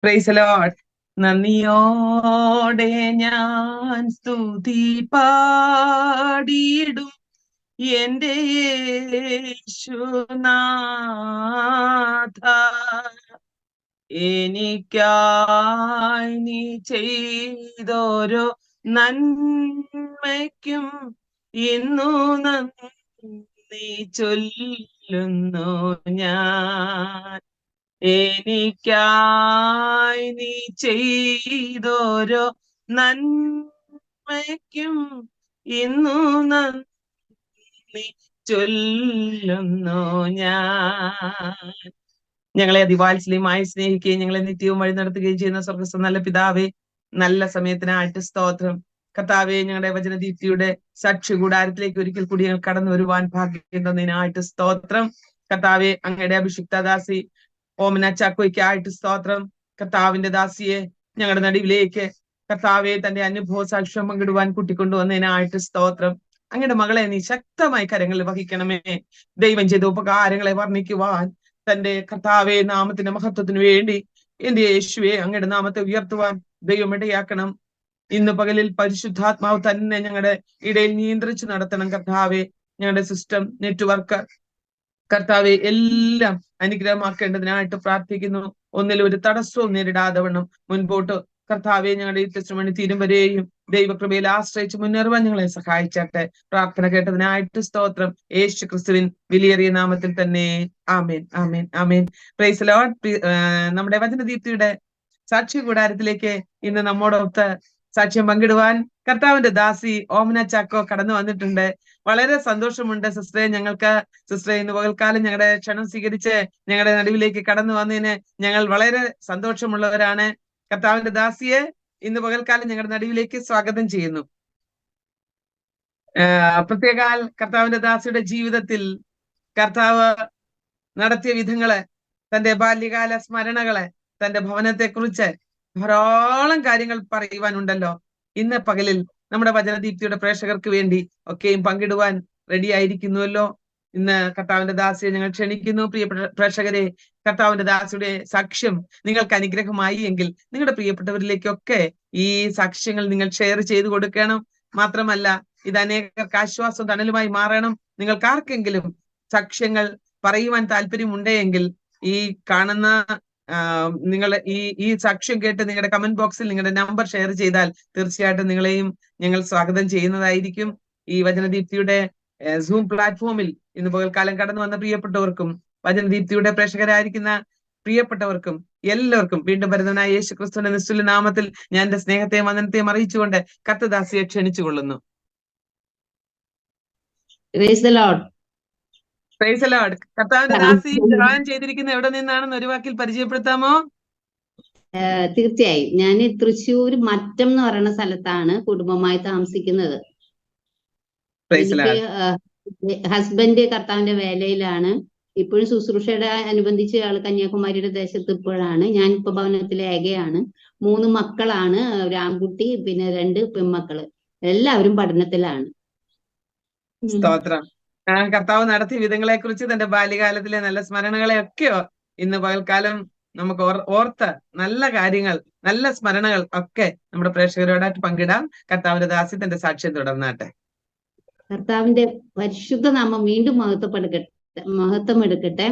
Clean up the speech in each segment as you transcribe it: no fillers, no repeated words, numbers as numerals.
Praise Lord. നന്ദിയോടെ ഞാൻ സ്തുതി പാടിയിടും എന്റെ യേശുനാഥ. എനിക്കായി നീ ചെയ്തോരോ നന്മയ്ക്കും ഇന്നു നന്ദി ചൊല്ലുന്നു ഞാൻ. എനിക്കായി നീ ചെയ്തോരോ നന്മയ്ക്കും ഇന്നു നന്ദി ചൊല്ലുന്നു ഞാൻ. ഞങ്ങളെ അതിവാത്സല്യമായി സ്നേഹിക്കുകയും ഞങ്ങളെ നിത്യവും വഴി നടത്തുകയും ചെയ്യുന്ന സ്വർഗ്ഗസ്ഥ നല്ല പിതാവേ, നല്ല സമയത്തിനായിട്ട് സ്തോത്രം. കർത്താവേ, ഞങ്ങളുടെ വചനദീപ്തിയുടെ സാക്ഷി കൂടാരത്തിലേക്ക് ഒരിക്കൽ കൂടി ഞങ്ങൾ കടന്നു വരുവാൻ ഭാഗ്യം തന്നതിനായിട്ട് സ്തോത്രം. കർത്താവെ, അങ്ങയുടെ അഭിഷിക്തദാസി ഓമന ചാക്കോയ്ക്കായിട്ട് സ്തോത്രം. കർത്താവിന്റെ ദാസിയെ ഞങ്ങളുടെ നടുവിലേക്ക് കർത്താവെ തന്റെ അനുഭവ സാക്ഷ്യം പങ്കിടുവാൻ കൂട്ടിക്കൊണ്ടുവന്നതിനായിട്ട് സ്തോത്രം. അങ്ങയുടെ മകളെ നീ ശക്തമായി കരങ്ങളിൽ വഹിക്കണമേ. ദൈവം ചെയ്ത ഉപകാരങ്ങളെ വർണ്ണിക്കുവാൻ തന്റെ കർത്താവെ നാമത്തിന്റെ മഹത്വത്തിന് വേണ്ടി എന്റെ യേശുവെ അങ്ങയുടെ നാമത്തെ ഉയർത്തുവാൻ ദൈവം ഇടയാക്കണം. ഇന്ന് പകലിൽ പരിശുദ്ധാത്മാവ് തന്നെ ഞങ്ങളുടെ ഇടയിൽ നിയന്ത്രിച്ചു നടത്തണം. കർത്താവെ, ഞങ്ങളുടെ സിസ്റ്റം, നെറ്റ്വർക്ക് കർത്താവെ എല്ലാം അനുഗ്രഹമാക്കേണ്ടതിനായിട്ട് പ്രാർത്ഥിക്കുന്നു. ഒന്നിലും ഒരു തടസ്സവും നേരിടാതെ വണ്ണം മുൻപോട്ട് കർത്താവെ ഞങ്ങളുടെ ഈ ടെസ്റ്റിമണി തീരും വരെയും ദൈവകൃപയിൽ ആശ്രയിച്ച് മുന്നേറുവാൻ ഞങ്ങളെ സഹായിച്ചാട്ടെ. പ്രാർത്ഥന കേട്ടതിനായിട്ട് സ്തോത്രം. യേശു ക്രിസ്തുവിൻ വിലയേറിയ നാമത്തിൽ തന്നെ ആമേൻ, ആമേൻ, ആമേൻ. Praise Lord. നമ്മുടെ വചനദീപ്തിയുടെ സാക്ഷി കൂടാരത്തിലേക്ക് ഇന്ന് നമ്മോടൊത്ത് സാക്ഷ്യം പങ്കിടുവാൻ കർത്താവിന്റെ ദാസി ഓമന ചാക്കോ കടന്നു വന്നിട്ടുണ്ട്. വളരെ സന്തോഷമുണ്ട് സിസ്റ്ററെ. ഞങ്ങൾക്ക് സിസ്റ്ററെ ഇന്ന് പകൽക്കാലം ഞങ്ങളുടെ ക്ഷണം സ്വീകരിച്ച് ഞങ്ങളുടെ നടുവിലേക്ക് കടന്നു വന്നതിന് ഞങ്ങൾ വളരെ സന്തോഷമുള്ളവരാണ്. കർത്താവിന്റെ ദാസിയെ ഇന്ന് പകൽക്കാലം ഞങ്ങളുടെ നടുവിലേക്ക് സ്വാഗതം ചെയ്യുന്നു. പ്രത്യേകാൽ കർത്താവിന്റെ ദാസിയുടെ ജീവിതത്തിൽ കർത്താവ് നടത്തിയ വിധങ്ങള്, തന്റെ ബാല്യകാല സ്മരണകള്, തന്റെ ഭവനത്തെക്കുറിച്ച് ധാരാളം കാര്യങ്ങൾ പറയുവാനുണ്ടല്ലോ. ഇന്ന് പകലിൽ നമ്മുടെ വചനദീപ്തിയുടെ പ്രേക്ഷകർക്ക് വേണ്ടി ഒക്കെയും പങ്കിടുവാൻ റെഡി ആയിരിക്കുന്നുവല്ലോ. ഇന്ന് കർത്താവിന്റെ ദാസിയെ ഞങ്ങൾ ക്ഷണിക്കുന്നു. പ്രിയപ്പെട്ട പ്രേക്ഷകരെ, കർത്താവിന്റെ ദാസിയുടെ സാക്ഷ്യം നിങ്ങൾക്ക് അനുഗ്രഹമായി എങ്കിൽ നിങ്ങളുടെ പ്രിയപ്പെട്ടവരിലേക്കൊക്കെ ഈ സാക്ഷ്യങ്ങൾ നിങ്ങൾ ഷെയർ ചെയ്തു കൊടുക്കണം. മാത്രമല്ല, ഇത് അനേകർക്ക് ആശ്വാസം തണലുമായി മാറണം. നിങ്ങൾക്ക് ആർക്കെങ്കിലും സാക്ഷ്യങ്ങൾ പറയുവാൻ താല്പര്യമുണ്ടെങ്കിൽ ഈ കാണുന്ന നിങ്ങൾ ഈ സാക്ഷ്യം കേട്ട് നിങ്ങളുടെ കമന്റ് ബോക്സിൽ നിങ്ങളുടെ നമ്പർ ഷെയർ ചെയ്താൽ തീർച്ചയായിട്ടും നിങ്ങളെയും ഞങ്ങൾ സ്വാഗതം ചെയ്യുന്നതായിരിക്കും. ഈ വചനദീപ്തിയുടെ സൂം പ്ലാറ്റ്ഫോമിൽ ഇന്ന് പകൽക്കാലം കടന്നു വന്ന പ്രിയപ്പെട്ടവർക്കും വചനദീപ്തിയുടെ പ്രേക്ഷകരായിരിക്കുന്ന പ്രിയപ്പെട്ടവർക്കും എല്ലാവർക്കും വീണ്ടും വരുന്നവനായ യേശു ക്രിസ്തുവിന്റെ നിസ്തുല്യ നാമത്തിൽ ഞാൻ എന്റെ സ്നേഹത്തെയും വന്ദനത്തെയും അറിയിച്ചുകൊണ്ട് കർത്തദാസിയെ ക്ഷണിച്ചു കൊള്ളുന്നു. കർത്താവിന്റെ ദാസി ജോയിൻ ചെയ്തിരിക്കുന്ന എവിടെ നിന്നാണെന്ന് ഒരു വാക്കിൽ പരിചയപ്പെടുത്താമോ? തീർച്ചയായും. ഞാൻ തൃശ്ശൂർ മറ്റം എന്ന് പറയുന്ന സ്ഥലത്താണ് കുടുംബമായി താമസിക്കുന്നത്. ഹസ്ബൻഡ് കർത്താവിന്റെ വേലയിലാണ്. ഇപ്പോഴും ശുശ്രൂഷയുടെ അനുബന്ധിച്ച് ആള് കന്യാകുമാരിയുടെ ദേശത്ത് ഇപ്പോഴാണ്. ഞാൻ ഇപ്പൊ ഭവനത്തിലെ ഏകയാണ്. 3 മക്കളാണ്, ഒരു ആൺകുട്ടി, പിന്നെ 2 പെൺമക്കള്. എല്ലാവരും പഠനത്തിലാണ്. സ്തോത്രം. കർത്താവ് നടത്തിയ വിധങ്ങളെ കുറിച്ച് തന്റെ ബാല്യകാലത്തിലെ നല്ല സ്മരണകളെ ഒക്കെയോ ഇന്ന് പകൽക്കാലം നമുക്ക് ഓർത്ത് നല്ല കാര്യങ്ങൾ, നല്ല സ്മരണകൾ ഒക്കെ നമ്മുടെ പ്രേക്ഷകരോടായിട്ട് പങ്കിടാം. കർത്താവിന്റെ ദാസി തന്റെ സാക്ഷ്യം തുടർന്നാട്ടെ. കർത്താവിന്റെ പരിശുദ്ധ നാമം വീണ്ടും മഹത്വം എടുക്കട്ടെ.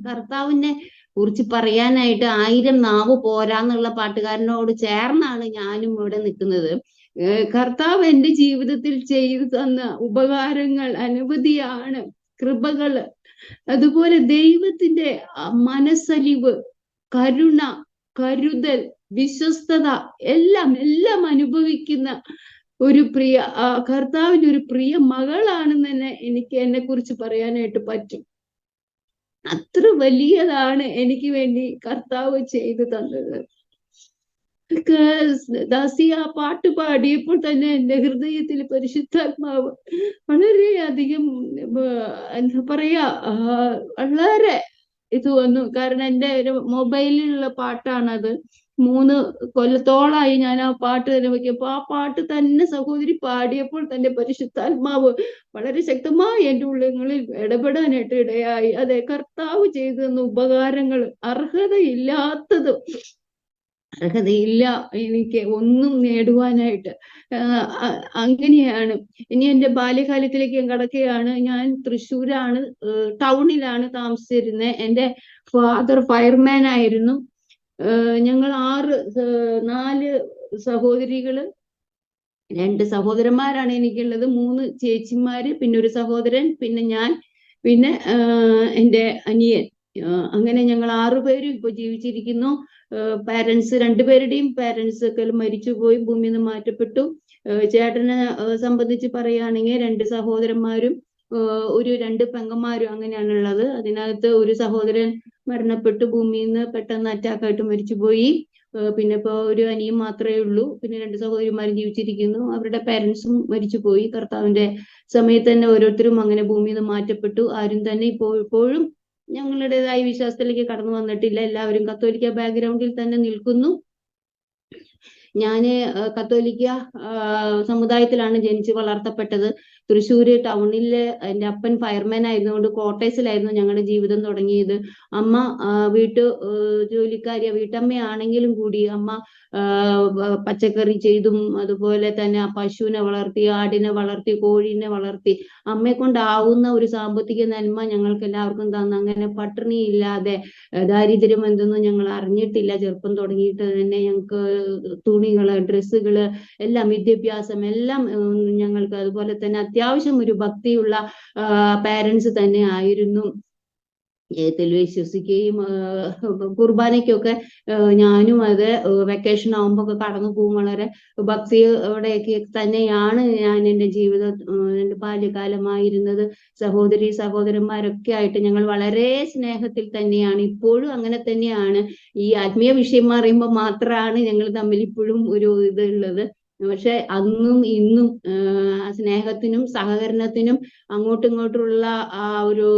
കർത്താവിനെ കുറിച്ച് പറയാനായിട്ട് 1000 നാവ് പോരാന്നുള്ള പാട്ടുകാരനോട് ചേർന്നാണ് ഞാനും ഇവിടെ നിൽക്കുന്നത്. കർത്താവ് എന്റെ ജീവിതത്തിൽ ചെയ്തു തന്ന ഉപകാരങ്ങൾ അനവധിയാണ്, കൃപകള്. അതുപോലെ ദൈവത്തിന്റെ മനസ്സലിവ്, കരുണ, കരുതൽ, വിശ്വസ്തത എല്ലാം അനുഭവിക്കുന്ന ഒരു പ്രിയ കർത്താവിന്റെ ഒരു പ്രിയ മകളാണെന്ന് തന്നെ എനിക്ക് എന്നെ കുറിച്ച് പറയാനായിട്ട് പറ്റും. അത്ര വലിയതാണ് എനിക്ക് വേണ്ടി കർത്താവ് ചെയ്തു തന്നത്. ദാസി ആ പാട്ട് പാടിയപ്പോൾ തന്നെ എന്റെ ഹൃദയത്തിൽ പരിശുദ്ധാത്മാവ് വളരെയധികം എന്താ പറയാ വളരെ ഇത് വന്നു. കാരണം എന്റെ ഒരു മൊബൈലിലുള്ള പാട്ടാണത്. 3 കൊല്ലത്തോളായി ഞാൻ ആ പാട്ട് തന്നെ വയ്ക്കുമ്പോ ആ പാട്ട് തന്നെ സഹോദരി പാടിയപ്പോൾ തന്നെ പരിശുദ്ധാത്മാവ് വളരെ ശക്തമായി എന്റെ ഉള്ളങ്ങളിൽ ഇടപെടാനായിട്ട് ഇടയായി. അതെ, കർത്താവ് ചെയ്തു തന്ന ഉപകാരങ്ങൾ അർഹതയില്ലാത്തത് അർഹതയില്ല എനിക്ക് ഒന്നും നേടുവാനായിട്ട്. അങ്ങനെയാണ്. ഇനി എൻ്റെ ബാല്യകാലത്തിലേക്ക് ഞാൻ കടക്കുകയാണ്. ഞാൻ തൃശ്ശൂരാണ്, ടൗണിലാണ് താമസിച്ചിരുന്നത്. എൻ്റെ ഫാദർ ഫയർമാൻ ആയിരുന്നു. ഞങ്ങൾ 4 സഹോദരികള്, 2 സഹോദരന്മാരാണ് എനിക്കുള്ളത്, 3 ചേച്ചിമാര്, പിന്നെ ഒരു സഹോദരൻ, പിന്നെ ഞാൻ, പിന്നെ എൻ്റെ അനിയൻ. അങ്ങനെ ഞങ്ങൾ 6 പേരും ഇപ്പൊ ജീവിച്ചിരിക്കുന്നു. പാരൻസ്, 2 പേരുടെയും പാരൻസ് ഒക്കെ മരിച്ചുപോയി, ഭൂമിയിൽ നിന്ന് മാറ്റപ്പെട്ടു. ചേട്ടനെ സംബന്ധിച്ച് പറയുകയാണെങ്കിൽ 2 സഹോദരന്മാരും ഒരു 2 പെങ്ങന്മാരും അങ്ങനെയാണുള്ളത്. അതിനകത്ത് ഒരു സഹോദരൻ മരണപ്പെട്ടു, ഭൂമിയിൽ നിന്ന് പെട്ടെന്ന് അറ്റാക്കായിട്ട് മരിച്ചുപോയി. പിന്നെ ഇപ്പൊ ഒരു അനിയൻ മാത്രമേ ഉള്ളൂ. പിന്നെ 2 സഹോദരിമാരും ജീവിച്ചിരിക്കുന്നു. അവരുടെ പാരൻസും മരിച്ചുപോയി. കർത്താവിന്റെ സമയത്ത് തന്നെ ഓരോരുത്തരും അങ്ങനെ ഭൂമിയിൽ നിന്ന് മാറ്റപ്പെട്ടു. ആരും തന്നെ ഇപ്പോഴും ഞങ്ങളുടേതായ വിശ്വാസത്തിലേക്ക് കടന്നു വന്നിട്ടില്ല. എല്ലാവരും കത്തോലിക്ക ബാക്ക്ഗ്രൗണ്ടിൽ തന്നെ നിൽക്കുന്നു. ഞാന് കത്തോലിക്ക സമുദായത്തിലാണ് ജനിച്ച് വളർത്തപ്പെട്ടത്. തൃശ്ശൂര് ടൗണില് എൻ്റെ അപ്പൻ ഫയർമാൻ ആയിരുന്നുകൊണ്ട് ക്വാർട്ടേഴ്സിലായിരുന്നു ഞങ്ങളുടെ ജീവിതം തുടങ്ങിയത്. അമ്മ ജോലിക്കാരിയ വീട്ടമ്മയാണെങ്കിലും കൂടി അമ്മ പച്ചക്കറി ചെയ്തും അതുപോലെ തന്നെ പശുവിനെ വളർത്തി, ആടിനെ വളർത്തി, കോഴീനെ വളർത്തി, അമ്മയെ കൊണ്ടാവുന്ന ഒരു സാമ്പത്തിക നന്മ ഞങ്ങൾക്ക് എല്ലാവർക്കും തന്നു. അങ്ങനെ പട്ടിണി ഇല്ലാതെ ദാരിദ്ര്യം എന്തെന്നും ഞങ്ങൾ അറിഞ്ഞിട്ടില്ല. ചെറുപ്പം തുടങ്ങിയിട്ട് തന്നെ ഞങ്ങൾക്ക് തുണികള്, ഡ്രസ്സുകള്, എല്ലാം, വിദ്യാഭ്യാസം എല്ലാം ഞങ്ങൾക്ക്. അതുപോലെ തന്നെ അത്യാവശ്യം ഒരു ഭക്തിയുള്ള പാരൻസ് തന്നെ ആയിരുന്നു. ഏത്തിൽ വിശ്വസിക്കുകയും കുർബാനയ്ക്കൊക്കെ ഞാനും അത് വെക്കേഷൻ ആകുമ്പോ ഒക്കെ കടന്നു പോകും. വളരെ ഭക്തിയോടെയൊക്കെ തന്നെയാണ് ഞാൻ എൻ്റെ ജീവിതം, എൻ്റെ ബാല്യകാലമായിരുന്നത്. സഹോദരന്മാരൊക്കെ ആയിട്ട് ഞങ്ങൾ വളരെ സ്നേഹത്തിൽ തന്നെയാണ്. ഇപ്പോഴും അങ്ങനെ തന്നെയാണ്. ഈ ആത്മീയ വിഷയം പറയുമ്പോൾ മാത്രമാണ് ഞങ്ങൾ തമ്മിൽ ഇപ്പോഴും ഒരു ഇതുള്ളത്. പക്ഷെ അന്നും ഇന്നും സ്നേഹത്തിനും സഹകരണത്തിനും അങ്ങോട്ടും ഇങ്ങോട്ടുള്ള ആ ഒരു,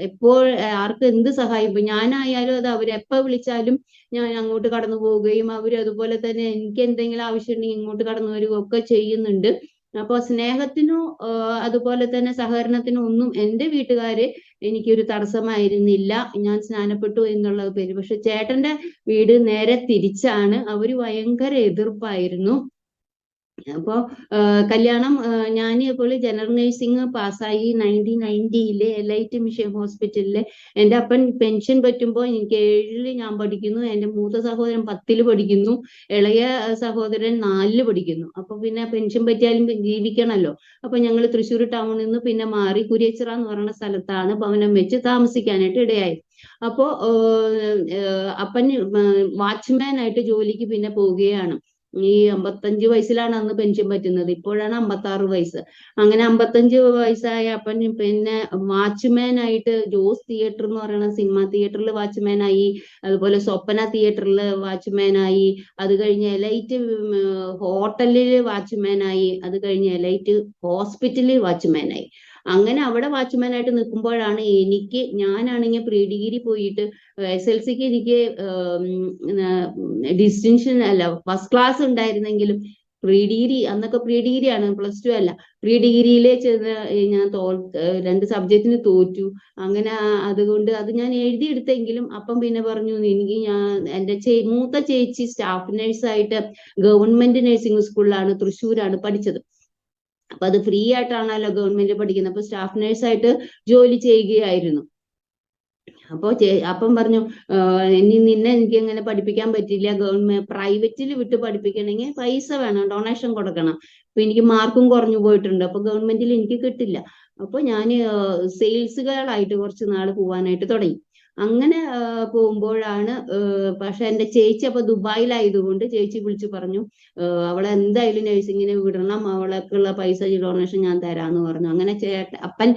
എപ്പോൾ ആർക്ക് എന്ത് സഹായം, ഇപ്പൊ ഞാനായാലും അത് അവരെപ്പോ വിളിച്ചാലും ഞാൻ അങ്ങോട്ട് കടന്നു പോവുകയും അവര് അതുപോലെ തന്നെ എനിക്ക് എന്തെങ്കിലും ആവശ്യമുണ്ടെങ്കിൽ ഇങ്ങോട്ട് കടന്നു വരികയും ഒക്കെ ചെയ്യുന്നുണ്ട്. അപ്പൊ സ്നേഹത്തിനോ അതുപോലെ തന്നെ സഹകരണത്തിനോ ഒന്നും എൻ്റെ വീട്ടുകാര് എനിക്കൊരു തടസ്സമായിരുന്നില്ല. ഞാൻ സ്നാനപ്പെട്ടു എന്നുള്ള പേര്. പക്ഷെ ചേട്ടന്റെ വീട് നേരെ തിരിച്ചാണ്. അവര് ഭയങ്കര എതിർപ്പായിരുന്നു. അപ്പോ കല്യാണം, ഞാൻ ഇപ്പോൾ ജനറൽ നഴ്സിംഗ് പാസ്സായി 1990 എലൈറ്റ് മിഷൻ ഹോസ്പിറ്റലില്. എൻ്റെ അപ്പൻ പെൻഷൻ പറ്റുമ്പോൾ എനിക്ക് 7 ഞാൻ പഠിക്കുന്നു, എൻ്റെ മൂത്ത സഹോദരൻ 10 പഠിക്കുന്നു, ഇളയ സഹോദരൻ 4 പഠിക്കുന്നു. അപ്പൊ പിന്നെ പെൻഷൻ പറ്റിയാലും ജീവിക്കണമല്ലോ. അപ്പൊ ഞങ്ങൾ തൃശ്ശൂർ ടൗണിൽ നിന്ന് പിന്നെ മാറി കുരിയച്ചിറ എന്ന് പറയുന്ന സ്ഥലത്താണ് ഭവനം വെച്ച് താമസിക്കാനായിട്ട് ഇടയായി. അപ്പോ അപ്പൻ വാച്ച്മാൻ ആയിട്ട് ജോലിക്ക് പിന്നെ പോവുകയാണ്. ഈ 55 വയസ്സിലാണ് അന്ന് പെൻഷൻ പറ്റുന്നത്. ഇപ്പോഴാണ് 56 വയസ്സ്. അങ്ങനെ 55 വയസ്സായ അപ്പൻ പിന്നെ വാച്ച്മാൻ ആയിട്ട് ജോസ് തിയേറ്റർ എന്ന് പറയുന്ന സിനിമ തിയേറ്ററിൽ വാച്ച്മാൻ ആയി. അതുപോലെ സ്വപ്ന തിയേറ്ററിൽ വാച്ച്മാൻ ആയി. അത് കഴിഞ്ഞ് എലൈറ്റ് ഹോട്ടലിൽ വാച്ച്മാൻ ആയി. അത് കഴിഞ്ഞ് എലൈറ്റ് ഹോസ്പിറ്റലിൽ വാച്ച്മാൻ ആയി. അങ്ങനെ അവിടെ വാച്ച്മാനായിട്ട് നിൽക്കുമ്പോഴാണ് ഞാനാണെങ്കിൽ പ്രീ ഡിഗ്രി പോയിട്ട് SLCക്ക് എനിക്ക് ഡിസ്റ്റിങ്ഷൻ അല്ല, ഫസ്റ്റ് ക്ലാസ് ഉണ്ടായിരുന്നെങ്കിലും പ്രീ ഡിഗ്രി, അന്നൊക്കെ പ്രീ ഡിഗ്രി ആണ്, +2 അല്ല, പ്രീ ഡിഗ്രിയിലെ ചെന്ന് ഞാൻ 2 സബ്ജക്റ്റിന് തോറ്റു. അങ്ങനെ അതുകൊണ്ട് അത് ഞാൻ എഴുതിയെടുത്തെങ്കിലും അപ്പം പിന്നെ പറഞ്ഞു എൻ്റെ മൂത്ത ചേച്ചി സ്റ്റാഫ് നഴ്സായിട്ട് ഗവൺമെന്റ് നഴ്സിംഗ് സ്കൂളിലാണ്, തൃശ്ശൂരാണ് പഠിച്ചത്. അപ്പൊ അത് ഫ്രീ ആയിട്ടാണല്ലോ ഗവൺമെന്റ് പഠിക്കുന്നത്. അപ്പൊ സ്റ്റാഫ് നഴ്സായിട്ട് ജോലി ചെയ്യുകയായിരുന്നു. അപ്പം പറഞ്ഞു, നിന്നെ എനിക്ക് അങ്ങനെ പഠിപ്പിക്കാൻ പറ്റില്ല, ഗവൺമെന്റ് പ്രൈവറ്റിൽ വിട്ട് പഠിപ്പിക്കണമെങ്കിൽ പൈസ വേണം, ഡൊണേഷൻ കൊടുക്കണം. അപ്പൊ എനിക്ക് മാർക്കും കുറഞ്ഞു പോയിട്ടുണ്ട്. അപ്പൊ ഗവൺമെന്റിൽ എനിക്ക് കിട്ടില്ല. അപ്പൊ ഞാൻ സെയിൽസ് ഗേളായിട്ട് കുറച്ച് നാൾ പോവാനായിട്ട് തുടങ്ങി. അങ്ങനെ പോകുമ്പോഴാണ്, പക്ഷെ എൻ്റെ ചേച്ചി അപ്പൊ ദുബായിലായതുകൊണ്ട് ചേച്ചി വിളിച്ചു പറഞ്ഞു, അവളെ എന്തായാലും നഴ്സിങ്ങിന് വിടണം, അവളേക്കുള്ള പൈസ ഡൊണേഷൻ ഞാൻ തരാന്ന് പറഞ്ഞു. അങ്ങനെ അപ്പൻ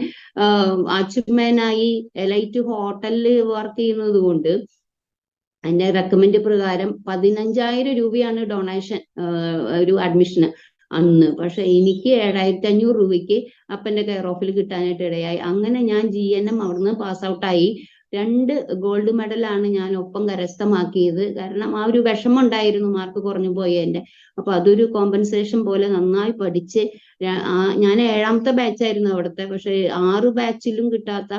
വാച്ച്മാനായി എലൈറ്റ് ഹോട്ടലിൽ വർക്ക് ചെയ്യുന്നത് കൊണ്ട് അതിന്റെ റെക്കമെൻഡ് പ്രകാരം 15,000 രൂപയാണ് ഡൊണേഷൻ ഒരു അഡ്മിഷന് അന്ന്. പക്ഷെ എനിക്ക് 7,500 രൂപയ്ക്ക് അപ്പന്റെ കെയർ ഓഫിൽ കിട്ടാനായിട്ട് ഇടയായി. അങ്ങനെ ഞാൻ GNM അവിടുന്ന് പാസ് ഔട്ടായി. 2 ഗോൾഡ് മെഡലാണ് ഞാൻ ഒപ്പം കരസ്ഥമാക്കിയത്. കാരണം ആ ഒരു വിഷമം ഉണ്ടായിരുന്നു മാർക്ക് കുറഞ്ഞു പോയതിന്റെ. അപ്പൊ അതൊരു കോമ്പൻസേഷൻ പോലെ നന്നായി പഠിച്ച് ഞാൻ 7ാമത്തെ ബാച്ചായിരുന്നു അവിടുത്തെ. പക്ഷെ 6 ബാച്ചിലും കിട്ടാത്ത,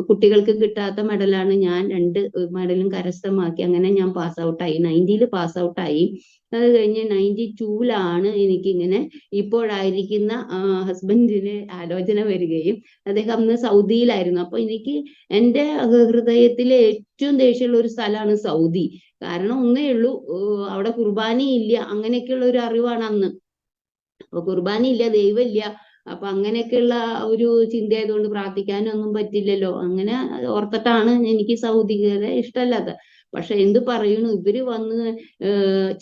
കുട്ടികൾക്ക് കിട്ടാത്ത മെഡലാണ് ഞാൻ 2 മെഡലും കരസ്ഥമാക്കി. അങ്ങനെ ഞാൻ പാസ് ഔട്ടായി, 90-ൽ പാസ് ഔട്ടായി. അത് കഴിഞ്ഞ് 92-ലാണ് എനിക്കിങ്ങനെ ഇപ്പോഴായിരിക്കുന്ന ഹസ്ബൻഡിന് ആലോചന വരികയും അദ്ദേഹം അന്ന് സൗദിയിലായിരുന്നു. അപ്പൊ എനിക്ക് എൻ്റെ ഹൃദയത്തിലെ ഏറ്റവും ദേഷ്യമുള്ള ഒരു സ്ഥലമാണ് സൗദി. കാരണം ഒന്നേ ഉള്ളൂ, അവിടെ കുർബാന ഇല്ല, അങ്ങനെയൊക്കെയുള്ള ഒരു അറിവാണ് അന്ന്. അപ്പൊ കുർബാന ഇല്ല, ദൈവമില്ല, അപ്പൊ അങ്ങനെയൊക്കെയുള്ള ഒരു ചിന്തയായതുകൊണ്ട് പ്രാർത്ഥിക്കാനൊന്നും പറ്റില്ലല്ലോ. അങ്ങനെ ഓർത്തിട്ടാണ് എനിക്ക് സൗദികളെ ഇഷ്ടമല്ലാത്ത. പക്ഷെ എന്ത് പറയുന്നു, ഇവര് വന്ന്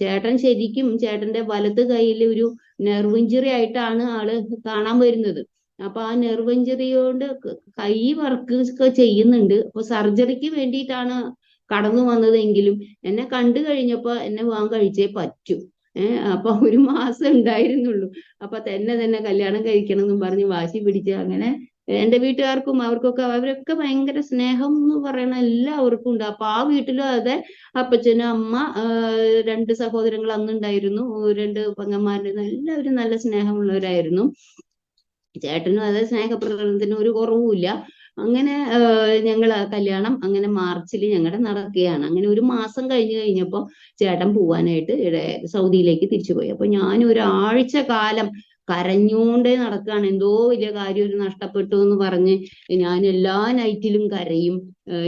ചേട്ടൻ ശരിക്കും ചേട്ടന്റെ വലത്ത് കൈയിൽ ഒരു നെർവ് ഇഞ്ചുറി ആയിട്ടാണ് ആള് കാണാൻ വരുന്നത്. അപ്പൊ ആ നെർവ് ഇഞ്ചുറി കൊണ്ട് കൈ വർക്ക് ഒക്കെ ചെയ്യുന്നുണ്ട്. അപ്പൊ സർജറിക്ക് വേണ്ടിയിട്ടാണ് കടന്നു വന്നതെങ്കിലും എന്നെ കണ്ടു കഴിഞ്ഞപ്പോ എന്നെ വിവാഹം കഴിച്ചേ പറ്റൂ. അപ്പൊ 1 മാസം ഉണ്ടായിരുന്നുള്ളൂ. അപ്പൊ തന്നെ കല്യാണം കഴിക്കണം എന്നും പറഞ്ഞ് വാശി പിടിച്ച് അങ്ങനെ എന്റെ വീട്ടുകാർക്കും അവർക്കൊക്കെ, അവരൊക്കെ ഭയങ്കര സ്നേഹം എന്ന് പറയണ എല്ലാവർക്കും ഉണ്ട്. അപ്പൊ ആ വീട്ടിലും അതെ, അപ്പച്ചനും അമ്മ, 2 സഹോദരങ്ങൾ അന്നുണ്ടായിരുന്നു, 2 പെങ്ങന്മാരുണ്ടായിരുന്നു, എല്ലാവരും നല്ല സ്നേഹമുള്ളവരായിരുന്നു. ചേട്ടനും അതെ, സ്നേഹപ്രകടനത്തിന് ഒരു കുറവുമില്ല. അങ്ങനെ ഞങ്ങൾ കല്യാണം അങ്ങനെ മാർച്ചിൽ ഞങ്ങളുടെ നടക്കുകയാണ്. അങ്ങനെ 1 മാസം കഴിഞ്ഞപ്പോൾ ചേട്ടൻ പോവാനായിട്ട് സൗദിയിലേക്ക് തിരിച്ചുപോയി. അപ്പൊ ഞാൻ ഒരാഴ്ച കാലം കരഞ്ഞോണ്ടേ നടക്കുകയാണ്. എന്തോ വലിയ കാര്യം ഒരു നഷ്ടപ്പെട്ടു എന്ന് പറഞ്ഞ് ഞാൻ എല്ലാ നൈറ്റിലും കരയും.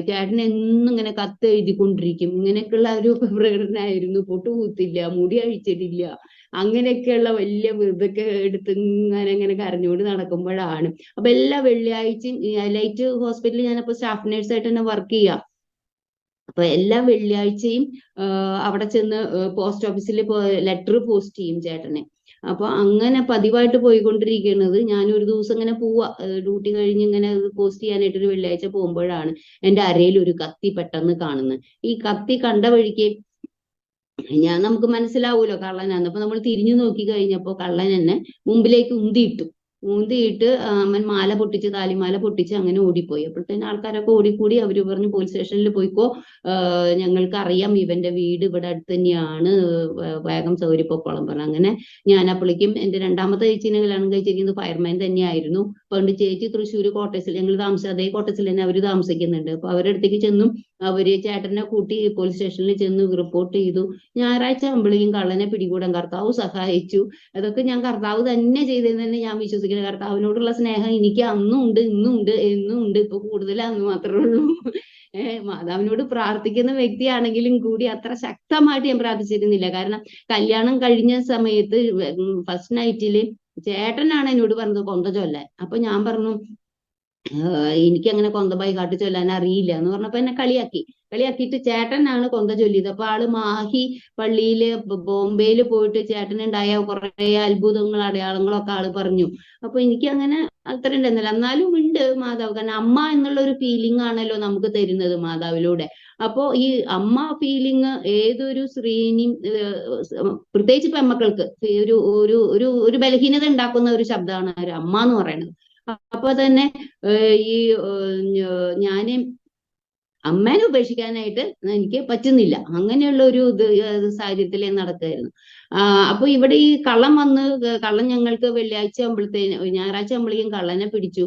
ചേട്ടൻ എന്നും ഇങ്ങനെ കത്ത് എഴുതിക്കൊണ്ടിരിക്കും. ഇങ്ങനെയൊക്കെയുള്ള ഒരു പ്രകടനമായിരുന്നു. പൊട്ടുകൂത്തില്ല, മുടി അഴിച്ചിട്ടില്ല, അങ്ങനെയൊക്കെയുള്ള വലിയ ഇതൊക്കെ എടുത്ത് ഇങ്ങനെ കരഞ്ഞുകൊണ്ട് നടക്കുമ്പോഴാണ്. അപ്പൊ എല്ലാ വെള്ളിയാഴ്ചയും ലൈറ്റ് ഹോസ്പിറ്റലിൽ ഞാനപ്പോ സ്റ്റാഫ് നേഴ്സായിട്ട് തന്നെ വർക്ക് ചെയ്യാം. അപ്പൊ എല്ലാ വെള്ളിയാഴ്ചയും അവിടെ ചെന്ന് പോസ്റ്റ് ഓഫീസിൽ ലെറ്റർ പോസ്റ്റ് ചെയ്യും ചേട്ടനെ. അപ്പൊ അങ്ങനെ പതിവായിട്ട് പോയിക്കൊണ്ടിരിക്കുന്നത്. ഞാൻ ഒരു ദിവസം ഇങ്ങനെ പോവാ, ഡ്യൂട്ടി കഴിഞ്ഞ് ഇങ്ങനെ പോസ്റ്റ് ചെയ്യാനായിട്ട് ഒരു വെള്ളിയാഴ്ച പോകുമ്പോഴാണ് എന്റെ അരയിൽ ഒരു കത്തി പെട്ടെന്ന് കാണുന്നത്. ഈ കത്തി കണ്ട വഴിക്ക് നമുക്ക് മനസ്സിലാവൂലോ കള്ളനാന്ന്. അപ്പൊ നമ്മൾ തിരിഞ്ഞു നോക്കി കഴിഞ്ഞപ്പോ കള്ളൻ എന്നെ മുമ്പിലേക്ക് ഉന്തിയിട്ട് അവൻ മാല പൊട്ടിച്ച്, താലിമാല പൊട്ടിച്ച് അങ്ങനെ ഓടിപ്പോയി. അപ്പോഴത്തേന് ആൾക്കാരൊക്കെ ഓടിക്കൂടി. അവര് പറഞ്ഞു പോലീസ് സ്റ്റേഷനിൽ പോയിക്കോ, ഞങ്ങൾക്ക് അറിയാം ഇവന്റെ വീട് ഇവിടെ അടുത്ത് തന്നെയാണ്, വേഗം സൗകര്യപ്പൊക്കോളം പറഞ്ഞു. അങ്ങനെ ഞാൻ അപ്പോഴേക്കും എന്റെ 2ാമത്തെ ചേച്ചീനെ കല്യാണം കഴിച്ചിരിക്കുന്നത് ഫയർമാൻ തന്നെയായിരുന്നു. പണ്ട് ചേച്ചി തൃശ്ശൂർ കോട്ടേഴ്സിൽ, ഞങ്ങൾ അതേ കോട്ടേഴ്സിൽ തന്നെ അവര് താമസിക്കുന്നുണ്ട്. അപ്പൊ അവരുടെ അടുത്തേക്ക് ചെന്നു. അവര് ചേട്ടനെ കൂട്ടി പോലീസ് സ്റ്റേഷനിൽ ചെന്ന് റിപ്പോർട്ട് ചെയ്തു. ഞായറാഴ്ച ആകുമ്പോഴേക്കും കള്ളനെ പിടികൂടാൻ കർത്താവ് സഹായിച്ചു. അതൊക്കെ ഞാൻ കർത്താവ് തന്നെ ചെയ്തതെന്ന് തന്നെ ഞാൻ വിശ്വസിക്കുന്നത്. കർത്താവിനോടുള്ള സ്നേഹം എനിക്ക് അന്നും ഉണ്ട്, ഇന്നും ഉണ്ട്, എന്നും ഉണ്ട്. ഇപ്പൊ കൂടുതലാന്ന് മാത്രമേ ഉള്ളൂ. മാതാവിനോട് പ്രാർത്ഥിക്കുന്ന വ്യക്തിയാണെങ്കിലും കൂടി അത്ര ശക്തമായിട്ട് ഞാൻ പ്രാർത്ഥിച്ചിരുന്നില്ല. കാരണം കല്യാണം കഴിഞ്ഞ സമയത്ത് ഫസ്റ്റ് നൈറ്റില് ചേട്ടനാണ് എന്നോട് പറഞ്ഞത് കൊന്ത ചൊല്ലാൻ. അപ്പൊ ഞാൻ പറഞ്ഞു എനിക്ക് അങ്ങനെ കൊന്തബായി കാട്ടി ചൊല്ലാൻ അറിയില്ല എന്ന് പറഞ്ഞപ്പോ എന്നെ കളിയാക്കിയിട്ട് ചേട്ടനാണ് കൊന്ത ചൊല്ലിയത്. അപ്പൊ ആള് മാഹി പള്ളിയില് ബോംബെയിൽ പോയിട്ട് ചേട്ടനുണ്ടായ കുറെ അത്ഭുതങ്ങൾ, അടയാളങ്ങളൊക്കെ ആള് പറഞ്ഞു. അപ്പൊ എനിക്ക് അങ്ങനെ അത്ര ഉണ്ടെന്നില്ല, എന്നാലും ഉണ്ട് മാതാവ്. കാരണം അമ്മ എന്നുള്ള ഒരു ഫീലിംഗ് ആണല്ലോ നമുക്ക് തരുന്നത് മാതാവിലൂടെ. അപ്പോ ഈ അമ്മ ഫീലിംഗ് ഏതൊരു സ്ത്രീനെയും, പ്രത്യേകിച്ച് പെമ്മക്കൾക്ക് ഒരു ഒരു ഒരു ഒരു ബലഹീനത ഉണ്ടാക്കുന്ന ഒരു ശബ്ദമാണ് ഒരു അമ്മ എന്ന് പറയുന്നത്. അപ്പൊ തന്നെ ഈ ഞാന് അമ്മേനെ ഉപേക്ഷിക്കാനായിട്ട് എനിക്ക് പറ്റുന്നില്ല. അങ്ങനെയുള്ള ഒരു സാഹചര്യത്തിൽ നടക്കുകയായിരുന്നു. അപ്പൊ ഇവിടെ ഈ കള്ളൻ ഞങ്ങൾക്ക് ഞായറാഴ്ച ആകുമ്പോഴേക്കും കള്ളനെ പിടിച്ചു.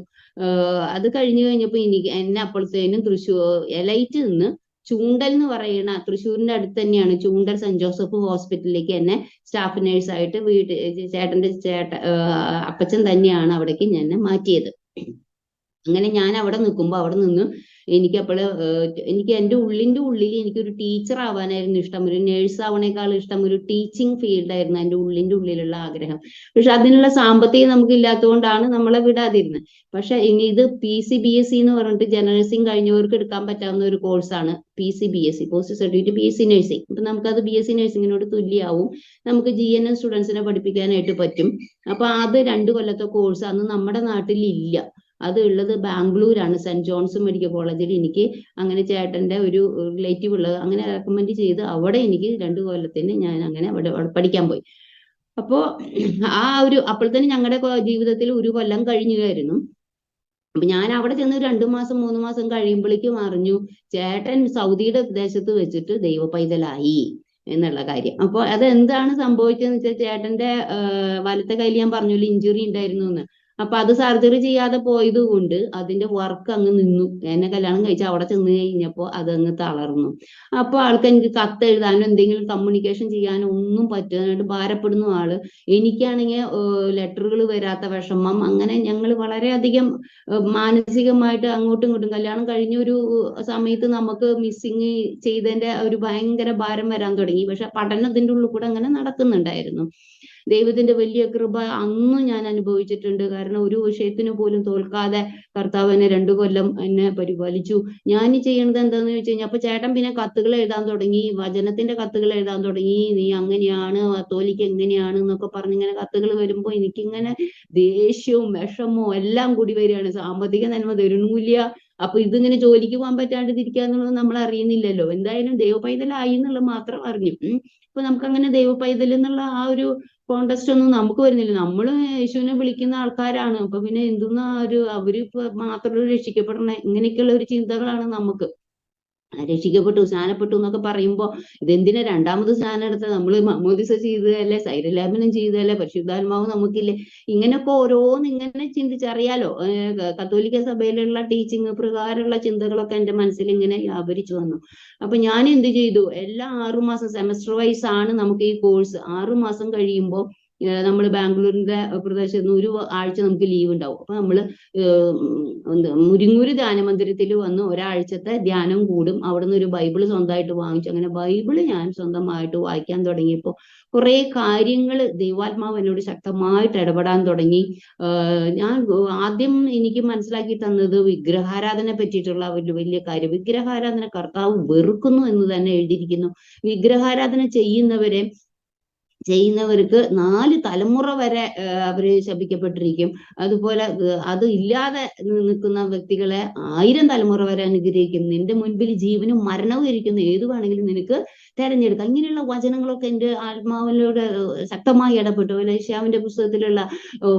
അത് കഴിഞ്ഞപ്പോ എന്നെ അപ്പോഴത്തേനും എലൈറ്റ് നിന്ന് ചൂണ്ടൽ എന്ന് പറയുന്ന, തൃശ്ശൂരിന്റെ അടുത്ത് തന്നെയാണ് ചൂണ്ടൽ, സെന്റ് ജോസഫ് ഹോസ്പിറ്റലിലേക്ക് എന്നെ സ്റ്റാഫ് നേഴ്സായിട്ട് ചേട്ടന്റെ അപ്പച്ചൻ തന്നെയാണ് അവിടേക്ക് എന്നെ മാറ്റിയത്. അങ്ങനെ ഞാൻ അവിടെ നിൽക്കുമ്പോൾ അവിടെ നിന്ന് എനിക്ക് എൻ്റെ ഉള്ളിൽ എനിക്കൊരു ടീച്ചർ ആവാനായിരുന്നു ഇഷ്ടം. ഒരു നേഴ്സ് ആവണേക്കാൾ ഇഷ്ടം ഒരു ടീച്ചിങ് ഫീൽഡായിരുന്നു എൻ്റെ ഉള്ളിലുള്ള ആഗ്രഹം. പക്ഷെ അതിനുള്ള സാമ്പത്തികം നമുക്ക് ഇല്ലാത്തതുകൊണ്ടാണ് നമ്മളെ വിടാതിരുന്നത്. പക്ഷെ ഇനി ഇത് PCBSE എന്ന് പറഞ്ഞിട്ട് നഴ്സിംഗ് കഴിഞ്ഞവർക്ക് എടുക്കാൻ പറ്റാവുന്ന ഒരു കോഴ്സാണ് PCBSE, post certificate BSc nursing. അപ്പൊ നമുക്കത് BSc നഴ്സിങ്ങിനോട് തുല്യമാവും. നമുക്ക് GNM സ്റ്റുഡൻസിനെ പഠിപ്പിക്കാനായിട്ട് പറ്റും. അപ്പൊ അത് 2 കൊല്ലത്തെ കോഴ്സ് അന്ന് നമ്മുടെ നാട്ടിൽ ഇല്ല. അത് ഉള്ളത് ബാംഗ്ലൂരാണ്, സെന്റ് ജോൺസ് മെഡിക്കൽ കോളേജിൽ. എനിക്ക് അങ്ങനെ ചേട്ടന്റെ ഒരു റിലേറ്റീവ് ഉള്ളത് അങ്ങനെ റെക്കമെൻഡ് ചെയ്ത് അവിടെ എനിക്ക് 2 കൊല്ലത്തിന് ഞാൻ അങ്ങനെ അവിടെ പഠിക്കാൻ പോയി. അപ്പോ അപ്പോഴത്തേന് ഞങ്ങളുടെ ജീവിതത്തിൽ 1 കൊല്ലം കഴിഞ്ഞായിരുന്നു. അപ്പൊ ഞാൻ അവിടെ ചെന്ന് 2 മാസം 3 മാസം കഴിയുമ്പോഴേക്കും അറിഞ്ഞു ചേട്ടൻ സൗദിയുടെ ദേശത്ത് വെച്ചിട്ട് ദൈവ പൈതലായി. എന്നുള്ള കാര്യം. അപ്പൊ അതെന്താണ് സംഭവിച്ചതെന്ന് വെച്ചാൽ ചേട്ടന്റെ വലത്തെ കയ്യിൽ ഞാൻ പറഞ്ഞല്ലോ ഇഞ്ചുറി ഉണ്ടായിരുന്നു എന്ന്. അപ്പൊ അത് സർജറി ചെയ്യാതെ പോയത് കൊണ്ട് അതിന്റെ വർക്ക് അങ്ങ് നിന്നു. എന്നെ കല്യാണം കഴിച്ച് അവിടെ ചെന്ന് കഴിഞ്ഞപ്പോ അതങ്ങ് തളർന്നു. അപ്പൊ ആൾക്ക് എനിക്ക് കത്ത് എഴുതാനോ എന്തെങ്കിലും കമ്മ്യൂണിക്കേഷൻ ചെയ്യാനോ ഒന്നും പറ്റാനായിട്ട് ഭാരപ്പെടുന്നു ആള്. എനിക്കാണെങ്കിൽ ലെറ്ററുകൾ വരാത്ത വിഷമം, അങ്ങനെ ഞങ്ങൾ വളരെയധികം മാനസികമായിട്ട് അങ്ങോട്ടും ഇങ്ങോട്ടും. കല്യാണം കഴിഞ്ഞ ഒരു സമയത്ത് നമുക്ക് മിസ്സിങ് ചെയ്തതിന്റെ ഒരു ഭയങ്കര ഭാരം വരാൻ തുടങ്ങി. പക്ഷെ പഠനത്തിന്റെ ഉള്ളിൽ കൂടെ അങ്ങനെ നടക്കുന്നുണ്ടായിരുന്നു. ദൈവത്തിന്റെ വലിയ കൃപ അന്നും ഞാൻ അനുഭവിച്ചിട്ടുണ്ട്. കാരണം ഒരു വിഷയത്തിന് പോലും തോൽക്കാതെ കർത്താവ് എന്നെ 2 കൊല്ലം എന്നെ പരിപാലിച്ചു. ഞാൻ ചെയ്യണത് എന്താന്ന് ചോദിച്ചു കഴിഞ്ഞാൽ, അപ്പൊ ചേട്ടൻ പിന്നെ കത്തുകൾ എഴുതാൻ തുടങ്ങി, വചനത്തിന്റെ കത്തുകൾ എഴുതാൻ തുടങ്ങി. നീ അങ്ങനെയാണ്, കത്തോലിക്ക എങ്ങനെയാണ് എന്നൊക്കെ പറഞ്ഞ് ഇങ്ങനെ കത്തുകൾ വരുമ്പോ എനിക്കിങ്ങനെ ദേഷ്യവും വിഷമവും എല്ലാം കൂടി വരികയാണ്. സാമ്പത്തിക നന്മ തരുന്നില്ല. അപ്പൊ ഇതിങ്ങനെ ജോലിക്ക് പോകാൻ പറ്റാണ്ട് ഇരിക്കുക എന്നുള്ളത് നമ്മൾ അറിയുന്നില്ലല്ലോ. എന്തായാലും ദൈവ പൈതലായി എന്നുള്ളത് മാത്രം അറിഞ്ഞു. അപ്പൊ നമുക്ക് അങ്ങനെ ദൈവ പൈതൽ എന്നുള്ള ആ ഒരു കോണ്ടസ്റ്റ് ഒന്നും നമുക്ക് വരുന്നില്ല. നമ്മള് യേശുവിനെ വിളിക്കുന്ന ആൾക്കാരാണ്. അപ്പൊ പിന്നെ എന്തെന്നാ അവര് മാത്രം രക്ഷിക്കപ്പെടണേ, ഇങ്ങനെയൊക്കെയുള്ള ഒരു ചിന്തകളാണ് നമുക്ക്. രക്ഷിക്കപ്പെട്ടു, സ്നാനപ്പെട്ടു എന്നൊക്കെ പറയുമ്പോ ഇതെന്തിനാ രണ്ടാമത് സ്നാനം എടുത്തത്? നമ്മള് മാമോദിസ ചെയ്തതല്ലേ, സൈരലാപനം ചെയ്തതല്ലേ, പരിശുദ്ധാത്മാവ് നമുക്കില്ലേ? ഇങ്ങനെയൊക്കെ ഓരോന്ന് ഇങ്ങനെ ചിന്തിച്ചറിയാലോ. കത്തോലിക്ക സഭയിലുള്ള ടീച്ചിങ് പ്രകാരമുള്ള ചിന്തകളൊക്കെ എന്റെ മനസ്സിൽ ഇങ്ങനെ വ്യാപരിച്ചു വന്നു. അപ്പൊ ഞാൻ എന്ത് ചെയ്തു, എല്ലാ 6 മാസം സെമസ്റ്റർ വൈസ് ആണ് നമുക്ക് ഈ കോഴ്സ്. 6 മാസം കഴിയുമ്പോൾ നമ്മൾ ബാംഗ്ലൂരിന്റെ പ്രദേശത്ത് നിന്ന് 1 ആഴ്ച നമുക്ക് ലീവ് ഉണ്ടാവും. അപ്പൊ നമ്മള് മുരിങ്ങൂര് ധ്യാന മന്ദിരത്തിൽ വന്ന് ഒരാഴ്ചത്തെ ധ്യാനം കൂടും. അവിടെ നിന്ന് ഒരു ബൈബിള് സ്വന്തമായിട്ട് വാങ്ങിച്ചു. അങ്ങനെ ബൈബിള് ഞാൻ സ്വന്തമായിട്ട് വായിക്കാൻ തുടങ്ങിയപ്പോൾ കുറെ കാര്യങ്ങൾ ദൈവാത്മാവ് എന്നോട് ശക്തമായിട്ട് ഇടപെടാൻ തുടങ്ങി. ഞാൻ ആദ്യം എനിക്ക് മനസ്സിലാക്കി തന്നത് വിഗ്രഹാരാധന പറ്റിയിട്ടുള്ള ഒരു വലിയ കാര്യം. വിഗ്രഹാരാധന കർത്താവ് വെറുക്കുന്നു എന്ന് തന്നെ എഴുതിയിരിക്കുന്നു. വിഗ്രഹാരാധന ചെയ്യുന്നവർക്ക് 4 തലമുറ വരെ അവര് ശപിക്കപ്പെട്ടിരിക്കും. അതുപോലെ അത് ഇല്ലാതെ നിൽക്കുന്ന വ്യക്തികളെ 1000 തലമുറ വരെ അനുഗ്രഹിക്കും. നിന്റെ മുൻപിൽ ജീവനും മരണവും ഇരിക്കുന്ന ഏത് വേണമെങ്കിലും നിനക്ക് തെരഞ്ഞെടുക്കാം. ഇങ്ങനെയുള്ള വചനങ്ങളൊക്കെ എൻ്റെ ആത്മാവിലൂടെ ശക്തമായി ഇടപെട്ടു. യേശയ്യാവിന്റെ പുസ്തകത്തിലുള്ള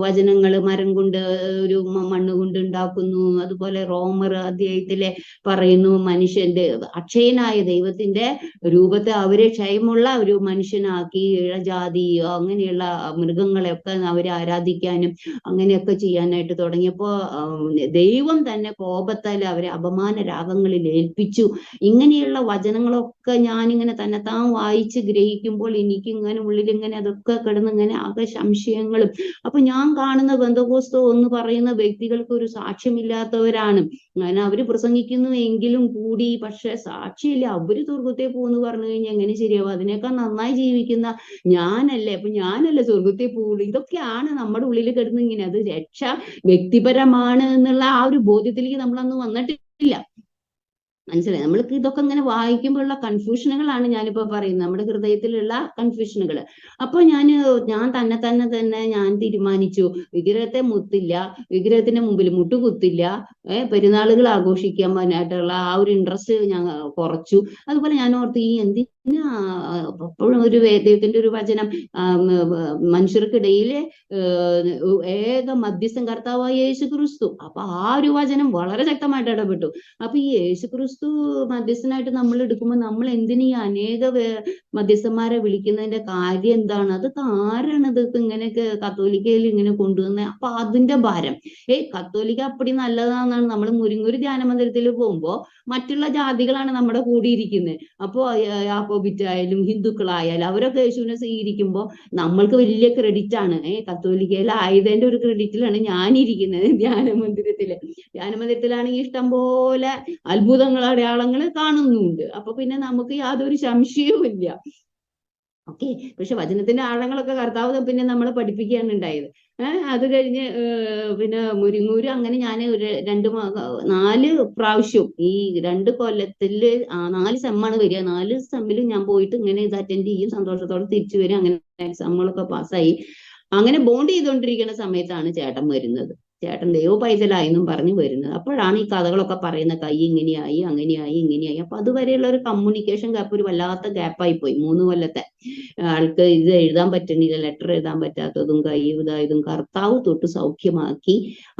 വചനങ്ങൾ, മരം കൊണ്ട് ഒരു മണ്ണ് കൊണ്ട് ഉണ്ടാക്കുന്നു. അതുപോലെ റോമർ അധ്യായത്തിലെ പറയുന്നു, മനുഷ്യന്റെ അക്ഷയനായ ദൈവത്തിന്റെ രൂപത്തെ അവരെ ക്ഷയമുള്ള ഒരു മനുഷ്യനാക്കി, ജാതി അങ്ങനെയുള്ള മൃഗങ്ങളെയൊക്കെ അവരെ ആരാധിക്കാനും അങ്ങനെയൊക്കെ ചെയ്യാനായിട്ട് തുടങ്ങിയപ്പോ ദൈവം തന്നെ കോപത്താൽ അവരെ അപമാന രാഗങ്ങളിൽ ഏൽപ്പിച്ചു. ഇങ്ങനെയുള്ള വചനങ്ങളൊക്കെ ഞാനിങ്ങനെ തന്നെത്താൻ വായിച്ച് ഗ്രഹിക്കുമ്പോൾ എനിക്ക് ഇങ്ങനെ ഉള്ളിലിങ്ങനെ അതൊക്കെ കിടന്ന് ഇങ്ങനെ ആകെ സംശയങ്ങളും. അപ്പൊ ഞാൻ കാണുന്ന ബന്ധകോസ്തോ എന്ന് പറയുന്ന വ്യക്തികൾക്ക് ഒരു സാക്ഷ്യമില്ലാത്തവരാണ്. അങ്ങനെ അവര് പ്രസംഗിക്കുന്നു എങ്കിലും കൂടി പക്ഷെ സാക്ഷിയില്ല. അവര് സ്വർഗത്തെ പോകുന്നു പറഞ്ഞു കഴിഞ്ഞാൽ എങ്ങനെ ശരിയാവും? അതിനേക്കാൾ നന്നായി ജീവിക്കുന്ന ഞാനല്ലേ? അപ്പൊ ഞാനല്ലേ സ്വർഗത്തെ പോകുള്ളൂ? ഇതൊക്കെയാണ് നമ്മുടെ ഉള്ളിൽ കിടന്ന് ഇങ്ങനെ. അത് രക്ഷ വ്യക്തിപരമാണ് എന്നുള്ള ആ ഒരു ബോധ്യത്തിലേക്ക് നമ്മളന്ന് വന്നിട്ടില്ല. മനസ്സിലായി? നമ്മൾക്ക് ഇതൊക്കെ ഇങ്ങനെ വായിക്കുമ്പോഴുള്ള കൺഫ്യൂഷനുകളാണ് ഞാനിപ്പോ പറയുന്നത്, നമ്മുടെ ഹൃദയത്തിലുള്ള കൺഫ്യൂഷനുകൾ. അപ്പൊ ഞാൻ തന്നെ ഞാൻ തീരുമാനിച്ചു, വിഗ്രഹത്തെ മുത്തില്ല, വിഗ്രഹത്തിന്റെ മുമ്പിൽ മുട്ടുകുത്തില്ല, പെരുന്നാളുകൾ ആഘോഷിക്കാനായിട്ടുള്ള ആ ഒരു ഇൻട്രസ്റ്റ് ഞാൻ കുറച്ചു. അതുപോലെ ഞാൻ ഓർത്ത്, ഈ എന്തിനാ എപ്പോഴും ഒരു ദൈവത്തിന്റെ ഒരു വചനം, മനുഷ്യർക്കിടയിലെ ഏക മധ്യസ്ഥൻ കർത്താവായ യേശു ക്രിസ്തു. അപ്പൊ ആ ഒരു വചനം വളരെ ശക്തമായിട്ട് ഇടപെട്ടു. അപ്പൊ ഈ യേശു ക്രിസ്തു മധ്യസ്ഥനായിട്ട് നമ്മൾ എടുക്കുമ്പോൾ നമ്മൾ എന്തിനീ അനേക മധ്യസ്ഥന്മാരെ വിളിക്കുന്നതിന്റെ കാര്യം എന്താണ്? അതൊക്കെ ആരാണ് ഇതൊക്കെ ഇങ്ങനെയൊക്കെ കത്തോലിക്കയിൽ ഇങ്ങനെ കൊണ്ടുവന്നത്? അപ്പൊ അതിന്റെ ഭാരം, കത്തോലിക്ക അപ്പടി നല്ലതാണെന്നാണ്. നമ്മൾ മുരിങ്ങൂര് ധ്യാന മന്ദിരത്തിൽ പോകുമ്പോ മറ്റുള്ള ജാതികളാണ് നമ്മുടെ കൂടി ഇരിക്കുന്നത്. അപ്പോ യാക്കോബിറ്റായാലും ഹിന്ദുക്കളായാലും അവരൊക്കെ യേശുവിനെ സ്വീകരിക്കുമ്പോൾ നമ്മൾക്ക് വലിയ ക്രെഡിറ്റ് ആണ്. കത്തോലിക്കയിലായതിന്റെ ഒരു ക്രെഡിറ്റിലാണ് ഞാനിരിക്കുന്നത് ധ്യാനമന്ദിരത്തിലാണെങ്കിൽ ഇഷ്ടം പോലെ അത്ഭുതങ്ങൾ, അടയാളങ്ങൾ കാണുന്നുണ്ട്. അപ്പൊ പിന്നെ നമുക്ക് യാതൊരു സംശയവും ഇല്ല. ഓക്കെ. പക്ഷെ വചനത്തിന്റെ ആഴങ്ങളൊക്കെ കർത്താവ് പിന്നെ നമ്മളെ പഠിപ്പിക്കുകയാണ് ഉണ്ടായത്. അത് കഴിഞ്ഞ് പിന്നെ മുരിങ്ങൂര് അങ്ങനെ ഞാൻ 4 പ്രാവശ്യം ഈ 2 കൊല്ലത്തില് 4 സെമ്മാണ് വരിക. 4 സെമ്മിൽ ഞാൻ പോയിട്ട് ഇങ്ങനെ ഇത് അറ്റൻഡ് ചെയ്യും, സന്തോഷത്തോടെ തിരിച്ചു വരും. അങ്ങനെ എക്സാമുകളൊക്കെ പാസ്സായി. അങ്ങനെ ബോണ്ട് ചെയ്തുകൊണ്ടിരിക്കുന്ന സമയത്താണ് ചേട്ടൻ വരുന്നത്. ചേട്ടൻ ദൈവ പൈതലായെന്നും പറഞ്ഞു വരുന്നത്. അപ്പോഴാണ് ഈ കഥകളൊക്കെ പറയുന്ന കൈ ഇങ്ങനെയായി അങ്ങനെയായി ഇങ്ങനെയായി. അപ്പൊ അതുവരെയുള്ള ഒരു കമ്മ്യൂണിക്കേഷൻ ഗ്യാപ്പ് ഒരു വല്ലാത്ത ഗ്യാപ്പായി പോയി. 3 കൊല്ലത്തെ ആൾക്ക് ഇത് എഴുതാൻ പറ്റുന്നില്ല, ലെറ്റർ എഴുതാൻ പറ്റാത്തതും കൈ ഇതായതും കർത്താവ് തൊട്ട് സൗഖ്യമാക്കി.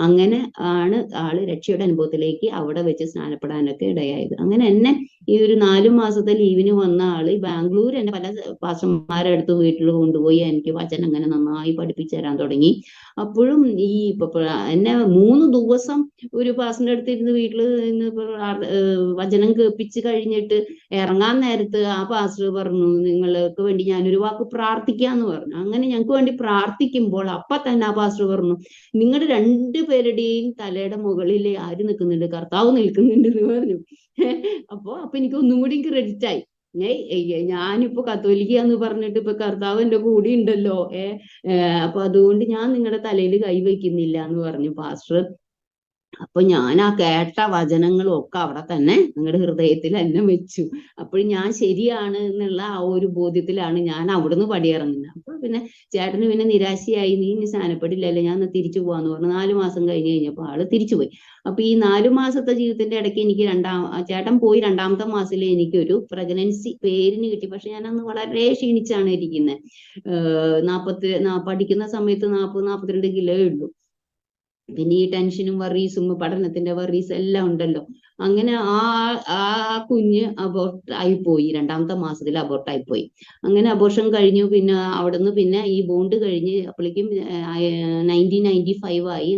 അങ്ങനെ ആണ് ആള് രക്ഷയുടെ അനുഭവത്തിലേക്ക് അവിടെ വെച്ച് സ്നാനപ്പെടാനൊക്കെ ഇടയായത്. അങ്ങനെ എന്നെ ഈ ഒരു 4 മാസത്തെ ലീവിന് വന്ന ആള് ബാംഗ്ലൂർ എന്നെ പല പാസ്റ്റർമാരുടെ അടുത്ത് വീട്ടിൽ കൊണ്ടുപോയി എനിക്ക് വചനം അങ്ങനെ നന്നായി പഠിപ്പിച്ചു തരാൻ തുടങ്ങി. അപ്പോഴും ഈ എന്നെ 3 ദിവസം ഒരു പാസ്റ്ററിന്റെ അടുത്ത് ഇരുന്ന് വീട്ടിൽ നിന്ന് വചനം കേൾപ്പിച്ച് കഴിഞ്ഞിട്ട് ഇറങ്ങാൻ നേരത്ത് ആ പാസ്റ്റർ പറഞ്ഞു, നിങ്ങൾക്ക് വേണ്ടി ഞാനൊരു വാക്ക് പ്രാർത്ഥിക്കാന്ന് പറഞ്ഞു. അങ്ങനെ ഞങ്ങൾക്ക് വേണ്ടി പ്രാർത്ഥിക്കുമ്പോൾ അപ്പൊ തന്നെ ആ പാസ്റ്റർ പറഞ്ഞു, നിങ്ങളുടെ 2 പേരുടെയും തലയുടെ മുകളിൽ ആര് നിൽക്കുന്നുണ്ട്? കർത്താവ് നിൽക്കുന്നുണ്ട് എന്ന് പറഞ്ഞു. അപ്പൊ എനിക്ക് ഒന്നും കൂടി ക്രെഡിറ്റ് ആയി. ഞാനിപ്പോ കത്തോലിക്ക എന്ന് പറഞ്ഞിട്ട് ഇപ്പൊ കർത്താവ് എന്റെ കൂടെ ഉണ്ടല്ലോ. അപ്പൊ അതുകൊണ്ട് ഞാൻ നിങ്ങളുടെ തലയിൽ കൈവയ്ക്കുന്നില്ല എന്ന് പറഞ്ഞു പാസ്റ്റർ. അപ്പൊ ഞാൻ ആ കേട്ട വചനങ്ങളും ഒക്കെ അവിടെ തന്നെ നിങ്ങളുടെ ഹൃദയത്തിൽ എന്നെ വെച്ചു. അപ്പോൾ ഞാൻ ശരിയാണ് എന്നുള്ള ആ ഒരു ബോധ്യത്തിലാണ് ഞാൻ അവിടുന്ന് പടിയിറങ്ങുന്നത്. അപ്പൊ പിന്നെ ചേട്ടന് പിന്നെ നിരാശയായി, നീ ഇനി സ്നാനപ്പെടില്ലല്ലോ, ഞാൻ തിരിച്ചു പോവാന്ന് പറഞ്ഞു. 4 മാസം കഴിഞ്ഞപ്പോൾ ആള് തിരിച്ചുപോയി. അപ്പൊ ഈ 4 മാസത്തെ ജീവിതത്തിന്റെ ഇടയ്ക്ക് എനിക്ക് ചേട്ടൻ പോയി 2ാമത്തെ മാസത്തിൽ എനിക്കൊരു പ്രഗ്നൻസി പേരിന് കിട്ടി. പക്ഷെ ഞാൻ അന്ന് വളരെ ക്ഷീണിച്ചാണ് ഇരിക്കുന്നത്. പഠിക്കുന്ന സമയത്ത് 40-42 കിലോ ഉള്ളൂ. പിന്നെ ഈ ടെൻഷനും വറീസും പഠനത്തിന്റെ വറീസ് എല്ലാം ഉണ്ടല്ലോ. അങ്ങനെ ആ കുഞ്ഞ് അബോർട്ട് ആയിപ്പോയി. 2ാമത്തെ മാസത്തിൽ അബോർട്ട് ആയിപ്പോയി. അങ്ങനെ അബോർഷൻ കഴിഞ്ഞു. പിന്നെ അവിടുന്ന് പിന്നെ ഈ ബോണ്ട് കഴിഞ്ഞ് അപ്പോഴേക്കും 1995 ആയി.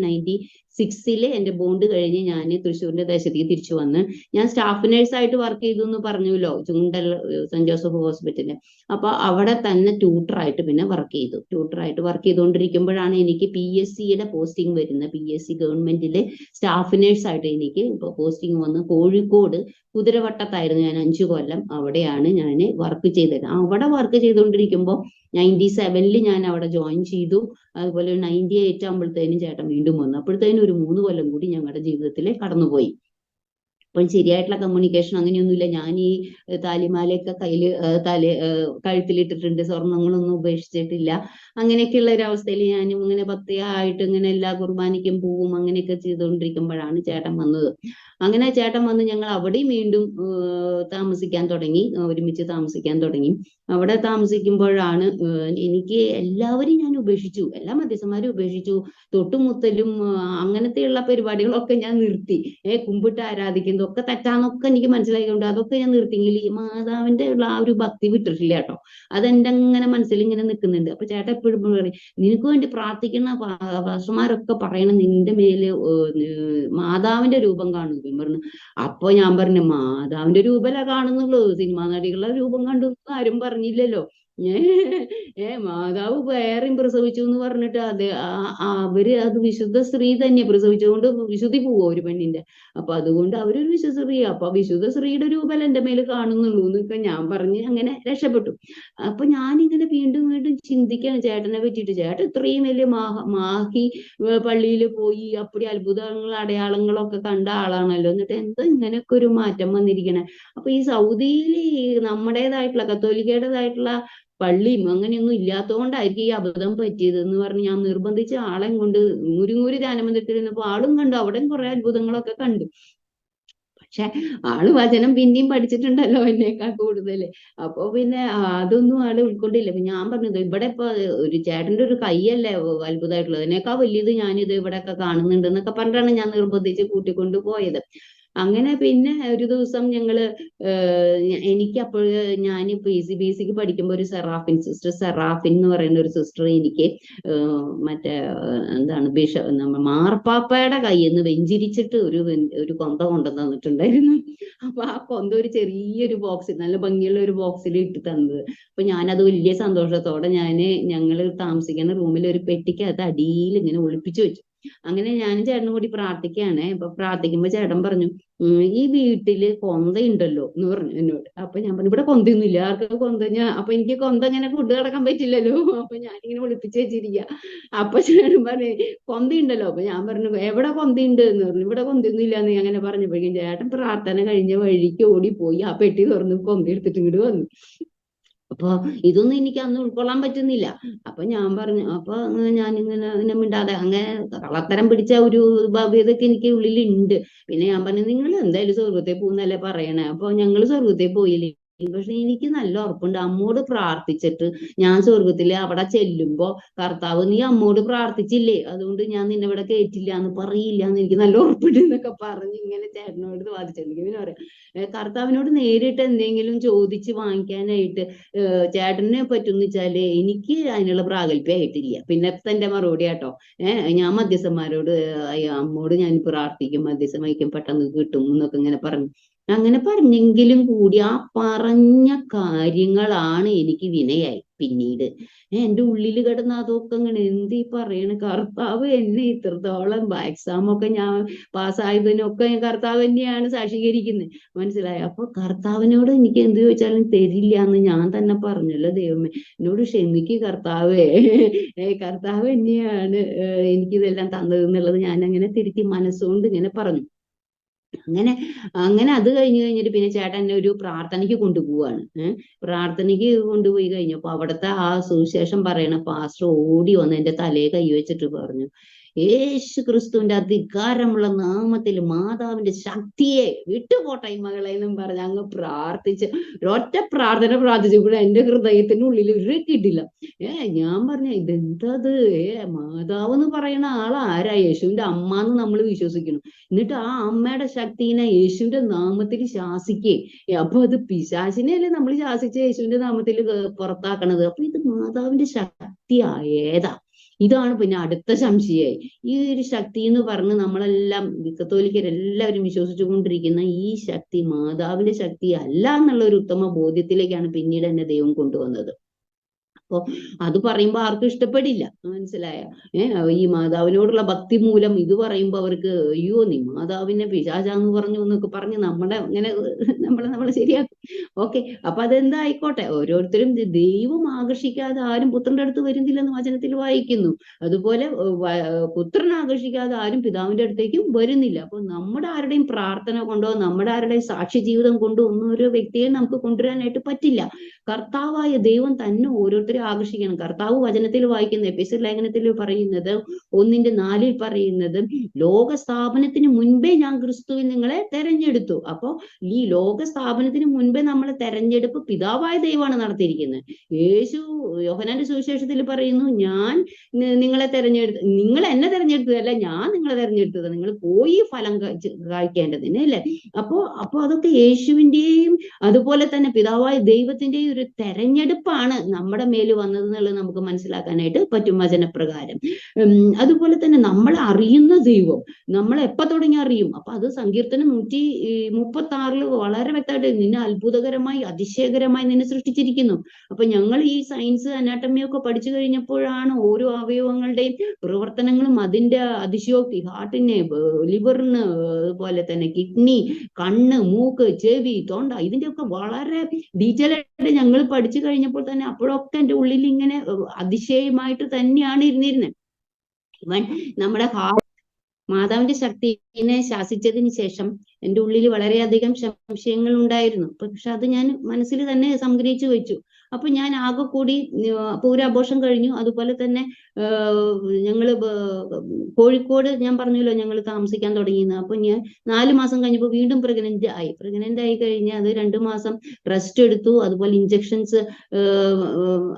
96 എന്റെ ബോണ്ട് കഴിഞ്ഞ് ഞാൻ തൃശ്ശൂരിന്റെ ദേശത്തേക്ക് തിരിച്ചു വന്ന് ഞാൻ സ്റ്റാഫ് നേഴ്സായിട്ട് വർക്ക് ചെയ്തു എന്ന് പറഞ്ഞല്ലോ, ചുണ്ടൽ സെന്റ് ജോസഫ് ഹോസ്പിറ്റലിൽ. അപ്പൊ അവിടെ തന്നെ ട്യൂട്ടറായിട്ട് പിന്നെ വർക്ക് ചെയ്തു. ട്യൂട്ടറായിട്ട് വർക്ക് ചെയ്തുകൊണ്ടിരിക്കുമ്പോഴാണ് എനിക്ക് PSCയുടെ പോസ്റ്റിംഗ് വരുന്നത്. PSC ഗവൺമെന്റിലെ സ്റ്റാഫ് നേഴ്സായിട്ട് എനിക്ക് ഇപ്പൊ പോസ്റ്റിംഗ് വന്ന് കോഴിക്കോട് കുതിരവട്ടത്തായിരുന്നു ഞാൻ 5 കൊല്ലം. അവിടെയാണ് ഞാൻ വർക്ക് ചെയ്തത്. അവിടെ വർക്ക് ചെയ്തുകൊണ്ടിരിക്കുമ്പോൾ 97 ഞാൻ അവിടെ ജോയിൻ ചെയ്തു. അതുപോലെ 98 ആകുമ്പോഴത്തേനും ചേട്ടൻ വീണ്ടും വന്നു. അപ്പോഴത്തേനും ഒരു 3 കൊല്ലം കൂടി ഞങ്ങളുടെ ജീവിതത്തിൽ കടന്നുപോയി. അപ്പം ശരിയായിട്ടുള്ള കമ്മ്യൂണിക്കേഷൻ അങ്ങനെയൊന്നുമില്ല. ഞാൻ ഈ താലിമാലയൊക്കെ കഴുത്തിലിട്ടിട്ടുണ്ട്, സ്വർണ്ണങ്ങളൊന്നും ഉപേക്ഷിച്ചിട്ടില്ല. അങ്ങനെയൊക്കെയുള്ള ഒരു അവസ്ഥയിൽ ഞാനും ഇങ്ങനെ ഭക്തിയായിട്ട് ഇങ്ങനെ എല്ലാ കുർബാനയ്ക്കും പോവും. അങ്ങനെയൊക്കെ ചെയ്തുകൊണ്ടിരിക്കുമ്പോഴാണ് ചേട്ടൻ വന്നത്. അങ്ങനെ ചേട്ടൻ വന്ന് ഞങ്ങൾ അവിടെയും വീണ്ടും താമസിക്കാൻ തുടങ്ങി, ഒരുമിച്ച് താമസിക്കാൻ തുടങ്ങി. അവിടെ താമസിക്കുമ്പോഴാണ് എനിക്ക് എല്ലാവരും ഞാൻ ഉപേക്ഷിച്ചു, എല്ലാ മധ്യസ്ഥന്മാരും ഉപേക്ഷിച്ചു. തൊട്ടുമുത്തലും അങ്ങനത്തെയുള്ള പരിപാടികളൊക്കെ ഞാൻ നിർത്തി. കുമ്പിട്ട് ആരാധിക്കുന്നതൊക്കെ തെറ്റാന്നൊക്കെ എനിക്ക് മനസ്സിലായിക്കൊണ്ട് അതൊക്കെ ഞാൻ നിർത്തിയെങ്കിൽ ഈ മാതാവിന്റെ ഉള്ള ആ ഒരു ഭക്തി വിട്ടിട്ടില്ല കേട്ടോ. അതെന്റെ അങ്ങനെ മനസ്സിൽ ഇങ്ങനെ നിൽക്കുന്നുണ്ട്. അപ്പൊ ചേട്ടൻ എപ്പോഴും പറയും, നിനക്ക് വേണ്ടി പ്രാർത്ഥിക്കുന്ന പാസ്റ്റർമാരൊക്കെ പറയണം നിന്റെ മേല് മാതാവിന്റെ രൂപം കാണുന്നു പറഞ്ഞു. അപ്പൊ ഞാൻ പറഞ്ഞു, മാതാവിന്റെ രൂപമല്ല കാണുന്നുള്ളൂ, സിനിമാ നടികളുടെ രൂപം കണ്ടു ആരും പറഞ്ഞില്ലല്ലോ. മാതാവ് വേറെയും പ്രസവിച്ചു എന്ന് പറഞ്ഞിട്ട് അവര് അത് വിശുദ്ധ സ്ത്രീ തന്നെ പ്രസവിച്ചുകൊണ്ട് വിശുദ്ധി പോവോ ഒരു പെണ്ണിന്റെ? അപ്പൊ അതുകൊണ്ട് അവരൊരു വിശുദ്ധ സ്ത്രീ, അപ്പൊ വിശുദ്ധ സ്ത്രീയുടെ രൂപം എന്റെ മേല് കാണുന്നുള്ളൂ എന്നൊക്കെ ഞാൻ പറഞ്ഞ് അങ്ങനെ രക്ഷപ്പെട്ടു. അപ്പൊ ഞാനിങ്ങനെ വീണ്ടും വീണ്ടും ചിന്തിക്കാണ് ചേട്ടനെ പറ്റിയിട്ട്. ചേട്ടൻ ഇത്രയും വലിയ മാഹി പള്ളിയിൽ പോയി അപ്പടി അത്ഭുതങ്ങൾ അടയാളങ്ങളൊക്കെ കണ്ട ആളാണല്ലോ, എന്നിട്ട് എന്താ ഇങ്ങനെയൊക്കെ ഒരു മാറ്റം വന്നിരിക്കണേ? അപ്പൊ ഈ സൗദിയിൽ നമ്മുടേതായിട്ടുള്ള കത്തോലിക്കയുടേതായിട്ടുള്ള പള്ളിയും അങ്ങനെയൊന്നും ഇല്ലാത്തതുകൊണ്ടായിരിക്കും ഈ അബദ്ധം പറ്റിയത് എന്ന് പറഞ്ഞ് ഞാൻ നിർബന്ധിച്ച ആളെ കൊണ്ട് മുരുങ്ങൂര് ധ്യാനമന്ദിരത്തിരുന്നപ്പോ ആളും കണ്ടു, അവിടെയും കുറെ അത്ഭുതങ്ങളൊക്കെ കണ്ടു. പക്ഷെ ആള് വചനം പിന്നെയും പഠിച്ചിട്ടുണ്ടല്ലോ എന്നേക്കാൾ കൂടുതൽ. അപ്പൊ പിന്നെ അതൊന്നും ആള് ഉൾക്കൊണ്ടില്ല. ഞാൻ പറഞ്ഞത് ഇവിടെ ഇപ്പൊ ഒരു ചേട്ടന്റെ ഒരു കൈയല്ലേ അത്ഭുതമായിട്ടുള്ളത്, അതിനേക്കാൾ വലിയത് ഞാനിത് ഇവിടെയൊക്കെ കാണുന്നുണ്ട് എന്നൊക്കെ പറഞ്ഞിട്ടാണ് ഞാൻ നിർബന്ധിച്ച് കൂട്ടിക്കൊണ്ടു പോയത്. അങ്ങനെ പിന്നെ ഒരു ദിവസം ഞങ്ങള് എനിക്ക് അപ്പോൾ ഞാൻ PCBCക്ക് പഠിക്കുമ്പോൾ ഒരു സെറാഫിൻ എന്ന് പറയുന്ന ഒരു സിസ്റ്റർ എനിക്ക് മറ്റേ എന്താണ് മാർപ്പാപ്പയുടെ കയ്യിൽ നിന്ന് വെഞ്ചിരിച്ചിട്ട് ഒരു കൊന്ത കൊണ്ടുവന്ന് തന്നിട്ടുണ്ടായിരുന്നു. അപ്പൊ ആ കൊന്ത ഒരു ചെറിയൊരു ബോക്സിൽ, നല്ല ഭംഗിയുള്ള ഒരു ബോക്സിൽ ഇട്ട് തന്നത്. അപ്പൊ ഞാനത് വലിയ സന്തോഷത്തോടെ ഞങ്ങള് താമസിക്കുന്ന റൂമിൽ ഒരു പെട്ടിക്കകത്ത് അടിയിൽ ഇങ്ങനെ ഒളിപ്പിച്ചു വെച്ചു. അങ്ങനെ ഞാനും ചേട്ടനും കൂടി പ്രാർത്ഥിക്കുകയാണ്. അപ്പൊ പ്രാർത്ഥിക്കുമ്പോ ചേട്ടൻ പറഞ്ഞു, ഈ വീട്ടില് കൊന്തയുണ്ടല്ലോ എന്ന് പറഞ്ഞു എന്നോട്. അപ്പൊ ഞാൻ പറഞ്ഞു, ഇവിടെ കൊന്തയൊന്നുമില്ല, ആർക്കും കൊന്ത. അപ്പൊ എനിക്ക് കൊന്ത ഇങ്ങനെ ഫുഡ് കിടക്കാൻ പറ്റില്ലല്ലോ, അപ്പൊ ഞാനിങ്ങനെ ഒളിപ്പിച്ച് വെച്ചിരിക്കുക. അപ്പൊ ചേട്ടൻ പറഞ്ഞു, കൊന്തയുണ്ടല്ലോ. അപ്പൊ ഞാൻ പറഞ്ഞു, എവിടെ കൊന്തയുണ്ട് എന്ന് പറഞ്ഞു. ഇവിടെ കൊന്തയൊന്നും ഇല്ല എന്ന് അങ്ങനെ പറഞ്ഞപ്പോഴേക്കും ചേട്ടൻ പ്രാർത്ഥന കഴിഞ്ഞ വഴിക്ക് ഓടിപ്പോയി ആ പെട്ടി തുറന്ന് കൊന്ത എടുത്തിട്ട് ഇങ്ങോട്ട് വന്നു. അപ്പൊ ഇതൊന്നും എനിക്ക് അന്ന് ഉൾക്കൊള്ളാൻ പറ്റുന്നില്ല. അപ്പൊ ഞാൻ പറഞ്ഞു, അപ്പൊ ഞാനിങ്ങനെ മിണ്ടാതെ, അങ്ങനെ കള്ളത്തരം പിടിച്ച ഒരു ഭവ്യതൊക്കെ എനിക്ക് ഉള്ളിലുണ്ട്. പിന്നെ ഞാൻ പറഞ്ഞു, നിങ്ങൾ എന്തായാലും സ്വർഗത്തിൽ പോകുന്നല്ലേ പറയണേ, അപ്പൊ ഞങ്ങൾ സ്വർഗത്തിൽ പോയില്ലേ. പക്ഷെ എനിക്ക് നല്ല ഉറപ്പുണ്ട്, അമ്മോട് പ്രാർത്ഥിച്ചിട്ട് ഞാൻ സ്വർഗത്തില് അവിടെ ചെല്ലുമ്പോ കർത്താവ്, നീ അമ്മോട് പ്രാർത്ഥിച്ചില്ലേ, അതുകൊണ്ട് ഞാൻ നിന്നെ ഇവിടെ കയറ്റില്ല എന്ന് പറയില്ല എന്ന് എനിക്ക് നല്ല ഉറപ്പുണ്ട് എന്നൊക്കെ പറഞ്ഞ് ഇങ്ങനെ ചേട്ടനോട് വാദിച്ചെങ്കിൽ പിന്നെ പറയാം, കർത്താവിനോട് നേരിട്ട് എന്തെങ്കിലും ചോദിച്ച് വാങ്ങിക്കാനായിട്ട് ചേട്ടനെ പറ്റുന്ന വെച്ചാല് എനിക്ക് അതിനുള്ള പ്രാഗൽഭ്യമായിട്ടില്ല. പിന്നെ തന്റെ മറുപടി കേട്ടോ, ഞാൻ മധ്യസ്ഥന്മാരോട് അമ്മോട് ഞാൻ പ്രാർത്ഥിക്കും, മധ്യസ്ഥം വഹിക്കും, പെട്ടെന്ന് കിട്ടും എന്നൊക്കെ ഇങ്ങനെ പറഞ്ഞു. അങ്ങനെ പറഞ്ഞെങ്കിലും കൂടി ആ പറഞ്ഞ കാര്യങ്ങളാണ് എനിക്ക് വിനയായി പിന്നീട്. എന്റെ ഉള്ളിൽ കിടന്ന അതൊക്കെ ഇങ്ങനെ എന്തീ പറയണ, കർത്താവ് എന്നെ ഇത്രത്തോളം എക്സാം ഒക്കെ ഞാൻ പാസ്സായതിനൊക്കെ കർത്താവ് തന്നെയാണ് സാക്ഷീകരിക്കുന്നത്, മനസ്സിലായോ. അപ്പൊ കർത്താവിനോട് എനിക്ക് എന്ത് ചോദിച്ചാലും തരില്ല എന്ന് ഞാൻ തന്നെ പറഞ്ഞല്ലോ, ദൈവമേ എന്നോട് ക്ഷമിക്ക് കർത്താവേ, കർത്താവ് തന്നെയാണ് എനിക്കിതെല്ലാം തന്നത് എന്നുള്ളത് ഞാൻ അങ്ങനെ തിരുത്തി മനസ്സുകൊണ്ട് ഇങ്ങനെ പറഞ്ഞു. അങ്ങനെ അങ്ങനെ അത് കഴിഞ്ഞിട്ട് പിന്നെ ചേട്ടൻ എന്നെ ഒരു പ്രാർത്ഥനയ്ക്ക് കൊണ്ടുപോവാണ്. പ്രാർത്ഥനയ്ക്ക് കൊണ്ടുപോയി കഴിഞ്ഞപ്പോ അവിടുത്തെ ആ സുവിശേഷം പറയണ പാസ്റ്റർ ഓടി വന്ന് എന്റെ തലയെ കൈവച്ചിട്ട് പറഞ്ഞു, യേശു ക്രിസ്തുവിന്റെ അധികാരമുള്ള നാമത്തിൽ മാതാവിന്റെ ശക്തിയെ വിട്ടുപോട്ടെ ഈ മകളെ എന്നും പറഞ്ഞ് അങ്ങ് പ്രാർത്ഥിച്ച് ഒരൊറ്റ പ്രാർത്ഥന പ്രാർത്ഥിച്ചപ്പോഴും എന്റെ ഹൃദയത്തിന്റെ ഉള്ളിൽ കിട്ടില്ല. ഞാൻ പറഞ്ഞ ഇതെന്തത്, മാതാവ് എന്ന് പറയുന്ന ആൾ ആരാ? യേശുവിന്റെ അമ്മ എന്ന് നമ്മൾ വിശ്വസിക്കുന്നു. എന്നിട്ട് ആ അമ്മയുടെ ശക്തിനെ യേശുവിന്റെ നാമത്തിൽ ശാസിക്കേ. അപ്പൊ അത് പിശാചിനെയല്ലേ നമ്മൾ ശാസിച്ച യേശുവിന്റെ നാമത്തിൽ പുറത്താക്കണത്. അപ്പൊ ഇത് മാതാവിന്റെ ശക്തി ഏതാ? ഇതാണ് പിന്നെ അടുത്ത സംശയമായി. ഈ ഒരു ശക്തി എന്ന് പറഞ്ഞ് നമ്മളെല്ലാം കത്തോലിക്കരെല്ലാവരും വിശ്വസിച്ചുകൊണ്ടിരിക്കുന്ന ഈ ശക്തി മാതാവിന്റെ ശക്തി അല്ല എന്നുള്ള ഒരു ഉത്തമ ബോധ്യത്തിലേക്കാണ് പിന്നീട് എന്നെ ദൈവം കൊണ്ടുവന്നത്. അപ്പൊ അത് പറയുമ്പോ ആർക്കും ഇഷ്ടപ്പെടില്ല, മനസ്സിലായ. ഈ മാതാവിനോടുള്ള ഭക്തി മൂലം ഇത് പറയുമ്പോ അവർക്ക്, അയ്യോ നീ മാതാവിനെ പിശാചാന്ന് പറഞ്ഞു എന്നൊക്കെ പറഞ്ഞ് നമ്മളെ ശരിയാക്കും. ഓക്കെ, അപ്പൊ അതെന്തായിക്കോട്ടെ, ഓരോരുത്തരും ദൈവം ആകർഷിക്കാതെ ആരും പുത്രന്റെ അടുത്ത് വരുന്നില്ലെന്ന് വചനത്തിൽ വായിക്കുന്നു. അതുപോലെ പുത്രൻ ആകർഷിക്കാതെ ആരും പിതാവിന്റെ അടുത്തേക്കും വരുന്നില്ല. അപ്പൊ നമ്മുടെ ആരുടെയും പ്രാർത്ഥന കൊണ്ടോ നമ്മുടെ ആരുടെയും സാക്ഷി ജീവിതം കൊണ്ടോ ഒന്നും ഒരു വ്യക്തിയെ നമുക്ക് കൊണ്ടുവരാനായിട്ട് പറ്റില്ല. കർത്താവായ ദൈവം തന്നെ ഓരോരുത്തരെ ആകർഷിക്കണം. കർത്താവ് വചനത്തിൽ വായിക്കുന്ന എഫെസ്യർ ലേഖനത്തിൽ പറയുന്നത് 1:4 പറയുന്നത്, ലോക സ്ഥാപനത്തിന് മുൻപേ ഞാൻ ക്രിസ്തുവിൽ നിങ്ങളെ തെരഞ്ഞെടുത്തു. അപ്പോ ഈ ലോക സ്ഥാപനത്തിന് മുൻപേ നമ്മളെ തെരഞ്ഞെടുപ്പ് പിതാവായ ദൈവമാണ് നടത്തിയിരിക്കുന്നത്. യേശു യോഹന്നാന്റെ സുവിശേഷത്തിൽ പറയുന്നു, ഞാൻ നിങ്ങളെ നിങ്ങൾ എന്നെ തെരഞ്ഞെടുത്തതല്ല, ഞാൻ നിങ്ങളെ തെരഞ്ഞെടുത്തത്, നിങ്ങൾ പോയി ഫലം കായ്ക്കേണ്ടതിന്, അല്ലെ. അപ്പോ അതൊക്കെ യേശുവിന്റെയും അതുപോലെ തന്നെ പിതാവായ ദൈവത്തിന്റെയും ഒരു തെരഞ്ഞെടുപ്പാണ് നമ്മുടെ മേൽ വന്നത് എന്നുള്ളത് നമുക്ക് മനസ്സിലാക്കാനായിട്ട് പറ്റും വചനപ്രകാരം. അതുപോലെ തന്നെ നമ്മളെ അറിയുന്ന ദൈവം നമ്മളെ എപ്പോ തുടങ്ങി അറിയും. അപ്പൊ അത് സങ്കീർത്തനം 136 വളരെ വ്യക്തമായിട്ട്, നിന്നെ അത്ഭുതകരമായി അതിശയകരമായി നിന്നെ സൃഷ്ടിച്ചിരിക്കുന്നു. അപ്പൊ ഞങ്ങൾ ഈ സയൻസ് അനാട്ടമിയൊക്കെ പഠിച്ചു കഴിഞ്ഞപ്പോഴാണ് ഓരോ അവയവങ്ങളുടെയും പ്രവർത്തനങ്ങളും അതിന്റെ അതിശയോക്തി, ഹാർട്ടിന്, ലിവറിന്, അതുപോലെ തന്നെ കിഡ്നി, കണ്ണ്, മൂക്ക്, ചെവി, തൊണ്ട, ഇതിന്റെയൊക്കെ വളരെ ഡീറ്റെയിൽ ആയിട്ട് ഞങ്ങൾ പഠിച്ചു കഴിഞ്ഞപ്പോൾ തന്നെ അപ്പോഴൊക്കെ എൻ്റെ ഉള്ളിൽ ഇങ്ങനെ അതിശയമായിട്ട് തന്നെയാണ് ഇരുന്നിരുന്നത്. ഇവൻ നമ്മുടെ മാതാവിന്റെ ശക്തിനെ ശാസിച്ചതിന് ശേഷം എൻ്റെ ഉള്ളിൽ വളരെയധികം സംശയങ്ങൾ ഉണ്ടായിരുന്നു. പക്ഷെ അത് ഞാൻ മനസ്സിൽ തന്നെ സംഗ്രഹിച്ചു വെച്ചു. അപ്പൊ ഞാൻ ആകെ കൂടി പൂരാഘോഷം കഴിഞ്ഞു. അതുപോലെ തന്നെ ഞങ്ങള് കോഴിക്കോട് ഞാൻ പറഞ്ഞല്ലോ ഞങ്ങൾ താമസിക്കാൻ തുടങ്ങിയെന്ന്. അപ്പൊ ഞാൻ 4 മാസം കഴിഞ്ഞപ്പോൾ വീണ്ടും പ്രഗ്നന്റ് ആയി കഴിഞ്ഞ് അത് 2 മാസം റെസ്റ്റ് എടുത്തു. അതുപോലെ ഇഞ്ചക്ഷൻസ്,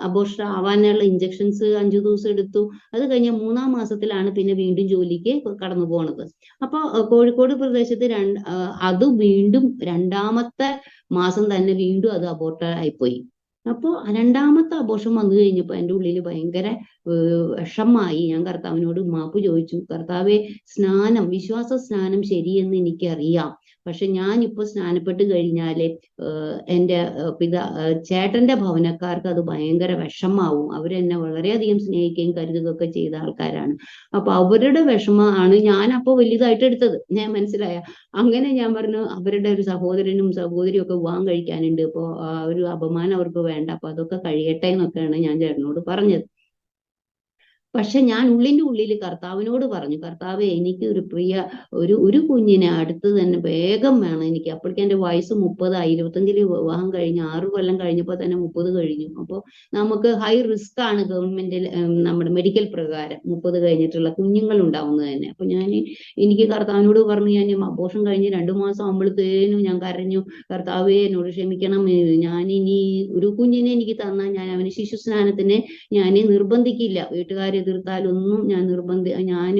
അബോർഷൻ ആവാനുള്ള ഇഞ്ചക്ഷൻസ് 5 ദിവസം എടുത്തു. അത് കഴിഞ്ഞ 3-ാം മാസത്തിലാണ് പിന്നെ വീണ്ടും ജോലിക്ക് കടന്നു പോണത്. അപ്പൊ കോഴിക്കോട് പ്രദേശത്ത് അത് വീണ്ടും 2-ാമത്തെ മാസം തന്നെ വീണ്ടും അത് അബോർട്ട് ആയിപ്പോയി. അപ്പോ 2-ാമത്തെ അബോർഷൻ വന്നു കഴിഞ്ഞപ്പോ എൻ്റെ ഉള്ളിൽ ഭയങ്കര വിഷമായി. ഞാൻ കർത്താവിനോട് മാപ്പ് ചോദിച്ചു. കർത്താവെ, വിശ്വാസ സ്നാനം ശരിയെന്ന് എനിക്കറിയാം. പക്ഷെ ഞാനിപ്പോ സ്നാനപ്പെട്ട് കഴിഞ്ഞാല് എൻ്റെ ചേട്ടന്റെ ഭവനക്കാർക്ക് അത് ഭയങ്കര വിഷമാവും. അവരെന്നെ വളരെയധികം സ്നേഹിക്കുകയും കരുതുകയൊക്കെ ചെയ്ത ആൾക്കാരാണ്. അപ്പൊ അവരുടെ വിഷമമാണ് ഞാൻ അപ്പൊ വലുതായിട്ട് എടുത്തത്. ഞാൻ മനസ്സിലായ. അങ്ങനെ ഞാൻ പറഞ്ഞു, അവരുടെ ഒരു സഹോദരനും സഹോദരിയും ഒക്കെ വിവാഹം കഴിക്കാനുണ്ട്. അപ്പൊ ഒരു അപമാനം അവർക്ക് വേണ്ട, അപ്പൊ അതൊക്കെ കഴിയട്ടെ എന്നൊക്കെയാണ് ഞാൻ ചേട്ടനോട് പറഞ്ഞത്. പക്ഷെ ഞാൻ ഉള്ളിന്റെ ഉള്ളിൽ കർത്താവിനോട് പറഞ്ഞു, കർത്താവെ എനിക്ക് ഒരു പ്രിയ ഒരു കുഞ്ഞിനെ അടുത്ത് തന്നെ വേഗം വേണം എനിക്ക്. അപ്പോഴേക്കും എന്റെ വയസ്സ് 30, 25 വിവാഹം കഴിഞ്ഞ് 6 കൊല്ലം കഴിഞ്ഞപ്പോൾ തന്നെ 30 കഴിഞ്ഞു. അപ്പോൾ നമുക്ക് ഹൈ റിസ്ക് ആണ് ഗവൺമെന്റിൽ നമ്മുടെ മെഡിക്കൽ പ്രകാരം 30 കഴിഞ്ഞിട്ടുള്ള കുഞ്ഞുങ്ങൾ ഉണ്ടാവുന്നത് തന്നെ. അപ്പൊ എനിക്ക് കർത്താവിനോട് പറഞ്ഞു, ഞാൻ അബോർഷൻ കഴിഞ്ഞ് 2 മാസം ആകുമ്പോഴത്തേനും ഞാൻ കരഞ്ഞു, കർത്താവെ എന്നോട് ക്ഷമിക്കണം, ഞാൻ ഇനി ഒരു കുഞ്ഞിനെ എനിക്ക് തന്നാൽ ഞാൻ അവന് ശിശു സ്നാനത്തിന് ഞാൻ നിർബന്ധിക്കില്ല, വീട്ടുകാർ എതിർത്താലൊന്നും ഞാൻ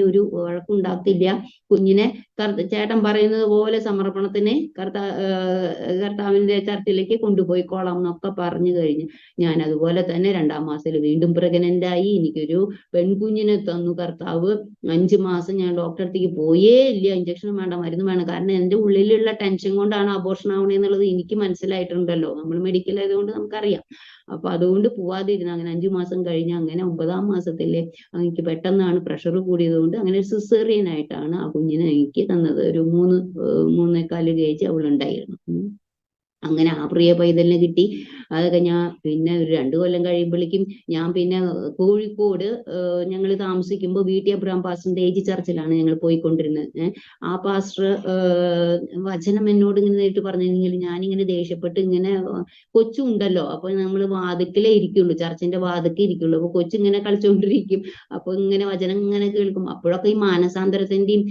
ഒരു വഴക്കുണ്ടാക്കില്ല. കുഞ്ഞിനെ ചേട്ടൻ പറയുന്നത് പോലെ സമർപ്പണത്തിന് കർത്താവിന്റെ ചർച്ചിലേക്ക് കൊണ്ടുപോയിക്കോളാം എന്നൊക്കെ പറഞ്ഞു കഴിഞ്ഞു. ഞാൻ അതുപോലെ തന്നെ 2-ാം മാസത്തിൽ വീണ്ടും പ്രഗ്നന്റ് ആയി. എനിക്കൊരു പെൺകുഞ്ഞിനെ തന്നു കർത്താവ്. 5 മാസം ഞാൻ ഡോക്ടറെ അടുത്തേക്ക് പോയേ ഇല്ല. ഇഞ്ചക്ഷൻ വേണ്ട, മരുന്ന് വേണം. കാരണം എന്റെ ഉള്ളിലുള്ള ടെൻഷൻ കൊണ്ടാണ് അബോർഷൻ ആവണെന്നുള്ളത് എനിക്ക് മനസ്സിലായിട്ടുണ്ടല്ലോ. നമ്മൾ മെഡിക്കൽ ആയതുകൊണ്ട് നമുക്കറിയാം. അപ്പൊ അതുകൊണ്ട് പോവാതിരുന്നു. അങ്ങനെ 5 മാസം കഴിഞ്ഞ് അങ്ങനെ 9-ാം മാസത്തില് എനിക്ക് പെട്ടെന്നാണ് പ്രഷർ കൂടിയത് കൊണ്ട് അങ്ങനെ സിസേറിയൻ ആയിട്ടാണ് ആ കുഞ്ഞിനെ എനിക്ക് തന്നത്. ഒരു 3-3.25 kg അവളുണ്ടായിരുന്നു. അങ്ങനെ ആ പ്രിയ പൈതലിനെ കിട്ടി. അതൊക്കെ ഞാൻ പിന്നെ ഒരു 2 കൊല്ലം കഴിയുമ്പോഴേക്കും ഞാൻ പിന്നെ കോഴിക്കോട് ഞങ്ങൾ താമസിക്കുമ്പോൾ VT അബ്രഹാം പാസ്റ്ററിന്റെ ഏജ് ചർച്ചിലാണ് ഞങ്ങൾ പോയിക്കൊണ്ടിരുന്നത്. ആ പാസ്റ്റർ വചനം എന്നോട് ഇങ്ങനെ നേരിട്ട് പറഞ്ഞെങ്കിൽ ഞാനിങ്ങനെ ദേഷ്യപ്പെട്ട് ഇങ്ങനെ കൊച്ചുണ്ടല്ലോ, അപ്പൊ നമ്മൾ വാതിക്കലേ ഇരിക്കുള്ളൂ, ചർച്ചിന്റെ വാതിക്കേ ഇരിക്കുള്ളൂ. അപ്പൊ കൊച്ചിങ്ങനെ കളിച്ചുകൊണ്ടിരിക്കും. അപ്പൊ ഇങ്ങനെ വചനം ഇങ്ങനെ കേൾക്കും. അപ്പോഴൊക്കെ ഈ മാനസാന്തരത്തിന്റെയും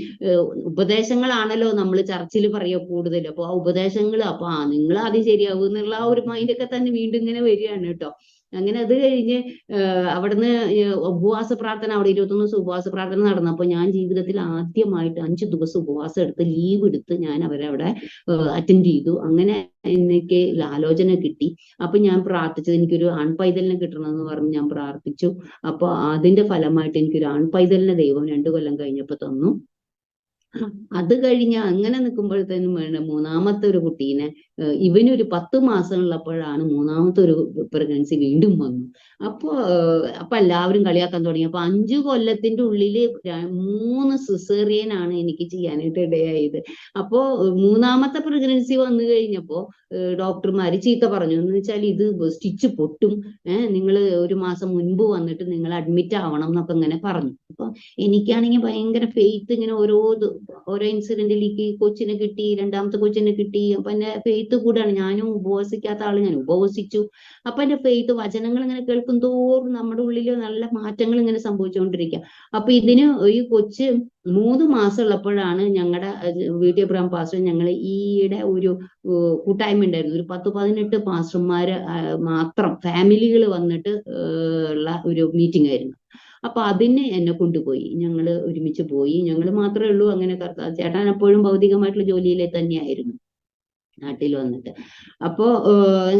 ഉപദേശങ്ങളാണല്ലോ നമ്മൾ ചർച്ചിൽ പറയുക കൂടുതൽ. അപ്പൊ ആ ഉപദേശങ്ങൾ അപ്പൊ നിങ്ങൾ ആദ്യം ശരിയാവും എന്നുള്ള ആ ഒരു മൈൻഡൊക്കെ തന്നെ വീണ്ടും ഇങ്ങനെ വരികയാണ് കേട്ടോ. അങ്ങനെ അത് കഴിഞ്ഞ് അവിടുന്ന് ഉപവാസ പ്രാർത്ഥന, അവിടെ 21 ദിവസം ഉപവാസ പ്രാർത്ഥന നടന്നപ്പോ ഞാൻ ജീവിതത്തിൽ ആദ്യമായിട്ട് 5 ദിവസം ഉപവാസം എടുത്ത് ലീവ് എടുത്ത് ഞാൻ അവരവിടെ അറ്റൻഡ് ചെയ്തു. അങ്ങനെ എനിക്ക് ആലോചന കിട്ടി. അപ്പൊ ഞാൻ പ്രാർത്ഥിച്ചത് എനിക്കൊരു ആൺപൈതലിനെ കിട്ടണമെന്ന് പറഞ്ഞ് ഞാൻ പ്രാർത്ഥിച്ചു. അപ്പൊ അതിന്റെ ഫലമായിട്ട് എനിക്കൊരു ആൺപൈതലിനെ ദൈവം 2 കൊല്ലം കഴിഞ്ഞപ്പോ തന്നു. അത് കഴിഞ്ഞ് അങ്ങനെ നിൽക്കുമ്പോഴത്തേനും വേണ്ട 3-ാമത്തെ ഒരു കുട്ടീനെ, ഇവനൊരു 10 മാസം ഉള്ളപ്പോഴാണ് 3-ാമത്തെ ഒരു പ്രഗ്നൻസി വീണ്ടും വന്നു. അപ്പൊ എല്ലാവരും കളിയാക്കാൻ തുടങ്ങി. അപ്പൊ 5 കൊല്ലത്തിന്റെ ഉള്ളില് 3 സിസേറിയൻ ആണ് എനിക്ക് ചെയ്യാനായിട്ട് ഇടയായത്. അപ്പോ 3-ാമത്തെ പ്രഗ്നൻസി വന്നു കഴിഞ്ഞപ്പോ ഡോക്ടർമാര് ചീത്ത പറഞ്ഞു. എന്ന് വെച്ചാൽ ഇത് സ്റ്റിച്ച് പൊട്ടും, നിങ്ങൾ 1 മാസം മുൻപ് വന്നിട്ട് നിങ്ങൾ അഡ്മിറ്റ് ആവണം എന്നൊക്കെ ഇങ്ങനെ പറഞ്ഞു. അപ്പൊ എനിക്കാണെങ്കിൽ ഭയങ്കര ഫെയ്ത്ത്, ഇങ്ങനെ ഓരോ ഇൻസിഡന്റിലേക്ക് കൊച്ചിനെ കിട്ടി, 2-ാമത്തെ കൊച്ചിനെ കിട്ടി. അപ്പൊ എന്റെ ഫെയ്ത്ത് കൂടാണ്. ഞാനും ഉപവസിക്കാത്ത ആള്, ഞാൻ ഉപവസിച്ചു. അപ്പൊ എന്റെ ഫെയ്ത്ത്, വചനങ്ങൾ ഇങ്ങനെ കേൾക്കും തോറും നമ്മുടെ ഉള്ളിൽ നല്ല മാറ്റങ്ങൾ ഇങ്ങനെ സംഭവിച്ചുകൊണ്ടിരിക്കുക. അപ്പൊ ഈ കൊച്ച് 3 മാസം ഉള്ളപ്പോഴാണ് ഞങ്ങളുടെ VT അബ്രഹാം പാസ്റ്റർ ഞങ്ങൾ ഈയിടെ ഒരു കൂട്ടായ്മ ഉണ്ടായിരുന്നു. ഒരു 10-18 പാസ്റ്റർമാര് മാത്രം ഫാമിലികൾ വന്നിട്ട് ഉള്ള ഒരു മീറ്റിംഗ് ആയിരുന്നു. അപ്പൊ അതിന് എന്നെ കൊണ്ടുപോയി. ഞങ്ങൾ ഒരുമിച്ച് പോയി. ഞങ്ങൾ മാത്രമേ ഉള്ളൂ. അങ്ങനെ ചേട്ടൻ എപ്പോഴും ഭൗതികമായിട്ടുള്ള ജോലിയിലെ തന്നെയായിരുന്നു നാട്ടിൽ വന്നിട്ട്. അപ്പോ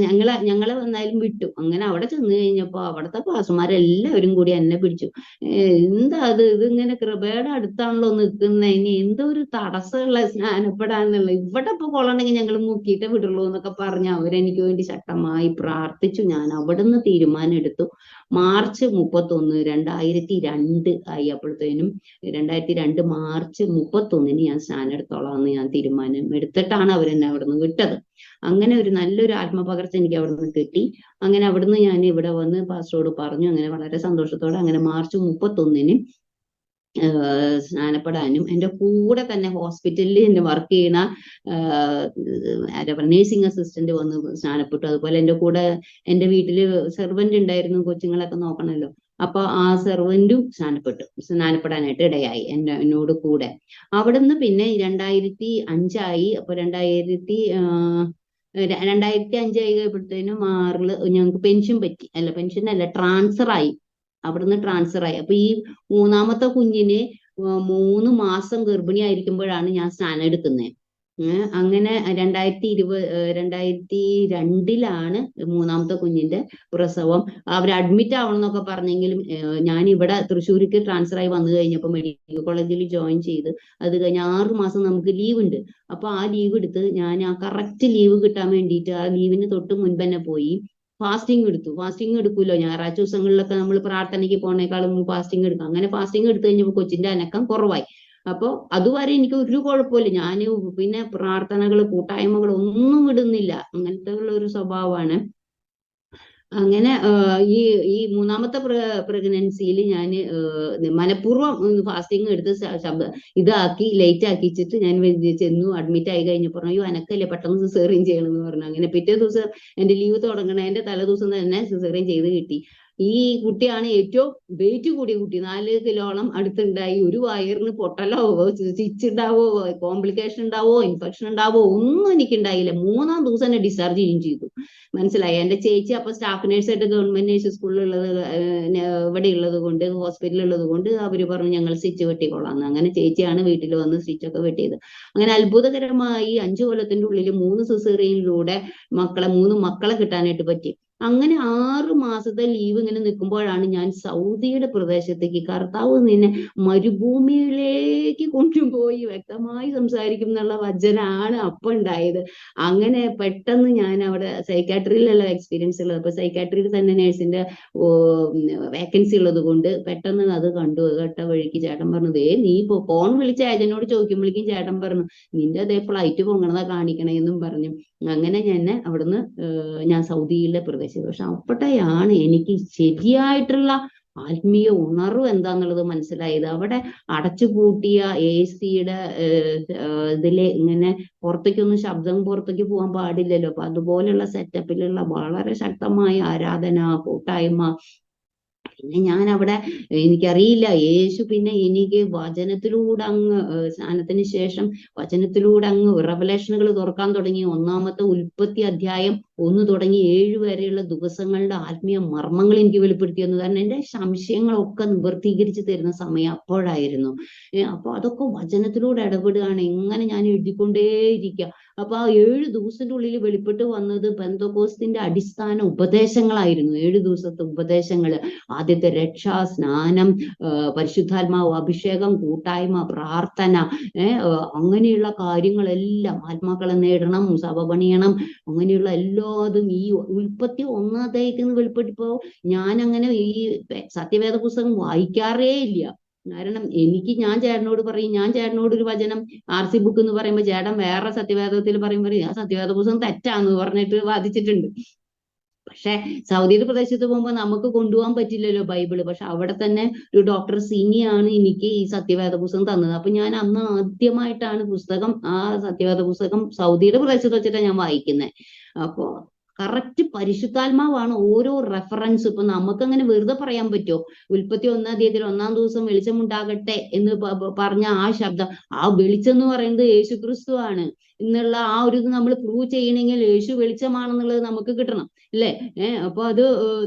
ഞങ്ങളെ വന്നാലും വിട്ടു. അങ്ങനെ അവിടെ ചെന്ന് കഴിഞ്ഞപ്പോ അവിടുത്തെ പാസ്റ്റർമാരെല്ലാവരും കൂടി എന്നെ പിടിച്ചു. എന്താ ഇതിങ്ങനെ കൃപയുടെ അടുത്താണല്ലോ നിൽക്കുന്നത്, ഇനി എന്തോ ഒരു തടസ്സമുള്ള സ്നാനപ്പെടാന്നുള്ള, ഇവിടെ ഇപ്പൊ കൊള്ളണമെങ്കിൽ ഞങ്ങൾ മുക്കിയിട്ടേ വിടുള്ളൂ എന്നൊക്കെ പറഞ്ഞ് അവരെനിക്ക് വേണ്ടി ശക്തമായി പ്രാർത്ഥിച്ചു. ഞാൻ അവിടുന്ന് തീരുമാനം എടുത്തു. മാർച്ച് 31, 2002 ആയി. അപ്പോഴത്തേനും 2002 മാർച്ച് 31 ഞാൻ സ്നാനം എടുത്തോളാം എന്ന് ഞാൻ തീരുമാനം എടുത്തിട്ടാണ് അവരെന്നെ അവിടുന്ന് വിട്ടത്. അങ്ങനെ ഒരു നല്ലൊരു ആത്മപകർച്ച എനിക്ക് അവിടുന്ന് കിട്ടി. അങ്ങനെ അവിടുന്ന് ഞാൻ ഇവിടെ വന്ന് പാസ്റ്ററോട് പറഞ്ഞു. അങ്ങനെ വളരെ സന്തോഷത്തോടെ അങ്ങനെ മാർച്ച് 31 സ്നാനപ്പെടാനും എൻ്റെ കൂടെ തന്നെ ഹോസ്പിറ്റലിൽ എന്നെ വർക്ക് ചെയ്യുന്ന നേഴ്സിംഗ് അസിസ്റ്റന്റ് വന്ന് സ്നാനപ്പെട്ടു. അതുപോലെ എൻ്റെ കൂടെ എൻ്റെ വീട്ടില് സെർവന്റ് ഉണ്ടായിരുന്നു, കൊച്ചുങ്ങളൊക്കെ നോക്കണമല്ലോ. അപ്പൊ ആ സെർവന്റും സ്നാനപ്പെടാനായിട്ട് ഇടയായി എന്നോട് കൂടെ. അവിടുന്ന് പിന്നെ 2005 ആയി. അപ്പൊ 2005 ആയപ്പോഴത്തേനും 6 ഞങ്ങൾക്ക് പെൻഷൻ ട്രാൻസ്ഫർ ആയി. അവിടുന്ന് ട്രാൻസ്ഫർ ആയി. അപ്പൊ ഈ 3-ാമത്തെ കുഞ്ഞിന് 3 മാസം ഗർഭിണി ആയിരിക്കുമ്പോഴാണ് ഞാൻ സ്നാനം എടുക്കുന്നത്. അങ്ങനെ 2002 3-ാമത്തെ കുഞ്ഞിന്റെ പ്രസവം. അവർ അഡ്മിറ്റ് ആവണം എന്നൊക്കെ പറഞ്ഞെങ്കിലും ഞാൻ ഇവിടെ തൃശ്ശൂർക്ക് ട്രാൻസ്ഫർ ആയി വന്നു കഴിഞ്ഞപ്പോൾ മെഡിക്കൽ കോളേജിൽ ജോയിൻ ചെയ്ത് അത് കഴിഞ്ഞ് 6 മാസം നമുക്ക് ലീവ് ഉണ്ട്. അപ്പൊ ആ ലീവ് എടുത്ത് ഞാൻ ആ കറക്റ്റ് ലീവ് കിട്ടാൻ വേണ്ടിയിട്ട് ആ ലീവിന് തൊട്ട് മുൻപ് തന്നെ പോയി ഫാസ്റ്റിംഗ് എടുത്തു. ഫാസ്റ്റിംഗ് എടുക്കുമല്ലോ ഞായറാഴ്ച ദിവസങ്ങളിലൊക്കെ നമ്മൾ പ്രാർത്ഥനയ്ക്ക് പോണേക്കാളും ഫാസ്റ്റിംഗ് എടുക്കാം. അങ്ങനെ ഫാസ്റ്റിംഗ് എടുത്തു കഴിഞ്ഞപ്പോൾ കൊച്ചിന്റെ അനക്കം കുറവായി. അപ്പൊ അതുവരെ എനിക്ക് ഒരു കുഴപ്പമില്ല. ഞാൻ പിന്നെ പ്രാർത്ഥനകൾ കൂട്ടായ്മകൾ ഒന്നും വിടുന്നില്ല, അങ്ങനത്തെ ഉള്ള ഒരു സ്വഭാവമാണ്. അങ്ങനെ ഈ ഈ മൂന്നാമത്തെ പ്രഗ്നൻസിയിൽ ഞാൻ മനഃപൂർവ്വം ഫാസ്റ്റിംഗ് എടുത്ത് ഇതാക്കി ലേറ്റ് ആക്കിച്ചിട്ട് ഞാൻ ചെന്നു അഡ്മിറ്റ് ആയി കഴിഞ്ഞപ്പോൾ പറഞ്ഞു, അയ്യോ അനക്കല്ലേ പെട്ടെന്ന് സിസേറിയൻ ചെയ്യണമെന്ന് പറഞ്ഞു. അങ്ങനെ പിറ്റേ ദിവസം എന്റെ ലീവ് തുടങ്ങണതിന്റെ തലേദിവസം തന്നെ സിസേറിയൻ ചെയ്ത് കിട്ടി. ഈ കുട്ടിയാണ് ഏറ്റവും വെയിറ്റ് കൂടിയ കുട്ടി, 4 കിലോളം അടുത്തുണ്ടായി. ഒരു വയറിന് പൊട്ടലോ സ്റ്റിച്ച് ഉണ്ടാവോ കോംപ്ലിക്കേഷൻ ഉണ്ടാവോ ഇൻഫെക്ഷൻ ഉണ്ടാവോ ഒന്നും എനിക്കുണ്ടായില്ല. 3-ാം ദിവസം തന്നെ ഡിസ്ചാർജ് ചെയ്യുകയും ചെയ്തു. മനസ്സിലായി. എന്റെ ചേച്ചി അപ്പൊ സ്റ്റാഫ് നേഴ്സായിട്ട് ഗവൺമെന്റ് നേഴ്സ് സ്കൂളിലുള്ളത് ഇവിടെ ഉള്ളത് കൊണ്ട് ഹോസ്പിറ്റലിൽ ഉള്ളത് കൊണ്ട് അവര് പറഞ്ഞു ഞങ്ങൾ സ്റ്റിച്ച് വെട്ടിക്കൊള്ളാന്ന്. അങ്ങനെ ചേച്ചിയാണ് വീട്ടിൽ വന്ന് സ്റ്റിച്ചൊക്കെ വെട്ടിയത്. അങ്ങനെ അത്ഭുതകരമായി 5 കൊല്ലത്തിന്റെ ഉള്ളിൽ 3 സിസേറിയനിലൂടെ 3 മക്കളെ കിട്ടാനായിട്ട് പറ്റി. അങ്ങനെ 6 മാസത്തെ ലീവ് ഇങ്ങനെ നിൽക്കുമ്പോഴാണ് ഞാൻ സൗദിയുടെ പ്രദേശത്തേക്ക്, കർത്താവ് നിന്നെ മരുഭൂമിയിലേക്ക് കൊണ്ടുപോയി വ്യക്തമായി സംസാരിക്കും എന്നുള്ള വചനാണ് അപ്പൊ ഉണ്ടായത്. അങ്ങനെ പെട്ടെന്ന് ഞാൻ അവിടെ സൈക്കാട്രിയിലുള്ള എക്സ്പീരിയൻസ് ഉള്ളത്, അപ്പൊ സൈക്കാട്രിയിൽ തന്നെ നേഴ്സിന്റെ വേക്കൻസി ഉള്ളത് കൊണ്ട് പെട്ടെന്ന് അത് കണ്ടു. കേട്ട വഴിക്ക് ചേട്ടൻ പറഞ്ഞു, നീ ഇപ്പൊ ഫോൺ വിളിച്ച ഏജന്റിനോട് ചോദിക്കുമ്പോഴേക്കും ചേട്ടൻ പറഞ്ഞു നിന്റെ അതേ ഫ്ലൈറ്റ് പൊങ്ങണതാ കാണിക്കണേന്നും പറഞ്ഞു. അങ്ങനെ അവിടുന്ന് ഞാൻ സൗദിയിലെ പ്രദേശത്ത്. പക്ഷെ അപ്പോഴാണ് എനിക്ക് ശരിയായിട്ടുള്ള ആത്മീയ ഉണർവ് എന്താന്നുള്ളത് മനസ്സിലായത്. അവിടെ അടച്ചുപൂട്ടിയ AC-യുടെ ഇതില് ഇങ്ങനെ പുറത്തേക്കൊന്നും ശബ്ദം പുറത്തേക്ക് പോകാൻ പാടില്ലല്ലോ. അപ്പൊ അതുപോലെയുള്ള സെറ്റപ്പിലുള്ള വളരെ ശക്തമായ ആരാധന കൂട്ടായ്മ. പിന്നെ ഞാൻ അവിടെ എനിക്കറിയില്ല യേശു പിന്നെ എനിക്ക് വചനത്തിലൂടെ അങ്ങ് സ്നാനത്തിന് ശേഷം വചനത്തിലൂടെ അങ്ങ് റെവലേഷനുകൾ തുറക്കാൻ തുടങ്ങി. 1-ാമത്തെ ഉൽപ്പത്തി അധ്യായം 1 തുടങ്ങി 7 വരെയുള്ള ദിവസങ്ങളുടെ ആത്മീയ മർമ്മങ്ങൾ എനിക്ക് വെളിപ്പെടുത്തിയെന്ന്. കാരണം എന്റെ സംശയങ്ങളൊക്കെ നിവർത്തീകരിച്ച് തരുന്ന സമയം അപ്പോഴായിരുന്നു. അപ്പൊ അതൊക്കെ വചനത്തിലൂടെ ഇടപെടുകയാണ്. എങ്ങനെ ഞാൻ എഴുതിക്കൊണ്ടേയിരിക്കുക. അപ്പൊ ആ 7 ദിവസത്തിന്റെ ഉള്ളിൽ വെളിപ്പെട്ട് വന്നത് പെന്തക്കോസ്തിന്റെ അടിസ്ഥാന ഉപദേശങ്ങളായിരുന്നു. 7 ദിവസത്തെ ഉപദേശങ്ങള്. ആദ്യത്തെ രക്ഷ, സ്നാനം, പരിശുദ്ധാത്മാവ് അഭിഷേകം, കൂട്ടായ്മ, പ്രാർത്ഥന, അങ്ങനെയുള്ള കാര്യങ്ങളെല്ലാം, ആത്മാക്കളെ നേടണം, സഭ പണിയണം, അങ്ങനെയുള്ള എല്ലാതും ഈ ഉൽപ്പത്തി 1-ാം അധ്യായത്തിൽ വെളിപ്പെട്ടിപ്പോ ഞാൻ അങ്ങനെ ഈ സത്യവേദ പുസ്തകം വായിക്കാറേ ഇല്ല. കാരണം ഞാൻ ചേട്ടനോട് പറയും, ഞാൻ ചേട്ടനോട് ഒരു വചനം RC ബുക്ക് എന്ന് പറയുമ്പോൾ ചേട്ടൻ വേറെ സത്യവേദത്തിൽ പറയുമ്പോൾ ആ സത്യവേദ പുസ്തകം തെറ്റാന്ന് പറഞ്ഞിട്ട് വാദിച്ചിട്ടുണ്ട്. പക്ഷെ സൗദിയുടെ പ്രദേശത്ത് പോകുമ്പോൾ നമുക്ക് കൊണ്ടുപോകാൻ പറ്റില്ലല്ലോ ബൈബിള്. പക്ഷെ അവിടെ തന്നെ ഒരു ഡോക്ടർ സിനിയാണ് എനിക്ക് ഈ സത്യവേദ പുസ്തകം തന്നത്. അപ്പൊ ഞാൻ അന്ന് ആദ്യമായിട്ടാണ് ആ സത്യവേദ പുസ്തകം സൗദിയുടെ പ്രദേശത്ത് വെച്ചിട്ടാണ് ഞാൻ വായിക്കുന്നത്. അപ്പോ കറക്റ്റ് പരിശുദ്ധാത്മാവാണ് ഓരോ റെഫറൻസ്. ഇപ്പൊ നമുക്കങ്ങനെ വെറുതെ പറയാൻ പറ്റുമോ? ഉൽപ്പത്തി 1-ാം അധ്യായത്തിൽ 1-ാം ദിവസം വെളിച്ചമുണ്ടാകട്ടെ എന്ന് പറഞ്ഞ ആ ശബ്ദം, ആ വെളിച്ചം എന്ന് പറയുന്നത് യേശുക്രിസ്തു ആണ് എന്നുള്ള ആ ഒരു ഇത് നമ്മൾ പ്രൂവ് ചെയ്യണമെങ്കിൽ യേശു വെളിച്ചമാണെന്നുള്ളത് നമുക്ക് കിട്ടണം, അല്ലേ? അപ്പൊ അത്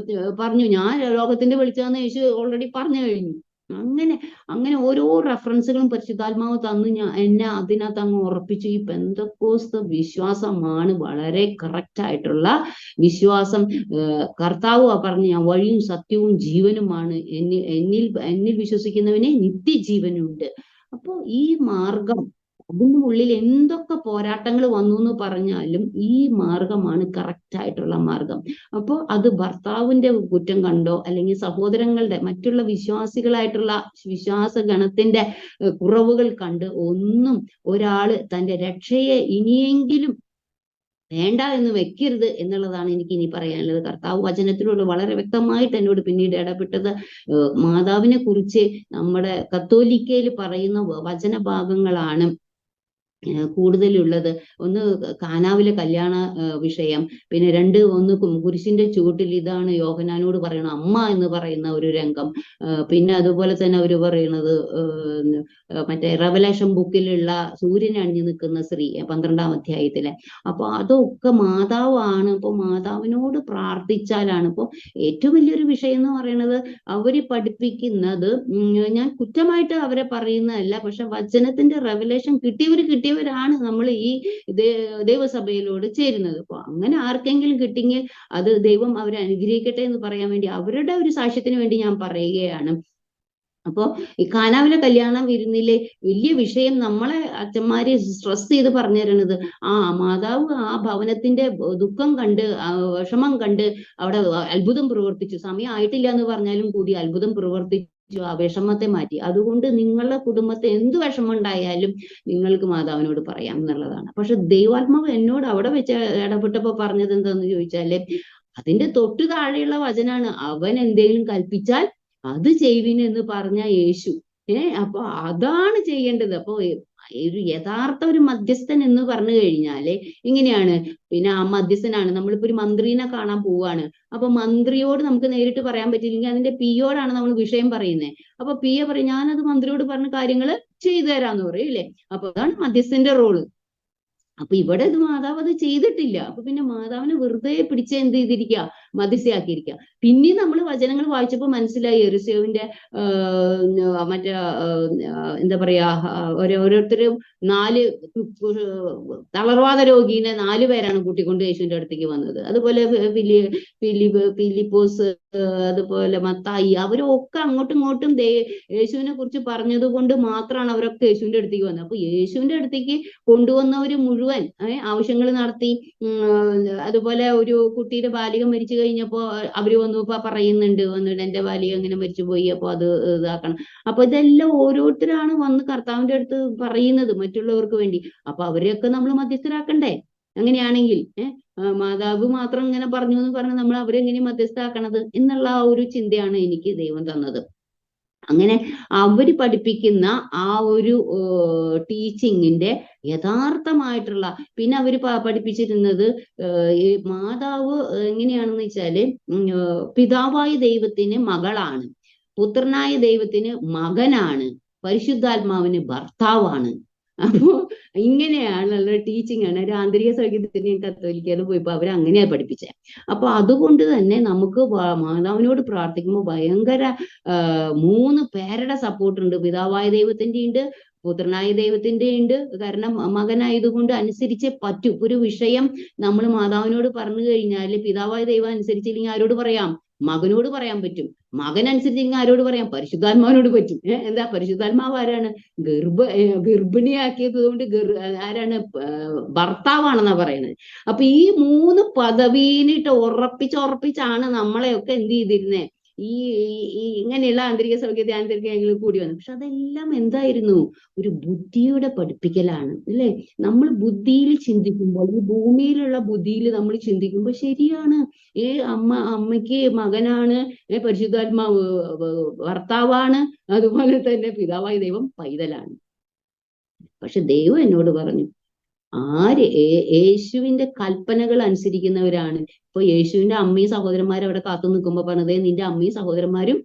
പറഞ്ഞു, ഞാൻ ലോകത്തിന്റെ വെളിച്ചമെന്ന് യേശു ഓൾറെഡി പറഞ്ഞു കഴിഞ്ഞു. അങ്ങനെ ഓരോ റെഫറൻസുകളും പരിശുദ്ധാത്മാവ് തന്ന് എന്നെ അതിനകത്ത് അങ്ങ് ഉറപ്പിച്ചു. ഈ പെന്തക്കോസ്ത് വിശ്വാസമാണ് വളരെ കറക്റ്റ് ആയിട്ടുള്ള വിശ്വാസം. കർത്താവ് പറഞ്ഞു, ഞാൻ വഴിയും സത്യവും ജീവനുമാണ്, എന്നിൽ വിശ്വസിക്കുന്നവനെ നിത്യജീവനുണ്ട്. അപ്പോ ഈ മാർഗം, അതിൻ്റെ ഉള്ളിൽ എന്തൊക്കെ പോരാട്ടങ്ങൾ വന്നു എന്ന് പറഞ്ഞാലും ഈ മാർഗമാണ് കറക്റ്റ് ആയിട്ടുള്ള മാർഗം. അപ്പോൾ അത് ഭർത്താവിന്റെ കുറ്റം കണ്ടോ അല്ലെങ്കിൽ സഹോദരങ്ങളുടെ മറ്റുള്ള വിശ്വാസികളായിട്ടുള്ള വിശ്വാസഗണത്തിന്റെ കുറവുകൾ കണ്ട് ഒന്നും ഒരാള് തന്റെ രക്ഷയെ ഇനിയെങ്കിലും വേണ്ട എന്ന് വെക്കരുത് എന്നുള്ളതാണ് എനിക്ക് ഇനി പറയാനുള്ളത്. കർത്താവ് വചനത്തിലൂടെ വളരെ വ്യക്തമായിട്ട് എന്നോട് പിന്നീട് ഇടപെട്ടത് മാതാവിനെ കുറിച്ച് നമ്മുടെ കത്തോലിക്കയിൽ പറയുന്ന വചനഭാഗങ്ങളാണ് കൂടുതലുള്ളത്. ഒന്ന് കാനാവിലെ കല്യാണ വിഷയം, പിന്നെ 2 കുരിശിന്റെ ചുവട്ടിൽ ഇതാണ് യോഹന്നാനോട് പറയണ അമ്മ എന്ന് പറയുന്ന ഒരു രംഗം. പിന്നെ അതുപോലെ തന്നെ അവർ പറയുന്നത് മറ്റേ റെവലേഷൻ ബുക്കിലുള്ള സൂര്യനെ അണിഞ്ഞു നിൽക്കുന്ന സ്ത്രീ 12-ാം അധ്യായത്തിലെ. അപ്പൊ അതൊക്കെ മാതാവാണ്. അപ്പൊ മാതാവിനോട് പ്രാർത്ഥിച്ചാലാണ്. ഇപ്പൊ ഏറ്റവും വലിയൊരു വിഷയം എന്ന് പറയുന്നത് അവര് പഠിപ്പിക്കുന്നത്, ഞാൻ കുറ്റമായിട്ട് അവരെ പറയുന്നതല്ല, പക്ഷെ വചനത്തിന്റെ റെവലേഷൻ കിട്ടിയവരാണ് നമ്മൾ ഈ ദൈവസഭയിലോട് ചേരുന്നത്. അപ്പൊ അങ്ങനെ ആർക്കെങ്കിലും കിട്ടിയെങ്കിൽ അത് ദൈവം അവരെ അനുഗ്രഹിക്കട്ടെ എന്ന് പറയാൻ വേണ്ടി, അവരുടെ ഒരു സാക്ഷ്യത്തിന് വേണ്ടി ഞാൻ പറയുകയാണ്. അപ്പോ ഈ കാനാവിലെ കല്യാണ വിരുന്നിലെ വലിയ വിഷയം നമ്മളെ അച്ഛന്മാരെ സ്ട്രെസ് ചെയ്ത് പറഞ്ഞു തരുന്നത്, മാതാവ് ആ ഭവനത്തിന്റെ ദുഃഖം കണ്ട്, വിഷമം കണ്ട് അവിടെ അത്ഭുതം പ്രവർത്തിച്ചു. സമയം ആയിട്ടില്ല എന്ന് പറഞ്ഞാലും കൂടി അത്ഭുതം പ്രവർത്തിച്ചു, ആ വിഷമത്തെ മാറ്റി. അതുകൊണ്ട് നിങ്ങളുടെ കുടുംബത്തെ എന്ത് വിഷമം ഉണ്ടായാലും നിങ്ങൾക്ക് മാതാവിനോട് പറയാം എന്നുള്ളതാണ്. പക്ഷെ ദൈവാത്മാവ് എന്നോട് അവിടെ വെച്ച് ഇടപെട്ടപ്പോ പറഞ്ഞത് എന്താന്ന് ചോദിച്ചാല്, അതിന്റെ തൊട്ടു താഴെയുള്ള വചനാണ്, അവൻ എന്തെങ്കിലും കൽപ്പിച്ചാൽ അത് ചെയ്യുവിനെന്ന് പറഞ്ഞ യേശു. അപ്പൊ അതാണ് ചെയ്യേണ്ടത്. അപ്പൊ ഒരു യഥാർത്ഥ ഒരു മധ്യസ്ഥൻ എന്ന് പറഞ്ഞു കഴിഞ്ഞാല് ഇങ്ങനെയാണ്. പിന്നെ ആ മധ്യസ്ഥനാണ്, നമ്മളിപ്പോ ഒരു മന്ത്രിനെ കാണാൻ പോവാണ്. അപ്പൊ മന്ത്രിയോട് നമുക്ക് നേരിട്ട് പറയാൻ പറ്റില്ലെങ്കിൽ അതിന്റെ പിയോടാണ് നമ്മൾ വിഷയം പറയുന്നത്. അപ്പൊ പിയെ പറയും, ഞാനത് മന്ത്രിയോട് പറഞ്ഞ കാര്യങ്ങൾ ചെയ്തു തരാന്ന് പറയും, ഇല്ലേ? അപ്പൊ അതാണ് മധ്യസ്ഥന്റെ റോള്. അപ്പൊ ഇവിടെ ഇത് മാതാവ് അത് ചെയ്തിട്ടില്ല. അപ്പൊ പിന്നെ മാതാവിനെ വെറുതെ പിടിച്ച് എന്ത് ചെയ്തിരിക്കുക, മധ്യസ്ഥയാക്കിയിരിക്കുക. പിന്നെ നമ്മൾ വചനങ്ങൾ വായിച്ചപ്പോൾ മനസ്സിലായി, യെരുശലേമിന്റെ മറ്റേ എന്താ പറയാ, ഓരോരുത്തരും 4 തളർവാദ രോഗീനെ 4 പേരാണ് കൂട്ടിക്കൊണ്ട് യേശുവിന്റെ അടുത്തേക്ക് വന്നത്. അതുപോലെ ഫിലിപ്പോസ്, അതുപോലെ മത്തായി, അവരൊക്കെ അങ്ങോട്ടും ഇങ്ങോട്ടും യേശുവിനെ കുറിച്ച് പറഞ്ഞത് കൊണ്ട് മാത്രമാണ് അവരൊക്കെ യേശുവിന്റെ അടുത്തേക്ക് വന്നത്. അപ്പൊ യേശുവിന്റെ അടുത്തേക്ക് കൊണ്ടുവന്നവര് മുഴുവൻ ആവശ്യങ്ങൾ നടത്തി. അതുപോലെ ഒരു കുട്ടിയുടെ ബാലിക മരിച്ചു കഴിഞ്ഞപ്പോ അവര് പറയുന്നുണ്ട്, വന്നിട്ട് എന്റെ ബാലിക ഇങ്ങനെ മരിച്ചുപോയി, അപ്പൊ അത് ഇതാക്കണം. അപ്പൊ ഇതെല്ലാം ഓരോരുത്തരാണ് വന്ന് കർത്താവിന്റെ അടുത്ത് പറയുന്നത് മറ്റുള്ളവർക്ക് വേണ്ടി. അപ്പൊ അവരെയൊക്കെ നമ്മൾ മധ്യസ്ഥരാക്കണ്ടേ? അങ്ങനെയാണെങ്കിൽ മാതാവ് മാത്രം ഇങ്ങനെ പറഞ്ഞു എന്ന് പറഞ്ഞ് നമ്മൾ അവരെങ്ങനെ മധ്യസ്ഥരാക്കണത് എന്നുള്ള ആ ഒരു ചിന്തയാണ് എനിക്ക് ദൈവം തന്നത്. അങ്ങനെ അവര് പഠിപ്പിക്കുന്ന ആ ഒരു ടീച്ചിങ്ങിന്റെ യഥാർത്ഥമായിട്ടുള്ള, പിന്നെ അവര് പഠിപ്പിച്ചിരുന്നത് മാതാവ് എങ്ങനെയാണെന്ന് വെച്ചാല് പിതാവായ ദൈവത്തിന് മകളാണ്, പുത്രനായ ദൈവത്തിന് മകനാണ്, പരിശുദ്ധാത്മാവിന് ഭർത്താവാണ്. അപ്പോ ഇങ്ങനെയാണുള്ള ടീച്ചിങ് ആണ്. ഒരു ആന്തരിക സൗഖ്യത്തിന് കത്തോലിക്കയിൽ പോയപ്പോ അവർ അങ്ങനെയാ പഠിപ്പിച്ചത്. അപ്പൊ അതുകൊണ്ട് തന്നെ നമുക്ക് മാതാവിനോട് പ്രാർത്ഥിക്കുമ്പോൾ ഭയങ്കര 3 പേരുടെ സപ്പോർട്ട് ഉണ്ട്. പിതാവായ ദൈവത്തിന്റെ ഉണ്ട്, പുത്രനായ ദൈവത്തിന്റെ ഉണ്ട്. കാരണം മകനായതുകൊണ്ട് അനുസരിച്ചേ പറ്റൂ. ഒരു വിഷയം നമ്മൾ മാതാവിനോട് പറഞ്ഞു കഴിഞ്ഞാൽ പിതാവായ ദൈവം അനുസരിച്ചില്ലെങ്കിൽ ആരോട് പറയാം? മകനോട് പറയാൻ പറ്റും. മകൻ അനുസരിച്ചില്ലെങ്കിൽ ആരോട് പറയാം? പരിശുദ്ധാത്മാവിനോട് പറ്റും. എന്താ പരിശുദ്ധാത്മാവ് ആരാണ്? ഗർഭിണിയാക്കിയത് കൊണ്ട് ആരാണ്? ഭർത്താവാണെന്നാ പറയുന്നത്. അപ്പൊ ഈ 3 പദവിയിലിട്ട് ഉറപ്പിച്ചാണ് നമ്മളെയൊക്കെ എന്ത് ചെയ്തിരുന്നേ, ഈ ഇങ്ങനെയുള്ള ആന്തരിക സൗഖ്യ ധ്യാനത്തിൽ കൂടി വന്നു. പക്ഷെ അതെല്ലാം എന്തായിരുന്നു? ഒരു ബുദ്ധിയുടെ പഠിപ്പിക്കലാണ്, അല്ലെ? നമ്മൾ ബുദ്ധിയിൽ ചിന്തിക്കുമ്പോൾ, ഈ ഭൂമിയിലുള്ള ബുദ്ധിയിൽ നമ്മൾ ചിന്തിക്കുമ്പോൾ ശരിയാണ്, അമ്മയ്ക്ക് മകനാണ്, പരിശുദ്ധാത്മാവ് ഭർത്താവാണ്, അതുപോലെ തന്നെ പിതാവായ ദൈവം പൈതലാണ്. പക്ഷെ ദൈവം എന്നോട് പറഞ്ഞു, യേശുവിന്റെ കൽപ്പനകൾ അനുസരിക്കുന്നവരാണ്. ഇപ്പൊ യേശുവിന്റെ അമ്മയും സഹോദരന്മാരും അവിടെ കാത്തു നിൽക്കുമ്പോ പറഞ്ഞതേ, നിന്റെ അമ്മയും സഹോദരന്മാരും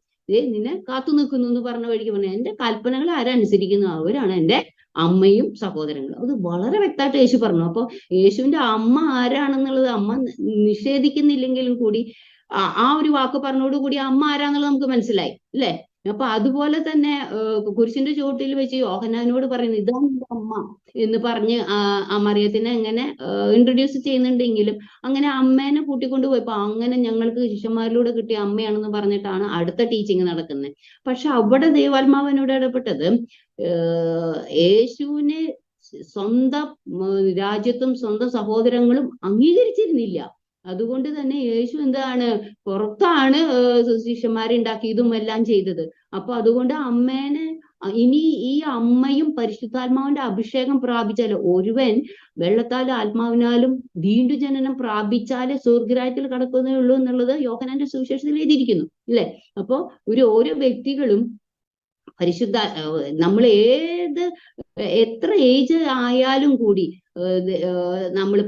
നിന്നെ കാത്തു നിൽക്കുന്നു എന്ന് പറഞ്ഞ വഴിക്ക് പറഞ്ഞു, എന്റെ കൽപ്പനകൾ ആരനുസരിക്കുന്നു അവരാണ് എന്റെ അമ്മയും സഹോദരങ്ങളും. അത് വളരെ വ്യക്തമായിട്ട് യേശു പറഞ്ഞു. അപ്പൊ യേശുവിന്റെ അമ്മ ആരാണെന്നുള്ളത് അമ്മ നിഷേധിക്കുന്നില്ലെങ്കിലും കൂടി ആ ഒരു വാക്ക് പറഞ്ഞോടുകൂടി അമ്മ ആരാന്നുള്ളത് നമുക്ക് മനസ്സിലായി, അല്ലെ? അപ്പൊ അതുപോലെ തന്നെ കുരിശിന്റെ ചുവട്ടിൽ വെച്ച് യോഹന്നാനോട് പറയുന്നത്, ഇതാണ് എന്റെ അമ്മ എന്ന് പറഞ്ഞ് മറിയത്തിനെ എങ്ങനെ ഇൻട്രൊഡ്യൂസ് ചെയ്യുന്നുണ്ടെങ്കിലും അങ്ങനെ അമ്മേനെ കൂട്ടിക്കൊണ്ട് പോയപ്പോ അങ്ങനെ ഞങ്ങൾക്ക് ശിഷ്യന്മാരിലൂടെ കിട്ടിയ അമ്മയാണെന്ന് പറഞ്ഞിട്ടാണ് അടുത്ത ടീച്ചിങ് നടക്കുന്നത്. പക്ഷെ അവിടെ ദൈവാത്മാവിനോട് ഇടപെട്ടത് യേശുവിനെ സ്വന്തം രാജ്യത്തും സ്വന്തം സഹോദരങ്ങളും അംഗീകരിച്ചിരുന്നില്ല. അതുകൊണ്ട് തന്നെ യേശു എന്താണ്, പുറത്താണ് ശിഷ്യന്മാരെ ഉണ്ടാക്കിയതും എല്ലാം ചെയ്തത്. അപ്പൊ അതുകൊണ്ട് അമ്മേനെ, ഇനി ഈ അമ്മയും പരിശുദ്ധാത്മാവിന്റെ അഭിഷേകം പ്രാപിച്ചാല്, ഒരുവൻ വെള്ളത്താലും ആത്മാവിനാലും വീണ്ടും ജനനം പ്രാപിച്ചാലേ സ്വർഗ്ഗരാജ്യത്തിൽ കടക്കുന്നേ ഉള്ളൂ എന്നുള്ളത് യോഹന്നാന്റെ സുവിശേഷത്തിൽ എഴുതിയിരിക്കുന്നു, ഇല്ലേ? അപ്പൊ ഓരോ വ്യക്തികളും നമ്മൾ എത്ര ഏജ് ആയാലും കൂടി നമ്മൾ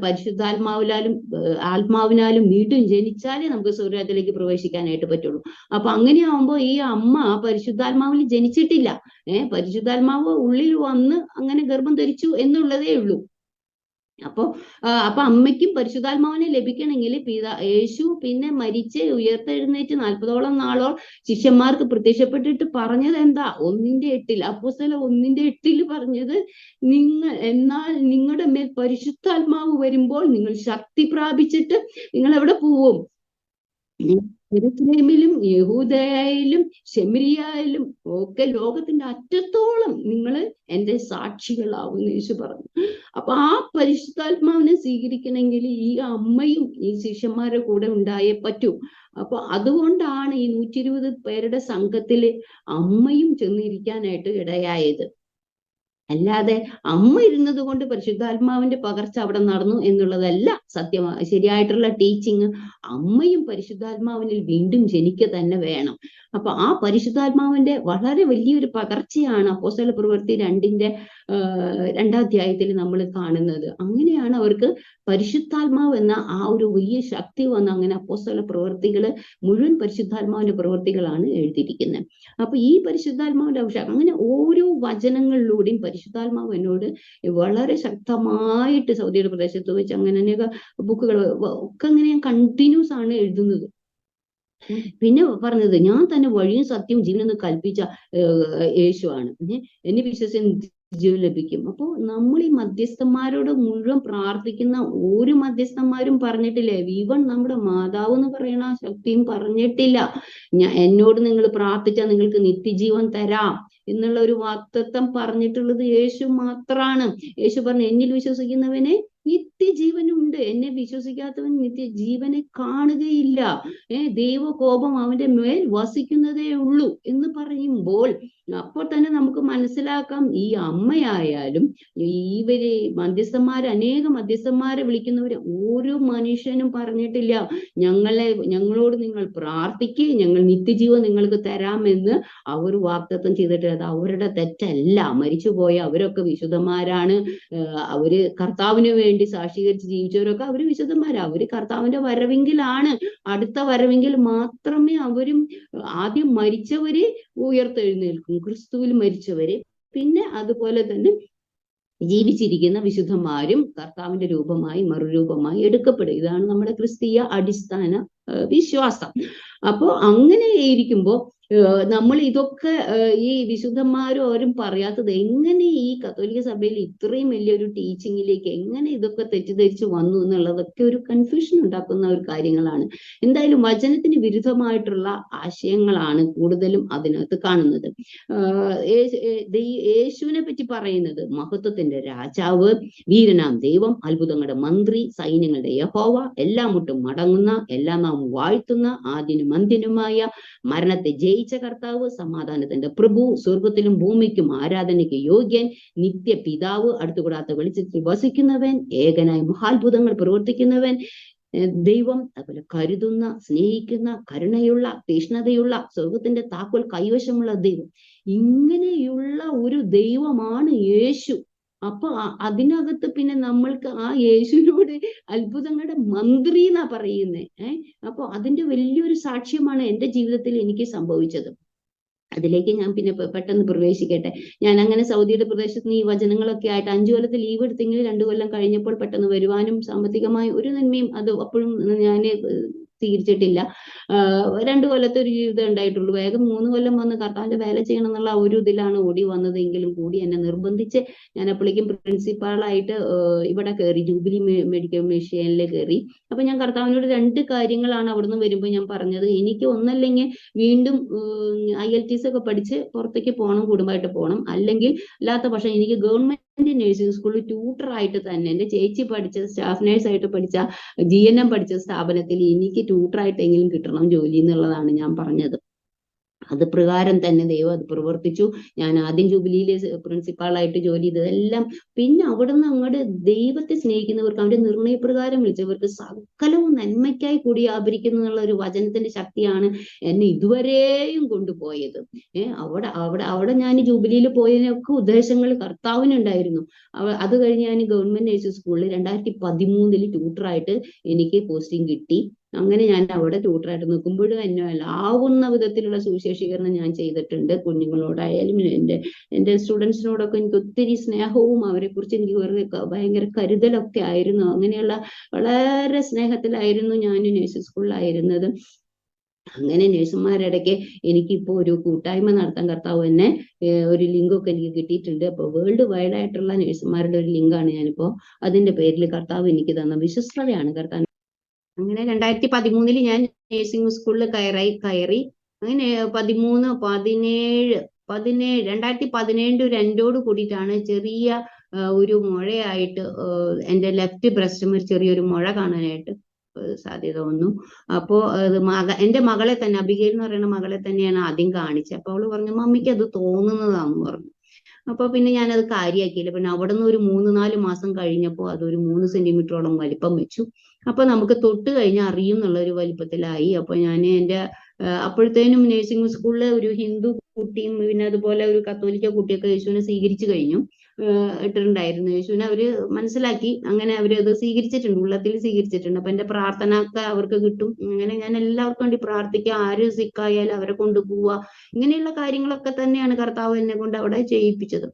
ആത്മാവിനാലും വീണ്ടും ജനിച്ചാലേ നമുക്ക് സ്വർഗ്ഗത്തിലേക്ക് പ്രവേശിക്കാനായിട്ട് പറ്റുള്ളൂ. അപ്പൊ അങ്ങനെയാവുമ്പോ ഈ അമ്മ പരിശുദ്ധാത്മാവിൽ ജനിച്ചിട്ടില്ല. പരിശുദ്ധാത്മാവ് ഉള്ളിൽ വന്ന് അങ്ങനെ ഗർഭം ധരിച്ചു എന്നുള്ളതേ ഉള്ളൂ. അപ്പൊ അമ്മയ്ക്കും പരിശുദ്ധാത്മാവിനെ ലഭിക്കണമെങ്കിൽ യേശു പിന്നെ മരിച്ച് ഉയർത്തെഴുന്നേറ്റ് 40ഓളം നാളോ ശിഷ്യന്മാർക്ക് പ്രത്യക്ഷപ്പെട്ടിട്ട് പറഞ്ഞത് എന്താ? 1:8 അപ്പോസ്തലർ 1:8 പറഞ്ഞത്, എന്നാൽ നിങ്ങളുടെ മേൽ പരിശുദ്ധാത്മാവ് വരുമ്പോൾ നിങ്ങൾ ശക്തി പ്രാപിച്ചിട്ട് നിങ്ങൾ എവിടെ പോവും? യെരൂശലേമിലും യഹൂദയിലും ശമരിയയിലും ഒക്കെ ലോകത്തിന്റെ അറ്റത്തോളം നിങ്ങൾ എന്റെ സാക്ഷികളാവും യേശു പറഞ്ഞു. അപ്പൊ ആ പരിശുദ്ധാത്മാവിനെ സ്വീകരിക്കണമെങ്കിൽ ഈ അമ്മയും ഈ ശിഷ്യന്മാരുടെ കൂടെ ഉണ്ടായേ പറ്റൂ. അപ്പൊ അതുകൊണ്ടാണ് ഈ 120 പേരുടെ സംഘത്തില് അമ്മയും ചെന്നിരിക്കാനായിട്ട് ഇടയായത്. അല്ലാതെ അമ്മ ഇരുന്നത് കൊണ്ട് പരിശുദ്ധാത്മാവിന്റെ പകർച്ച അവിടെ നടന്നു എന്നുള്ളതല്ല സത്യമാണ്, ശരിയായിട്ടുള്ള ടീച്ചിങ്. അമ്മയും പരിശുദ്ധാത്മാവിനിൽ വീണ്ടും ജനിക്കുക തന്നെ വേണം. അപ്പൊ ആ പരിശുദ്ധാത്മാവിന്റെ വളരെ വലിയൊരു പകർച്ചയാണ് അപ്പോസ്തല പ്രവൃത്തി 2-ന്റെ 2-ാം അധ്യായത്തിൽ നമ്മൾ കാണുന്നത്. അങ്ങനെയാണ് അവർക്ക് പരിശുദ്ധാത്മാവ് എന്ന ആ ഒരു വലിയ ശക്തി വന്ന് അങ്ങനെ അപ്പോസ്തല പ്രവൃത്തികള് മുഴുവൻ പരിശുദ്ധാത്മാവിന്റെ പ്രവൃത്തികളാണ് എഴുതിയിരിക്കുന്നത്. അപ്പൊ ഈ പരിശുദ്ധാത്മാവിന്റെ അഭിഷേകം അങ്ങനെ ഓരോ വചനങ്ങളിലൂടെയും പരിശുദ്ധാത്മാവ് എന്നോട് വളരെ ശക്തമായിട്ട് സൗദിയുടെ പ്രദേശത്ത് വെച്ച് അങ്ങനെ അനേക ബുക്കുകൾ ഒക്കെ അങ്ങനെ ഞാൻ കണ്ടിന്യൂസ് ആണ് എഴുതുന്നത്. പിന്നെ പറഞ്ഞത് ഞാൻ തന്നെ വഴിയും സത്യവും ജീവനെന്ന് കൽപ്പിച്ച യേശുവാണ്, എന്നെ വിശ്വസിച്ച് ജീവൻ ലഭിക്കും. അപ്പോ നമ്മൾ ഈ മധ്യസ്ഥന്മാരോട് മുഴുവൻ പ്രാർത്ഥിക്കുന്ന ഒരു മധ്യസ്ഥന്മാരും പറഞ്ഞിട്ടില്ലേ, ഈവൻ നമ്മുടെ മാതാവ് എന്ന് പറയുന്ന ശക്തിയും പറഞ്ഞിട്ടില്ല എന്നോട് നിങ്ങൾ പ്രാർത്ഥിച്ചാൽ നിങ്ങൾക്ക് നിത്യജീവൻ തരാം എന്നുള്ള ഒരു വാഗ്ദത്തം പറഞ്ഞിട്ടുള്ളത് യേശു മാത്രാണ്. യേശു പറഞ്ഞു എന്നിൽ വിശ്വസിക്കുന്നവനെ നിത്യജീവനുണ്ട്, എന്നെ വിശ്വസിക്കാത്തവൻ നിത്യജീവനെ കാണുകയില്ല, ദൈവകോപം അവന്റെ മേൽ വസിക്കുന്നതേ ഉള്ളൂ എന്ന് പറയുമ്പോൾ അപ്പോൾ തന്നെ നമുക്ക് മനസ്സിലാക്കാം ഈ അമ്മയായാലും ഇവര് അനേക മധ്യസ്ഥന്മാരെ വിളിക്കുന്നവര് ഓരോ മനുഷ്യനും പറഞ്ഞിട്ടില്ല ഞങ്ങളോട് നിങ്ങൾ പ്രാർത്ഥിക്കുക, ഞങ്ങൾ നിത്യജീവൻ നിങ്ങൾക്ക് തരാമെന്ന് അവർ വാഗ്ദത്തം ചെയ്തിട്ടില്ല. അത് അവരുടെ തെറ്റല്ല. മരിച്ചുപോയ അവരൊക്കെ വിശുദ്ധന്മാരാണ്. അവര് കർത്താവിന് വേണ്ടി സാക്ഷീകരിച്ച് ജീവിച്ചവരൊക്കെ അവര് വിശുദ്ധന്മാരാ. അവര് കർത്താവിന്റെ വരവെങ്കിലാണ്, അടുത്ത വരവെങ്കിൽ മാത്രമേ അവരും ആദ്യം മരിച്ചവര് ഉയർത്തെഴുന്നേൽക്കും, ക്രിസ്തുവിൽ മരിച്ചവര്. പിന്നെ അതുപോലെ തന്നെ ജീവിച്ചിരിക്കുന്ന വിശുദ്ധന്മാരും കർത്താവിന്റെ രൂപമായി മറുരൂപമായി എടുക്കപ്പെടും. ഇതാണ് നമ്മുടെ ക്രിസ്തീയ അടിസ്ഥാന വിശ്വാസം. അപ്പോ അങ്ങനെ ഇരിക്കുമ്പോ നമ്മൾ ഇതൊക്കെ ഈ വിശുദ്ധന്മാരും അവരും പറയാത്തത് എങ്ങനെ ഈ കത്തോലിക്ക സഭയിൽ ഇത്രയും വലിയൊരു ടീച്ചിങ്ങിലേക്ക് എങ്ങനെ ഇതൊക്കെ തെറ്റിദ്ധരിച്ച് വന്നു എന്നുള്ളതൊക്കെ ഒരു കൺഫ്യൂഷൻ ഉണ്ടാക്കുന്ന ഒരു കാര്യങ്ങളാണ്. എന്തായാലും വചനത്തിന് വിരുദ്ധമായിട്ടുള്ള ആശയങ്ങളാണ് കൂടുതലും അതിനകത്ത് കാണുന്നത്. യേശുവിനെ പറ്റി പറയുന്നത് മഹത്വത്തിന്റെ രാജാവ്, വീരനാം ദൈവം, അത്ഭുതങ്ങളുടെ മന്ത്രി, സൈന്യങ്ങളുടെ യഹോവ, എല്ലാം മുട്ടും മടങ്ങുന്ന, എല്ലാം നാം വാഴ്ത്തുന്ന, ആദ്യനും അന്ത്യനുമായ, മരണത്തെ ജയിച്ച കർത്താവ്, സമാധാനത്തിന്റെ പ്രഭു, സ്വർഗത്തിലും ഭൂമിക്കും ആരാധനയ്ക്ക് യോഗ്യൻ, നിത്യ പിതാവ്, അടുത്തുകൂടാത്ത വെളിച്ചത്തിൽ വസിക്കുന്നവൻ, ഏകനായ മഹാത്ഭുതങ്ങൾ പ്രവർത്തിക്കുന്നവൻ, ദൈവം, അതുപോലെ കരുതുന്ന, സ്നേഹിക്കുന്ന, കരുണയുള്ള, തീഷ്ണതയുള്ള, സ്വർഗത്തിന്റെ താക്കോൽ കൈവശമുള്ള ദൈവം. ഇങ്ങനെയുള്ള ഒരു ദൈവമാണ് യേശു. അപ്പൊ അതിനകത്ത് പിന്നെ നമ്മൾക്ക് ആ യേശുവിനോട് അത്ഭുതങ്ങളുടെ മന്ത്രി എന്നാ പറയുന്നേ. അപ്പൊ അതിന്റെ വലിയൊരു സാക്ഷ്യമാണ് എൻ്റെ ജീവിതത്തിൽ എനിക്ക് സംഭവിച്ചത്. അതിലേക്ക് ഞാൻ പിന്നെ പെട്ടെന്ന് പ്രവേശിക്കട്ടെ. ഞാൻ അങ്ങനെ സൗദിയുടെ പ്രദേശത്ത് ഈ വചനങ്ങളൊക്കെ ആയിട്ട് 5 കൊല്ലത്തെ ലീവ് എടുത്തെങ്കിൽ 2 കൊല്ലം കഴിഞ്ഞപ്പോൾ പെട്ടെന്ന് വരുവാനും സാമ്പത്തികമായി ഒരു നന്മയും അത് അപ്പോഴും ഞാൻ സ്വീകരിച്ചിട്ടില്ല. 2 കൊല്ലത്തെ ഒരു ജീവിതം ഉണ്ടായിട്ടുള്ളൂ. വേഗം 3 കൊല്ലം വന്ന് കർത്താവിന്റെ വേല ചെയ്യണം എന്നുള്ള ഒരു ഇതിലാണ് ഓടി വന്നതെങ്കിലും കൂടി എന്നെ നിർബന്ധിച്ച് ഞാൻ അപ്പോഴേക്കും പ്രിൻസിപ്പാളായിട്ട് ഇവിടെ കയറി, ജൂബിലി മെഡിക്കൽ മിഷനിൽ കയറി. അപ്പൊ ഞാൻ കർത്താവിനോട് 2 കാര്യങ്ങളാണ് അവിടുന്ന് വരുമ്പോൾ ഞാൻ പറഞ്ഞത്. എനിക്ക് ഒന്നല്ലെങ്കിൽ വീണ്ടും IELTS ഒക്കെ പഠിച്ച് പുറത്തേക്ക് പോകണം, കുടുംബമായിട്ട് പോകണം, അല്ലെങ്കിൽ അല്ലാത്ത പക്ഷം എനിക്ക് ഗവൺമെന്റ് നഴ്സിംഗ് സ്കൂളിൽ ട്യൂട്ടറായിട്ട് തന്നെ എൻ്റെ ചേച്ചി പഠിച്ച സ്റ്റാഫ് നേഴ്സായിട്ട് പഠിച്ച GNM പഠിച്ച സ്ഥാപനത്തിൽ എനിക്ക് ട്യൂട്ടറായിട്ടെങ്കിലും കിട്ടണം ജോലി എന്നുള്ളതാണ് ഞാൻ പറഞ്ഞത്. അത് പ്രകാരം തന്നെ ദൈവം അത് പ്രവർത്തിച്ചു. ഞാൻ ആദ്യം ജൂബിലിയിലെ പ്രിൻസിപ്പാളായിട്ട് ജോലി ചെയ്തതെല്ലാം. പിന്നെ അവിടുന്ന് അങ്ങോട്ട് ദൈവത്തെ സ്നേഹിക്കുന്നവർക്ക് അവരുടെ നിർണയപ്രകാരം വിളിച്ചവർക്ക് സകലവും നന്മയ്ക്കായി കൂടി ആഭരിക്കുന്നു എന്നുള്ള ഒരു വചനത്തിന്റെ ശക്തിയാണ് എന്നെ ഇതുവരെയും കൊണ്ടുപോയത്. അവിടെ ഞാൻ ജൂബിലിയിൽ പോയതിനൊക്കെ ഉദ്ദേശങ്ങൾ കർത്താവിനുണ്ടായിരുന്നു. അത് കഴിഞ്ഞ് ഞാൻ ഗവൺമെന്റ് നഴ്സിംഗ് സ്കൂളിൽ 2013 ട്യൂട്ടറായിട്ട് എനിക്ക് പോസ്റ്റിംഗ് കിട്ടി. അങ്ങനെ ഞാൻ അവിടെ ട്യൂട്ടറായിട്ട് നിൽക്കുമ്പോഴും എന്നെ ആവുന്ന വിധത്തിലുള്ള സുവിശേഷീകരണം ഞാൻ ചെയ്തിട്ടുണ്ട്. കുഞ്ഞുങ്ങളോടായാലും എൻ്റെ സ്റ്റുഡൻസിനോടൊക്കെ എനിക്ക് ഒത്തിരി സ്നേഹവും അവരെ കുറിച്ച് എനിക്ക് ഭയങ്കര കരുതലൊക്കെ ആയിരുന്നു. അങ്ങനെയുള്ള വളരെ സ്നേഹത്തിലായിരുന്നു ഞാൻ നഴ്സിംഗ് സ്കൂളിലായിരുന്നത്. അങ്ങനെ നഴ്സുമാരിടയ്ക്ക് എനിക്കിപ്പോ ഒരു കൂട്ടായ്മ നടത്താൻ കർത്താവ് തന്നെ ഒരു ലിങ്കൊക്കെ എനിക്ക് കിട്ടിയിട്ടുണ്ട്. അപ്പൊ വേൾഡ് വൈഡ് ആയിട്ടുള്ള നഴ്സുമാരുടെ ഒരു ലിങ്കാണ് ഞാനിപ്പോ അതിന്റെ പേരിൽ കർത്താവ് എനിക്ക് തന്ന വിശ്വസ്തതയാണ് കർത്താവ്. അങ്ങനെ 2013 ഞാൻ നഴ്സിംഗ് സ്കൂളിൽ കയറി. അങ്ങനെ 2017 ഒരു എൻഡോട് കൂടിയിട്ടാണ് ചെറിയ ഒരു മുഴയായിട്ട് എൻ്റെ ലെഫ്റ്റ് ബ്രസ്റ്റും ചെറിയൊരു മുഴ കാണാനായിട്ട് സാധ്യത വന്നു. അപ്പോ എൻ്റെ മകളെ തന്നെ, അബിഗയിൽ എന്ന് പറയുന്ന മകളെ തന്നെയാണ് ആദ്യം കാണിച്ചത്. അപ്പൊ അവള് പറഞ്ഞു മമ്മിക്ക് അത് തോന്നുന്നതാന്ന് പറഞ്ഞു. അപ്പൊ പിന്നെ ഞാനത് കാര്യമാക്കിയില്ല. പിന്നെ അവിടെ നിന്ന് ഒരു 3-4 മാസം കഴിഞ്ഞപ്പോൾ അതൊരു 3 സെന്റിമീറ്ററോളം വലിപ്പം വെച്ചു. അപ്പൊ നമുക്ക് തൊട്ട് കഴിഞ്ഞാൽ അറിയും എന്നുള്ള ഒരു വലിപ്പത്തിലായി. അപ്പൊ ഞാൻ എൻ്റെ അപ്പോഴത്തേനും നഴ്സിംഗ് സ്കൂളിലെ ഒരു ഹിന്ദു കുട്ടിയും പിന്നെ അതുപോലെ ഒരു കത്തോലിക്ക കുട്ടിയൊക്കെ യേശുവിനെ സ്വീകരിച്ചു കഴിഞ്ഞു ഇട്ടിട്ടുണ്ടായിരുന്നു. യേശുവിനെ അവര് മനസ്സിലാക്കി, അങ്ങനെ അവരത് സ്വീകരിച്ചിട്ടുണ്ട്, ഉള്ളത്തിൽ സ്വീകരിച്ചിട്ടുണ്ട്. അപ്പൊ എന്റെ പ്രാർത്ഥന ഒക്കെ അവർക്ക് കിട്ടും. അങ്ങനെ ഞാൻ എല്ലാവർക്കും വേണ്ടി പ്രാർത്ഥിക്കുക, ആര് സിക്കായാലും അവരെ കൊണ്ടുപോവുക, ഇങ്ങനെയുള്ള കാര്യങ്ങളൊക്കെ തന്നെയാണ് കർത്താവ് എന്നെ കൊണ്ട് അവിടെ ചെയ്യിപ്പിച്ചത്.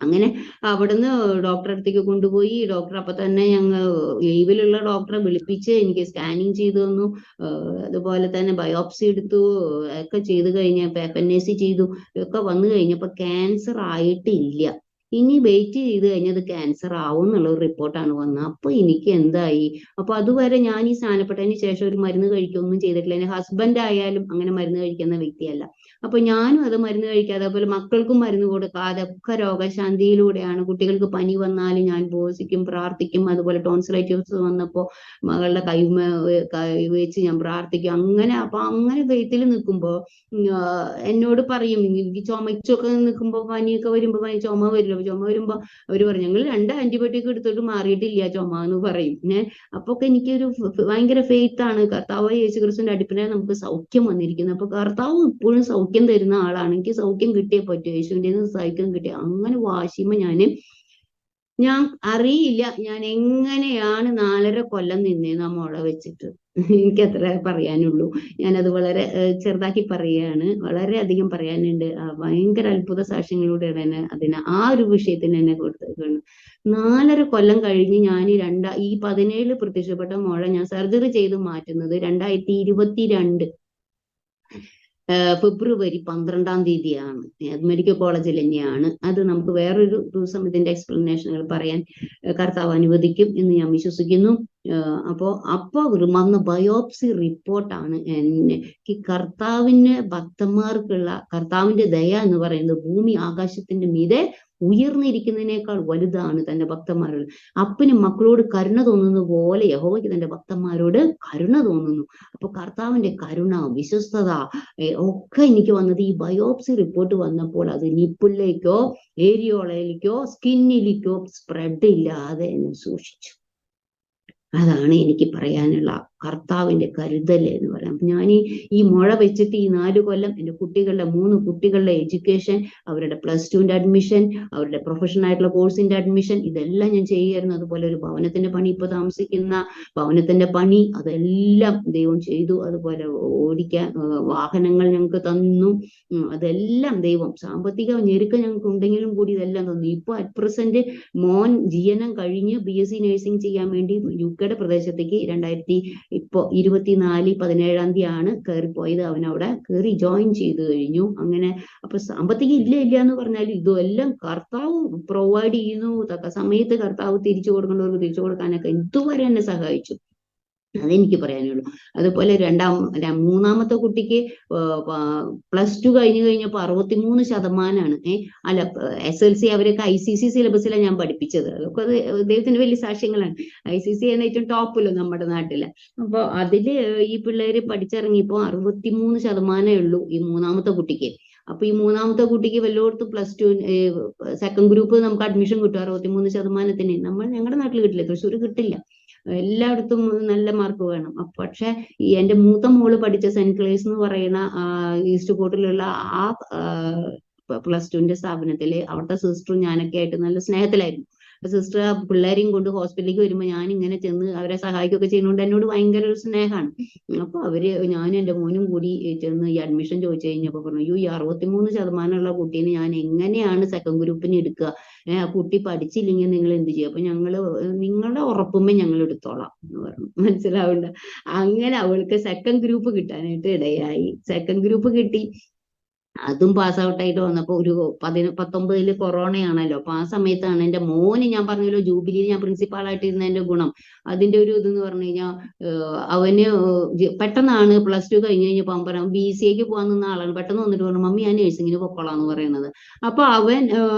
അങ്ങനെ അവിടുന്ന് ഡോക്ടറെ അടുത്തേക്ക് കൊണ്ടുപോയി. ഡോക്ടർ അപ്പൊ തന്നെ ഞങ്ങൾ ലീവിലുള്ള ഡോക്ടറെ വിളിപ്പിച്ച് എനിക്ക് സ്കാനിങ് ചെയ്തു തന്നു. അതുപോലെ തന്നെ ബയോപ്സി എടുത്തു, ഒക്കെ ചെയ്ത് കഴിഞ്ഞപ്പോ FNAC ചെയ്തു. ഒക്കെ വന്നു കഴിഞ്ഞപ്പോ ക്യാൻസർ ആയിട്ടില്ല, ഇനി വെയിറ്റ് ചെയ്ത് കഴിഞ്ഞത് ക്യാൻസർ ആവും എന്നുള്ള ഒരു റിപ്പോർട്ടാണ് വന്നത്. അപ്പൊ എനിക്ക് എന്തായി, അപ്പൊ അതുവരെ ഞാൻ ഈ സ്ഥാനപ്പെട്ടതിന് ശേഷം ഒരു മരുന്ന് കഴിക്കുകയൊന്നും ചെയ്തിട്ടില്ല. എന്റെ ഹസ്ബൻഡ് ആയാലും അങ്ങനെ മരുന്ന് കഴിക്കുന്ന വ്യക്തിയല്ല. അപ്പൊ ഞാനും അത് മരുന്ന് കഴിക്കാതെ, അതുപോലെ മക്കൾക്കും മരുന്ന് കൊടുക്കാതെ ഒക്കെ രോഗശാന്തിയിലൂടെയാണ്. കുട്ടികൾക്ക് പനി വന്നാലും ഞാൻ ഉപവസിക്കും, പ്രാർത്ഥിക്കും. അതുപോലെ ടോൺസിലൈറ്റിസ് വന്നപ്പോ മകളുടെ കൈ വെച്ച് ഞാൻ പ്രാർത്ഥിക്കും. അങ്ങനെ അപ്പൊ അങ്ങനെ ഫെയ്ത്തിൽ നിൽക്കുമ്പോ എന്നോട് പറയും, എനിക്ക് ചുമച്ചൊക്കെ നിൽക്കുമ്പോ പനിയൊക്കെ വരുമ്പോ ചുമ വരില്ല. ചുമ വരുമ്പോ അവര് പറയും, ഞങ്ങൾ 2 ആന്റിബയോട്ടിക് എടുത്തിട്ട് മാറിയിട്ടില്ല ചുമ എന്ന് പറയും. അപ്പൊ ഒക്കെ എനിക്കൊരു ഭയങ്കര ഫെയ്ത്ത് ആണ്. കർത്താവ് യേശു ക്രിസ്തുവിന്റെ അടുപ്പിലാണ് നമുക്ക് സൗഖ്യം വന്നിരിക്കുന്നത്. അപ്പൊ കർത്താവ് ഇപ്പോഴും സൗഖ്യം തരുന്ന ആളാണ്. എനിക്ക് സൗഖ്യം കിട്ടിയേ പറ്റൂ, യേശുവിന്റെ സൗഖ്യം കിട്ടിയ അങ്ങനെ വാശിമ ഞാൻ അറിയില്ല ഞാൻ എങ്ങനെയാണ് 4.5 കൊല്ലം നിന്നേന്ന് ആ മുള വെച്ചിട്ട്. എനിക്ക് അത്ര പറയാനുള്ളൂ. ഞാനത് വളരെ ചെറുതാക്കി പറയുകയാണ്. വളരെ അധികം പറയാനുണ്ട്. ഭയങ്കര അത്ഭുത സാക്ഷ്യങ്ങളിലൂടെയാണ് എന്നെ ആ ഒരു വിഷയത്തിന് എന്നെ കൊടുത്തേക്കാണ്. 4.5 കൊല്ലം കഴിഞ്ഞ് ഞാൻ ഈ 17 പ്രത്യക്ഷപ്പെട്ട മുഴ ഞാൻ സർജറി ചെയ്ത് മാറ്റുന്നത് 2022 ഫെബ്രുവരി 12-ാം തീയതിയാണ്. മെഡിക്കൽ കോളേജിൽ തന്നെയാണ്. അത് നമുക്ക് വേറൊരു ദിവസം ഇതിന്റെ എക്സ്പ്ലനേഷനുകൾ പറയാൻ കർത്താവ് അനുവദിക്കും എന്ന് ഞാൻ വിശ്വസിക്കുന്നു. അപ്പൊ വന്ന ബയോപ്സി റിപ്പോർട്ടാണ് എന്നെ കർത്താവിന്റെ ഭക്തന്മാർക്കുള്ള കർത്താവിന്റെ ദയ എന്ന് പറയുന്നത് ഭൂമി ആകാശത്തിന്റെ മീതെ ഉയർന്നിരിക്കുന്നതിനേക്കാൾ വലുതാണ് തന്റെ ഭക്തന്മാരോട്. അപ്പന് മക്കളോട് കരുണ തോന്നുന്ന പോലെ യഹോവയ്ക്ക് തന്റെ ഭക്തന്മാരോട് കരുണ തോന്നുന്നു. അപ്പൊ കർത്താവിന്റെ കരുണ, വിശ്വസ്തത ഒക്കെ എനിക്ക് വന്നത് ഈ ബയോപ്സി റിപ്പോർട്ട് വന്നപ്പോൾ അത് നിപ്പിളിലേക്കോ ഏരിയോളയിലേക്കോ സ്കിന്നിലേക്കോ സ്പ്രെഡ് ഇല്ലാതെ എന്നെ സൂക്ഷിച്ചു. അതാണ് എനിക്ക് പറയാനുള്ള കർത്താവിന്റെ കരുതൽ എന്ന് പറയാം. ഞാൻ ഈ മുഴ വെച്ചിട്ട് ഈ 4 കൊല്ലം എൻ്റെ കുട്ടികളുടെ 3 കുട്ടികളുടെ എഡ്യൂക്കേഷൻ, അവരുടെ +2ന്റെ അഡ്മിഷൻ, അവരുടെ പ്രൊഫഷണൽ ആയിട്ടുള്ള കോഴ്സിന്റെ അഡ്മിഷൻ, ഇതെല്ലാം ഞാൻ ചെയ്യുമായിരുന്നു. അതുപോലെ ഒരു ഭവനത്തിന്റെ പണി, ഇപ്പൊ താമസിക്കുന്ന ഭവനത്തിന്റെ പണി, അതെല്ലാം ദൈവം ചെയ്തു. അതുപോലെ ഓടിക്കാൻ വാഹനങ്ങൾ ഞങ്ങൾക്ക് തന്നു. അതെല്ലാം ദൈവം, സാമ്പത്തിക ഞെരുക്കം ഞങ്ങൾക്ക് ഉണ്ടെങ്കിലും കൂടി ഇതെല്ലാം തന്നു. ഇപ്പൊ അറ്റ് പ്രസന്റ് മോൻ GNM കഴിഞ്ഞ് BSc നഴ്സിംഗ് ചെയ്യാൻ വേണ്ടി UK പ്രദേശത്തേക്ക് 2024-17-ാം തീയതിയാണ് കയറിപ്പോയത്. അവനവിടെ കയറി ജോയിൻ ചെയ്ത് കഴിഞ്ഞു. അങ്ങനെ അപ്പൊ സാമ്പത്തികം ഇല്ല എന്ന് പറഞ്ഞാൽ ഇതെല്ലാം കർത്താവ് പ്രൊവൈഡ് ചെയ്യുന്നു. തക്ക സമയത്ത് കർത്താവ് തിരിച്ചു കൊടുക്കേണ്ടവർക്ക് തിരിച്ചു കൊടുക്കാനൊക്കെ ഇതുവരെ എന്നെ സഹായിച്ചു. അതെനിക്ക് പറയാനുള്ളൂ. അതുപോലെ മൂന്നാമത്തെ കുട്ടിക്ക് +2 കഴിഞ്ഞപ്പോ 63%. അല്ല, SLC അവരൊക്കെ ICC സിലബസിലാണ് ഞാൻ പഠിപ്പിച്ചത്. അതൊക്കെ ദൈവത്തിന്റെ വലിയ സാക്ഷ്യങ്ങളാണ്. ICC എന്ന ഏറ്റവും ടോപ്പല്ലോ നമ്മുടെ നാട്ടില്. അപ്പൊ അതില് ഈ പിള്ളേര് പഠിച്ചിറങ്ങിയപ്പോ 63% ഉള്ളൂ ഈ മൂന്നാമത്തെ കുട്ടിക്ക്. അപ്പൊ ഈ മൂന്നാമത്തെ കുട്ടിക്ക് വല്ലോടത്തും +2 സെക്കൻഡ് ഗ്രൂപ്പ് നമുക്ക് അഡ്മിഷൻ കിട്ടും 63%. ഞങ്ങളുടെ നാട്ടിൽ കിട്ടില്ല, തൃശ്ശൂർ കിട്ടില്ല. എല്ലായിടത്തും നല്ല മാർക്ക് വേണം. പക്ഷെ എന്റെ മൂത്ത മോള് പഠിച്ച സെന്റ് ക്ലേഴ്സ് എന്ന് പറയുന്ന ഈസ്റ്റ് കോട്ടിലുള്ള ആ +2ന്റെ സ്ഥാപനത്തില് അവിടുത്തെ സിസ്റ്ററും ഞാനൊക്കെ ആയിട്ട് നല്ല സ്നേഹത്തിലായിരുന്നു. സിസ്റ്റർ പിള്ളേരെയും കൊണ്ട് ഹോസ്പിറ്റലിലേക്ക് വരുമ്പോൾ ഞാൻ ഇങ്ങനെ ചെന്ന് അവരെ സഹായിക്കുകയൊക്കെ ചെയ്യുന്നതുകൊണ്ട് എന്നോട് ഭയങ്കര ഒരു സ്നേഹമാണ്. അപ്പൊ ഞാനും എൻ്റെ മോനും കൂടി ചെന്ന് ഈ അഡ്മിഷൻ ചോദിച്ചു കഴിഞ്ഞപ്പോ പറഞ്ഞു, ഈ 63% കുട്ടീനെ ഞാൻ എങ്ങനെയാണ് സെക്കൻഡ് ഗ്രൂപ്പിന് എടുക്കുക? കുട്ടി പഠിച്ചില്ലെങ്കിൽ നിങ്ങൾ എന്ത് ചെയ്യും? അപ്പൊ നിങ്ങളുടെ ഉറപ്പുമ്പോ ഞങ്ങൾ എടുത്തോളാം എന്ന് പറഞ്ഞു. മനസ്സിലാവണ്ട. അങ്ങനെ അവൾക്ക് സെക്കൻഡ് ഗ്രൂപ്പ് കിട്ടാനായിട്ട് ഇടയായി. സെക്കൻഡ് ഗ്രൂപ്പ് കിട്ടി. അതും പാസ് ഔട്ട് ആയിട്ട് വന്നപ്പോ ഒരു 19 കൊറോണയാണല്ലോ. അപ്പൊ ആ സമയത്താണ് എൻ്റെ മോന്, ഞാൻ പറഞ്ഞല്ലോ ജൂബിലിയിൽ ഞാൻ പ്രിൻസിപ്പാളായിട്ട് ഇരുന്നതിന്റെ ഗുണം, അതിന്റെ ഒരു ഇതെന്ന് പറഞ്ഞു കഴിഞ്ഞാൽ അവന് പെട്ടെന്നാണ് +2 കഴിഞ്ഞ് കഴിഞ്ഞപ്പോ അവൻ പറയാം BCAക്ക് പോകാൻ നിന്ന ആളാണ്. പെട്ടെന്ന് വന്നിട്ട് പറഞ്ഞു, മമ്മി ഞാൻ നഴ്സിങ്ങിന് പൊക്കോളാന്ന് പറയുന്നത്. അപ്പൊ അവൻ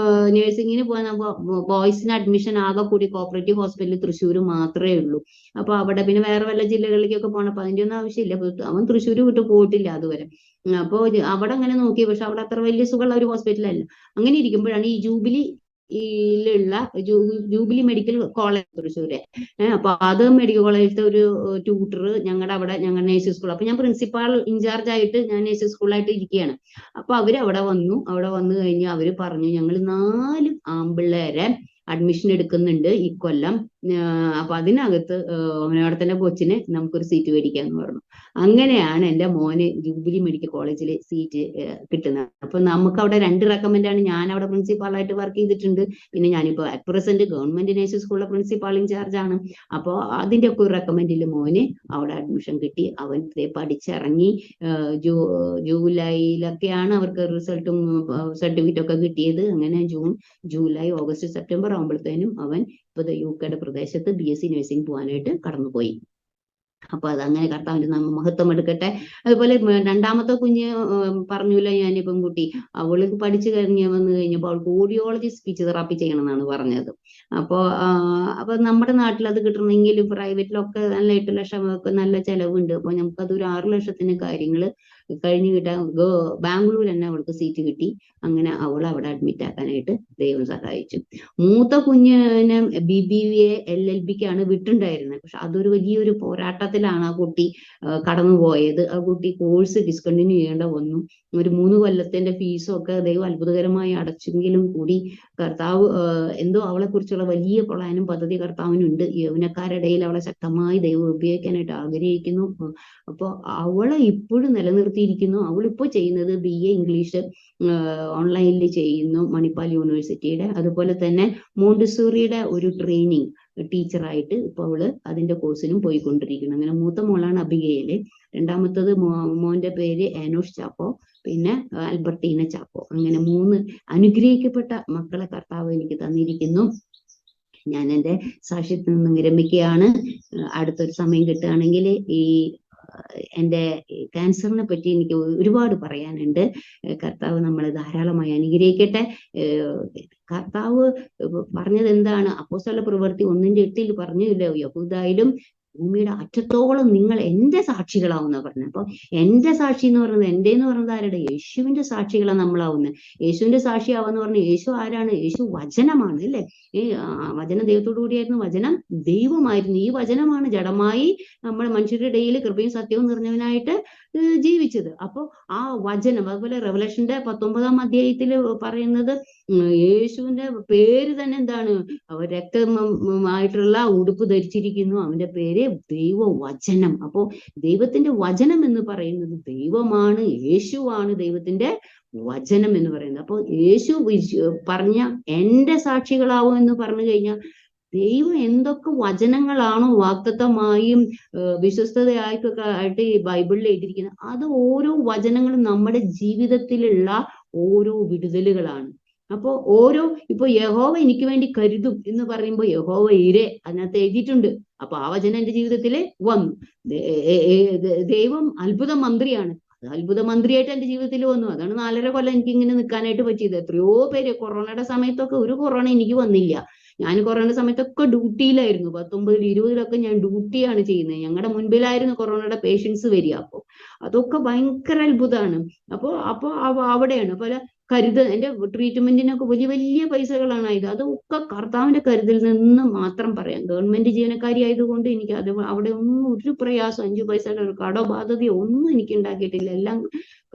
നഴ്സിങ്ങിന് പോകാൻ ബോയ്സിന് അഡ്മിഷൻ ആകെ കൂടി കോപ്പറേറ്റീവ് ഹോസ്പിറ്റലിൽ തൃശ്ശൂർ മാത്രമേ ഉള്ളൂ. അപ്പൊ അവിടെ പിന്നെ വേറെ വല്ല ജില്ലകളിലേക്കൊക്കെ പോകണം. അപ്പൊ അതിന്റെ ഒന്നും ആവശ്യമില്ല. അവൻ തൃശ്ശൂർ വിട്ട് പോയിട്ടില്ല അതുവരെ. അപ്പോൾ അവിടെ അങ്ങനെ നോക്കി, പക്ഷെ അവിടെ അത്ര വലിയ സുഖമുള്ള ഒരു ഹോസ്പിറ്റലല്ല. അങ്ങനെ ഇരിക്കുമ്പോഴാണ് ഈ ജൂബിലിയിലുള്ള ജൂബിലി മെഡിക്കൽ കോളേജ് തൃശ്ശൂര്. അപ്പൊ അത് മെഡിക്കൽ കോളേജിലത്തെ ഒരു ട്യൂട്ടർ ഞങ്ങളുടെ അവിടെ, ഞങ്ങളുടെ നേഴ്സിംഗ് സ്കൂൾ, അപ്പൊ ഞാൻ പ്രിൻസിപ്പാൾ ഇൻചാർജ് ആയിട്ട് ഞാൻ നേഴ്സിംഗ് സ്കൂളായിട്ട് ഇരിക്കുകയാണ്. അപ്പൊ അവര് അവിടെ വന്നു കഴിഞ്ഞ് അവര് പറഞ്ഞു, ഞങ്ങൾ 4 ആമ്പിള്ളേരെ അഡ്മിഷൻ എടുക്കുന്നുണ്ട് ഈ കൊല്ലം. അപ്പൊ അതിനകത്ത് അവിടെ തന്നെ കൊച്ചിന് നമുക്കൊരു സീറ്റ് മേടിക്കാന്ന് പറഞ്ഞു. അങ്ങനെയാണ് എൻ്റെ മോന് ജൂബിലി മെഡിക്കൽ കോളേജിൽ സീറ്റ് കിട്ടുന്നത്. അപ്പൊ നമുക്ക് അവിടെ 2 റെക്കമെൻഡാണ്. ഞാൻ അവിടെ പ്രിൻസിപ്പാളായിട്ട് വർക്ക് ചെയ്തിട്ടുണ്ട്. പിന്നെ ഞാനിപ്പോ അറ്റ് പ്രസന്റ് ഗവൺമെന്റ് നേഴ്സിംഗ് സ്കൂളിലെ പ്രിൻസിപ്പാൾ ഇൻചാർജ് ആണ്. അപ്പോൾ അതിന്റെ ഒക്കെ ഒരു റെക്കമെൻഡിൽ മോന് അവിടെ അഡ്മിഷൻ കിട്ടി. അവൻ പഠിച്ചിറങ്ങി. ജൂലൈയിലൊക്കെയാണ് അവർക്ക് റിസൾട്ടും സർട്ടിഫിക്കറ്റ് ഒക്കെ കിട്ടിയത്. അങ്ങനെ ജൂൺ, ജൂലൈ, ഓഗസ്റ്റ്, സെപ്റ്റംബർ ആകുമ്പോഴത്തേനും അവൻ ഇപ്പൊ UK പ്രദേശത്ത് BSc നഴ്സിംഗ് പോകാനായിട്ട് കടന്നുപോയി. അപ്പൊ അതങ്ങനെ കർത്താവിന്റെ നാമം മഹത്വം എടുക്കട്ടെ. അതുപോലെ രണ്ടാമത്തെ കുഞ്ഞ് പറഞ്ഞില്ല, ഞാൻ പെൺകുട്ടി, അവൾക്ക് പഠിച്ചു വന്നു കഴിഞ്ഞപ്പോൾ അവൾക്ക് ഓഡിയോളജി സ്പീച്ച് തെറാപ്പി ചെയ്യണം എന്നാണ് പറഞ്ഞത്. അപ്പൊ നമ്മുടെ നാട്ടിൽ അത് കിട്ടണമെങ്കിൽ പ്രൈവറ്റിലൊക്കെ നല്ല 8 ലക്ഷം ഒക്കെ നല്ല ചെലവുണ്ട്. അപ്പൊ നമുക്കതൊരു 6 ലക്ഷത്തിന് കാര്യങ്ങൾ കഴിഞ്ഞു കിട്ടാൻ ബാംഗ്ലൂർ തന്നെ അവൾക്ക് സീറ്റ് കിട്ടി. അങ്ങനെ അവൾ അവിടെ അഡ്മിറ്റ് ആക്കാനായിട്ട് ദൈവം സഹായിച്ചു. മൂത്ത കുഞ്ഞിനെ BBA LLBക്കാണ് വിട്ടുണ്ടായിരുന്നത്. പക്ഷെ അതൊരു വലിയൊരു പോരാട്ടത്തിലാണ് ആ കുട്ടി കടന്നുപോയത്. ആ കുട്ടി കോഴ്സ് ഡിസ്കണ്ടിന്യൂ ചെയ്യേണ്ട വന്നു. ഒരു 3 കൊല്ലത്തിന്റെ ഫീസും ഒക്കെ ദൈവം അത്ഭുതകരമായി അടച്ചെങ്കിലും കൂടി കർത്താവ് എന്തോ അവളെ കുറിച്ചുള്ള വലിയ പ്ലാനും പദ്ധതി കർത്താവിനുണ്ട്. യൗവനക്കാരുടെ ഇടയിൽ അവളെ ശക്തമായി ദൈവം ഉപയോഗിക്കാനായിട്ട് ആഗ്രഹിക്കുന്നു. അപ്പോൾ അവളെ ഇപ്പോഴും നിലനിർത്തിയിരിക്കുന്നു. അവളിപ്പോൾ ചെയ്യുന്നത് BA ഇംഗ്ലീഷ് ഓൺലൈനിൽ ചെയ്യുന്നു മണിപ്പാൽ യൂണിവേഴ്സിറ്റിയുടെ. അതുപോലെ തന്നെ മോണ്ടിസോറിയുടെ ഒരു ട്രെയിനിങ് ടീച്ചറായിട്ട് ഇപ്പോൾ അവള് അതിന്റെ കോഴ്സിനും പോയിക്കൊണ്ടിരിക്കുന്നു. അങ്ങനെ മൂത്ത മോളാണ് അബിഗയില്. രണ്ടാമത്തത് മോന്റെ പേര് ആനോഷ് ചാപ്പോ, പിന്നെ ആൽബർട്ടീന ചാപ്പോ. അങ്ങനെ 3 അനുഗ്രഹിക്കപ്പെട്ട മക്കളെ കർത്താവ് എനിക്ക് തന്നിരിക്കുന്നു. ഞാൻ എൻ്റെ സാക്ഷ്യത്തിൽ നിന്ന് വിരമിക്കുകയാണ്. അടുത്തൊരു സമയം കിട്ടുകയാണെങ്കിൽ ഈ എൻ്റെ ക്യാൻസറിനെ പറ്റി എനിക്ക് ഒരുപാട് പറയാനുണ്ട്. കർത്താവ് നമ്മളെ ധാരാളമായി അനുഗ്രഹിക്കട്ടെ. കർത്താവ് പറഞ്ഞത് എന്താണ്? അപ്പോസ്തല പ്രവൃത്തി 1:8 പറഞ്ഞില്ലോ, യഹൂദായിലും ഭൂമിയുടെ അറ്റത്തോളം നിങ്ങൾ എൻ്റെ സാക്ഷികളാവുന്ന പറഞ്ഞു. അപ്പൊ എൻ്റെ സാക്ഷി എന്ന് പറയുന്നത്, എൻ്റെ എന്ന് പറയുന്നത് ആരുടെ? യേശുവിന്റെ സാക്ഷികളാണ് നമ്മളാവുന്നത്. യേശുവിന്റെ സാക്ഷിയാവെന്ന് പറഞ്ഞു. യേശു ആരാണ്? യേശു വചനമാണ്, അല്ലേ? ഈ വചനം ദൈവത്തോടു കൂടിയായിരുന്നു, വചനം ദൈവമായിരുന്നു. ഈ വചനമാണ് ജഡമായി നമ്മുടെ മനുഷ്യരുടെ ഇടയിൽ കൃപയും സത്യവും നിറഞ്ഞവനായിട്ട് ജീവിച്ചത്. അപ്പോൾ ആ വചനം, അതുപോലെ റെവലേഷന്റെ 19-ാം അധ്യായത്തിൽ പറയുന്നത് യേശുവിന്റെ പേര് തന്നെ എന്താണ്? രക്തമായിട്ടുള്ള ഉടുപ്പ് ധരിച്ചിരിക്കുന്നു. അവന്റെ പേര് ദൈവവചനം. അപ്പോ ദൈവത്തിന്റെ വചനം എന്ന് പറയുന്നത് ദൈവമാണ്, യേശുവാണ് ദൈവത്തിന്റെ വചനം എന്ന് പറയുന്നത്. അപ്പോൾ യേശു പറഞ്ഞ എൻ്റെ സാക്ഷികളാവും എന്ന് പറഞ്ഞു കഴിഞ്ഞാൽ ദൈവം എന്തൊക്കെ വചനങ്ങളാണോ വാഗ്ദത്തമായും വിശ്വസ്തതയായിട്ടൊക്കെ ആയിട്ട് ഈ ബൈബിളിൽ എഴുതിയിരിക്കുന്നത്, അത് ഓരോ വചനങ്ങളും നമ്മുടെ ജീവിതത്തിലുള്ള ഓരോ വിടുതലുകളാണ്. അപ്പോ ഇപ്പൊ യഹോവ എനിക്ക് വേണ്ടി കരുതും എന്ന് പറയുമ്പോൾ യഹോവ ഇരേ അതിനകത്ത് എഴുതിയിട്ടുണ്ട്. അപ്പൊ ആ വചനം എന്റെ ജീവിതത്തിൽ വന്നു. ദൈവം അത്ഭുത മന്ത്രിയാണ്, അത്ഭുത മന്ത്രിയായിട്ട് എന്റെ ജീവിതത്തിൽ വന്നു. അതാണ് 4.5 കൊല്ലം എനിക്ക് ഇങ്ങനെ നിൽക്കാനായിട്ട് പറ്റിയത്. എത്രയോ പേര് കൊറോണയുടെ സമയത്തൊക്കെ ഒരു കൊറോണ എനിക്ക് വന്നില്ല. ഞാൻ കൊറോണ സമയത്തൊക്കെ ഡ്യൂട്ടിയിലായിരുന്നു. 19-ൽ 20-ലൊക്കെ ഞാൻ ഡ്യൂട്ടിയാണ് ചെയ്യുന്നത്. ഞങ്ങളുടെ മുൻപിലായിരുന്നു കൊറോണയുടെ പേഷ്യൻസ് വരിക. അപ്പോൾ അതൊക്കെ ഭയങ്കര അത്ഭുതമാണ്. അപ്പോ അവിടെയാണ് പല കരുതൽ. എൻ്റെ ട്രീറ്റ്മെന്റിനൊക്കെ വലിയ വലിയ പൈസകളാണ് ആയത്. അതൊക്കെ കർത്താവിന്റെ കരുതലിൽ നിന്ന് മാത്രം പറയാം. ഗവൺമെന്റ് ജീവനക്കാരി ആയതുകൊണ്ട് എനിക്ക് അവിടെ ഒന്നും ഒരു പ്രയാസം, 5 പൈസയുടെ ഒരു കടബാധ്യതയോ ഒന്നും എനിക്ക് ഉണ്ടാക്കിയിട്ടില്ല. എല്ലാം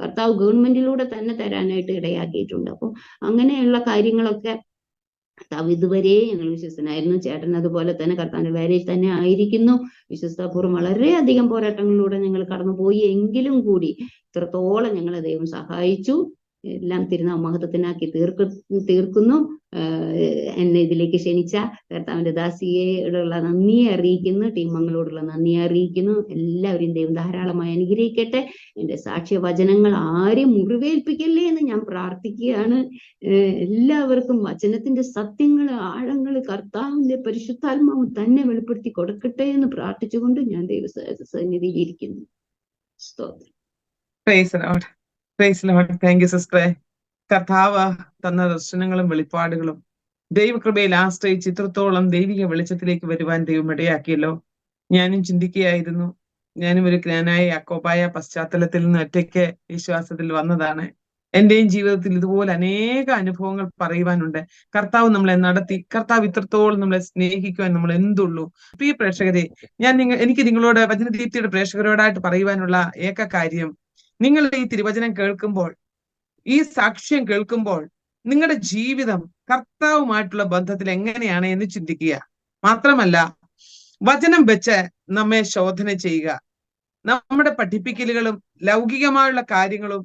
കർത്താവ് ഗവൺമെന്റിലൂടെ തന്നെ തരാനായിട്ട് ഇടയാക്കിയിട്ടുണ്ട്. അപ്പോൾ അങ്ങനെയുള്ള കാര്യങ്ങളൊക്കെ കർത്താവ് ഇതുവരെ ഞങ്ങൾ വിശ്വസ്തനായിരുന്നു. ചേട്ടൻ അതുപോലെ തന്നെ കർത്താവിന്റെ വേലയിൽ തന്നെ ആയിരിക്കുന്നു. വിശ്വസ്തപൂർവ്വം വളരെയധികം പോരാട്ടങ്ങളിലൂടെ ഞങ്ങൾ കടന്നുപോയി. എങ്കിലും കൂടി ഇത്രത്തോളം ഞങ്ങളെ ദൈവം സഹായിച്ചു. എല്ലാം തിരുനാമഹത്വത്തിനാക്കി തീർക്കുന്നു. എന്നെ ഇതിലേക്ക് ക്ഷണിച്ച കർത്താവിന്റെ ദാസിയോടുള്ള നന്ദിയെ അറിയിക്കുന്നു. ടീമംഗങ്ങളോടുള്ള നന്ദിയെ അറിയിക്കുന്നു. എല്ലാവരെയും ദൈവം ധാരാളമായി അനുഗ്രഹിക്കട്ടെ. എന്റെ സാക്ഷ്യ വചനങ്ങൾ ആരെയും മുറിവേൽപ്പിക്കല്ലേ എന്ന് ഞാൻ പ്രാർത്ഥിക്കുകയാണ്. എല്ലാവർക്കും വചനത്തിന്റെ സത്യങ്ങൾ, ആഴങ്ങൾ കർത്താവിന്റെ പരിശുദ്ധാത്മാവ് തന്നെ വെളിപ്പെടുത്തി കൊടുക്കട്ടെ എന്ന് പ്രാർത്ഥിച്ചുകൊണ്ട് ഞാൻ ദൈവസന്നിധിയിൽ ഇരിക്കുന്നു. സ്തോത്രം. താങ്ക് യു സിസ്റ്ററെ. കർത്താവ് തന്ന ദർശനങ്ങളും വെളിപ്പാടുകളും ദൈവകൃപയിൽ ആശ്രയിച്ച് ഇത്രത്തോളം ദൈവിക വെളിച്ചത്തിലേക്ക് വരുവാൻ ദൈവം ഇടയാക്കിയല്ലോ. ഞാനും ചിന്തിക്കുകയായിരുന്നു, ഞാനും ഒരു ജ്ഞാനായ യാക്കോബായ പശ്ചാത്തലത്തിൽ നിന്ന് ഒറ്റയ്ക്ക് വിശ്വാസത്തിൽ വന്നതാണ്. എന്റെയും ജീവിതത്തിൽ ഇതുപോലെ അനേക അനുഭവങ്ങൾ പറയുവാനുണ്ട്. കർത്താവ് നമ്മളെ നടത്തി, കർത്താവ് ഇത്രത്തോളം നമ്മളെ സ്നേഹിക്കുവാൻ നമ്മൾ എന്തുള്ളൂ. പ്രിയ പ്രേക്ഷകരെ, എനിക്ക് നിങ്ങളോട് വചനദീപ്തിയുടെ പ്രേക്ഷകരോടായിട്ട് പറയുവാനുള്ള ഏക കാര്യം, നിങ്ങൾ ഈ തിരുവചനം കേൾക്കുമ്പോൾ, ഈ സാക്ഷ്യം കേൾക്കുമ്പോൾ, നിങ്ങളുടെ ജീവിതം കർത്താവുമായിട്ടുള്ള ബന്ധത്തിൽ എങ്ങനെയാണ് എന്ന് ചിന്തിക്കുക. മാത്രമല്ല, വചനം വെച്ച് നമ്മെ ശോധന ചെയ്യുക. നമ്മുടെ പഠിപ്പിക്കലുകളും ലൗകികമായുള്ള കാര്യങ്ങളും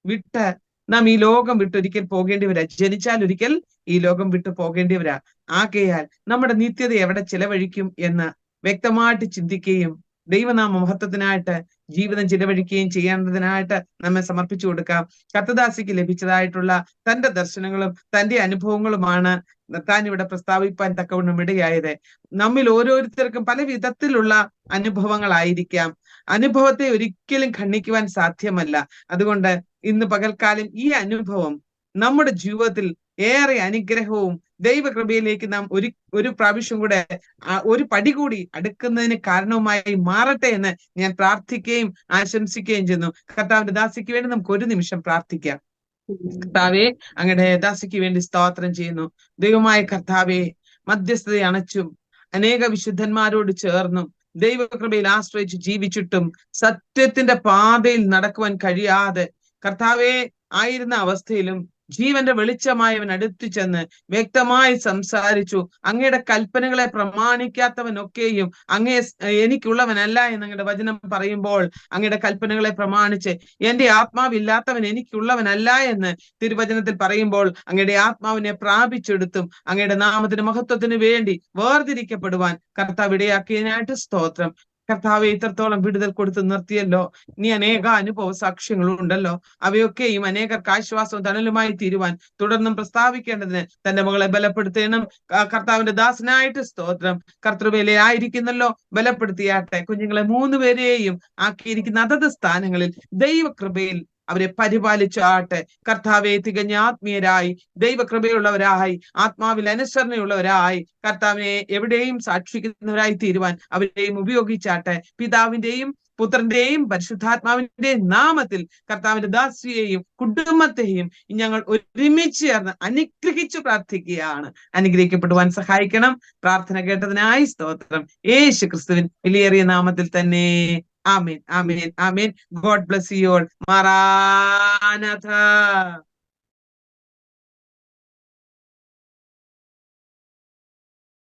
വിട്ട് നാം ഈ ലോകം വിട്ടൊരിക്കൽ പോകേണ്ടിവരാ. ജനിച്ചാൽ ഒരിക്കൽ ഈ ലോകം വിട്ടു പോകേണ്ടിവരാ. ആകയാൽ നമ്മുടെ നിത്യത എവിടെ ചിലവഴിക്കും എന്ന് വ്യക്തമായിട്ട് ചിന്തിക്കുകയും ദൈവനാമ മഹത്വത്തിനായിട്ട് ജീവിതം ചിലവഴിക്കുകയും ചെയ്യേണ്ടതിനായിട്ട് നമ്മെ സമർപ്പിച്ചു കൊടുക്കാം. കർത്തദാസിക്ക് ലഭിച്ചതായിട്ടുള്ള തന്റെ ദർശനങ്ങളും തന്റെ അനുഭവങ്ങളുമാണ് താൻ ഇവിടെ പ്രസ്താവിപ്പാൻ തക്കവണ്ണം ഇടയായത്. നമ്മിൽ ഓരോരുത്തർക്കും പല വിധത്തിലുള്ള അനുഭവങ്ങളായിരിക്കാം. അനുഭവത്തെ ഒരിക്കലും ഖണ്ഡിക്കുവാൻ സാധ്യമല്ല. അതുകൊണ്ട് ഇന്ന് പകൽക്കാലം ഈ അനുഭവം നമ്മുടെ ജീവിതത്തിൽ ഏറെ അനുഗ്രഹവും ദൈവകൃപയിലേക്ക് നാം ഒരു പ്രാവശ്യം കൂടെ ഒരു പടി കൂടി അടുക്കുന്നതിന് കാരണവുമായി മാറട്ടെ എന്ന് ഞാൻ പ്രാർത്ഥിക്കുകയും ആശംസിക്കുകയും ചെയ്യുന്നു. കർത്താവിന്റെ ദാസിക്ക് വേണ്ടി നമുക്ക് ഒരു നിമിഷം പ്രാർത്ഥിക്കാം. കർത്താവെ, അങ്ങയുടെ ദാസിക്ക് വേണ്ടി സ്തോത്രം ചെയ്യുന്നു. ദൈവമായ കർത്താവെ, മധ്യസ്ഥത അണച്ചും അനേക വിശുദ്ധന്മാരോട് ചേർന്നും ദൈവകൃപയിൽ ആശ്രയിച്ച് ജീവിച്ചിട്ടും സത്യത്തിന്റെ പാതയിൽ നടക്കുവാൻ കഴിയാതെ കർത്താവെ ആയിരുന്ന അവസ്ഥയിലും ജീവന്റെ വെളിച്ചമായവൻ അടുത്തു ചെന്ന് വ്യക്തമായി സംസാരിച്ചു. അങ്ങയുടെ കൽപ്പനകളെ പ്രമാണിക്കാത്തവനൊക്കെയും അങ്ങേ എനിക്കുള്ളവനല്ല എന്ന് അങ്ങയുടെ വചനം പറയുമ്പോൾ, അങ്ങയുടെ കൽപ്പനകളെ പ്രമാണിച്ച് എന്റെ ആത്മാവില്ലാത്തവൻ എനിക്കുള്ളവനല്ല എന്ന് തിരുവചനത്തിൽ പറയുമ്പോൾ, അങ്ങയുടെ ആത്മാവിനെ പ്രാപിച്ചെടുത്തും അങ്ങയുടെ നാമത്തിന് മഹത്വത്തിന് വേണ്ടി വേർതിരിക്കപ്പെടുവാൻ കർത്താവ് ഇടയാക്കിയതിനായിട്ട് സ്തോത്രം. കർത്താവെ, ഇത്രത്തോളം വിടുതൽ കൊടുത്ത് നിർത്തിയല്ലോ. ഇനി അനേക അനുഭവ സാക്ഷ്യങ്ങളുണ്ടല്ലോ. അവയൊക്കെയും അനേകർക്ക് ആശ്വാസവും തണലുമായി തീരുവാൻ തുടർന്നും പ്രസ്താവിക്കേണ്ടതിന് തന്റെ മകളെ ബലപ്പെടുത്തണം. കർത്താവിന്റെ ദാസനായിട്ട് സ്തോത്രം. കർത്തൃവേല ആയിരിക്കുന്നല്ലോ, ബലപ്പെടുത്തിയാട്ടെ. കുഞ്ഞുങ്ങളെ 3 പേരെയും ആക്കിയിരിക്കുന്ന അതത് സ്ഥാനങ്ങളിൽ ദൈവകൃപയിൽ അവരെ പരിപാലിച്ചാട്ടെ. കർത്താവെ, തികഞ്ഞ ആത്മീയരായി ദൈവകൃപയുള്ളവരായി ആത്മാവിൽ അനുസരണയുള്ളവരായി കർത്താവിനെ എവിടെയും സാക്ഷിക്കുന്നവരായി തീരുവാൻ അവരെയും ഉപയോഗിച്ചാട്ടെ. പിതാവിന്റെയും പുത്രന്റെയും പരിശുദ്ധാത്മാവിന്റെയും നാമത്തിൽ കർത്താവിന്റെ ദാസിയെയും കുടുംബത്തെയും ഞങ്ങൾ ഒരുമിച്ച് ചേർന്ന് അനുഗ്രഹിച്ചു പ്രാർത്ഥിക്കുകയാണ്. അനുഗ്രഹിക്കപ്പെടുവാൻ സഹായിക്കണം. പ്രാർത്ഥന കേട്ടതിനായി സ്തോത്രം. യേശു ക്രിസ്തുവിൻ വിലയേറിയ നാമത്തിൽ തന്നെ. ആമേൻ, ആമേൻ, ആമേൻ. God bless you all. Maranatha.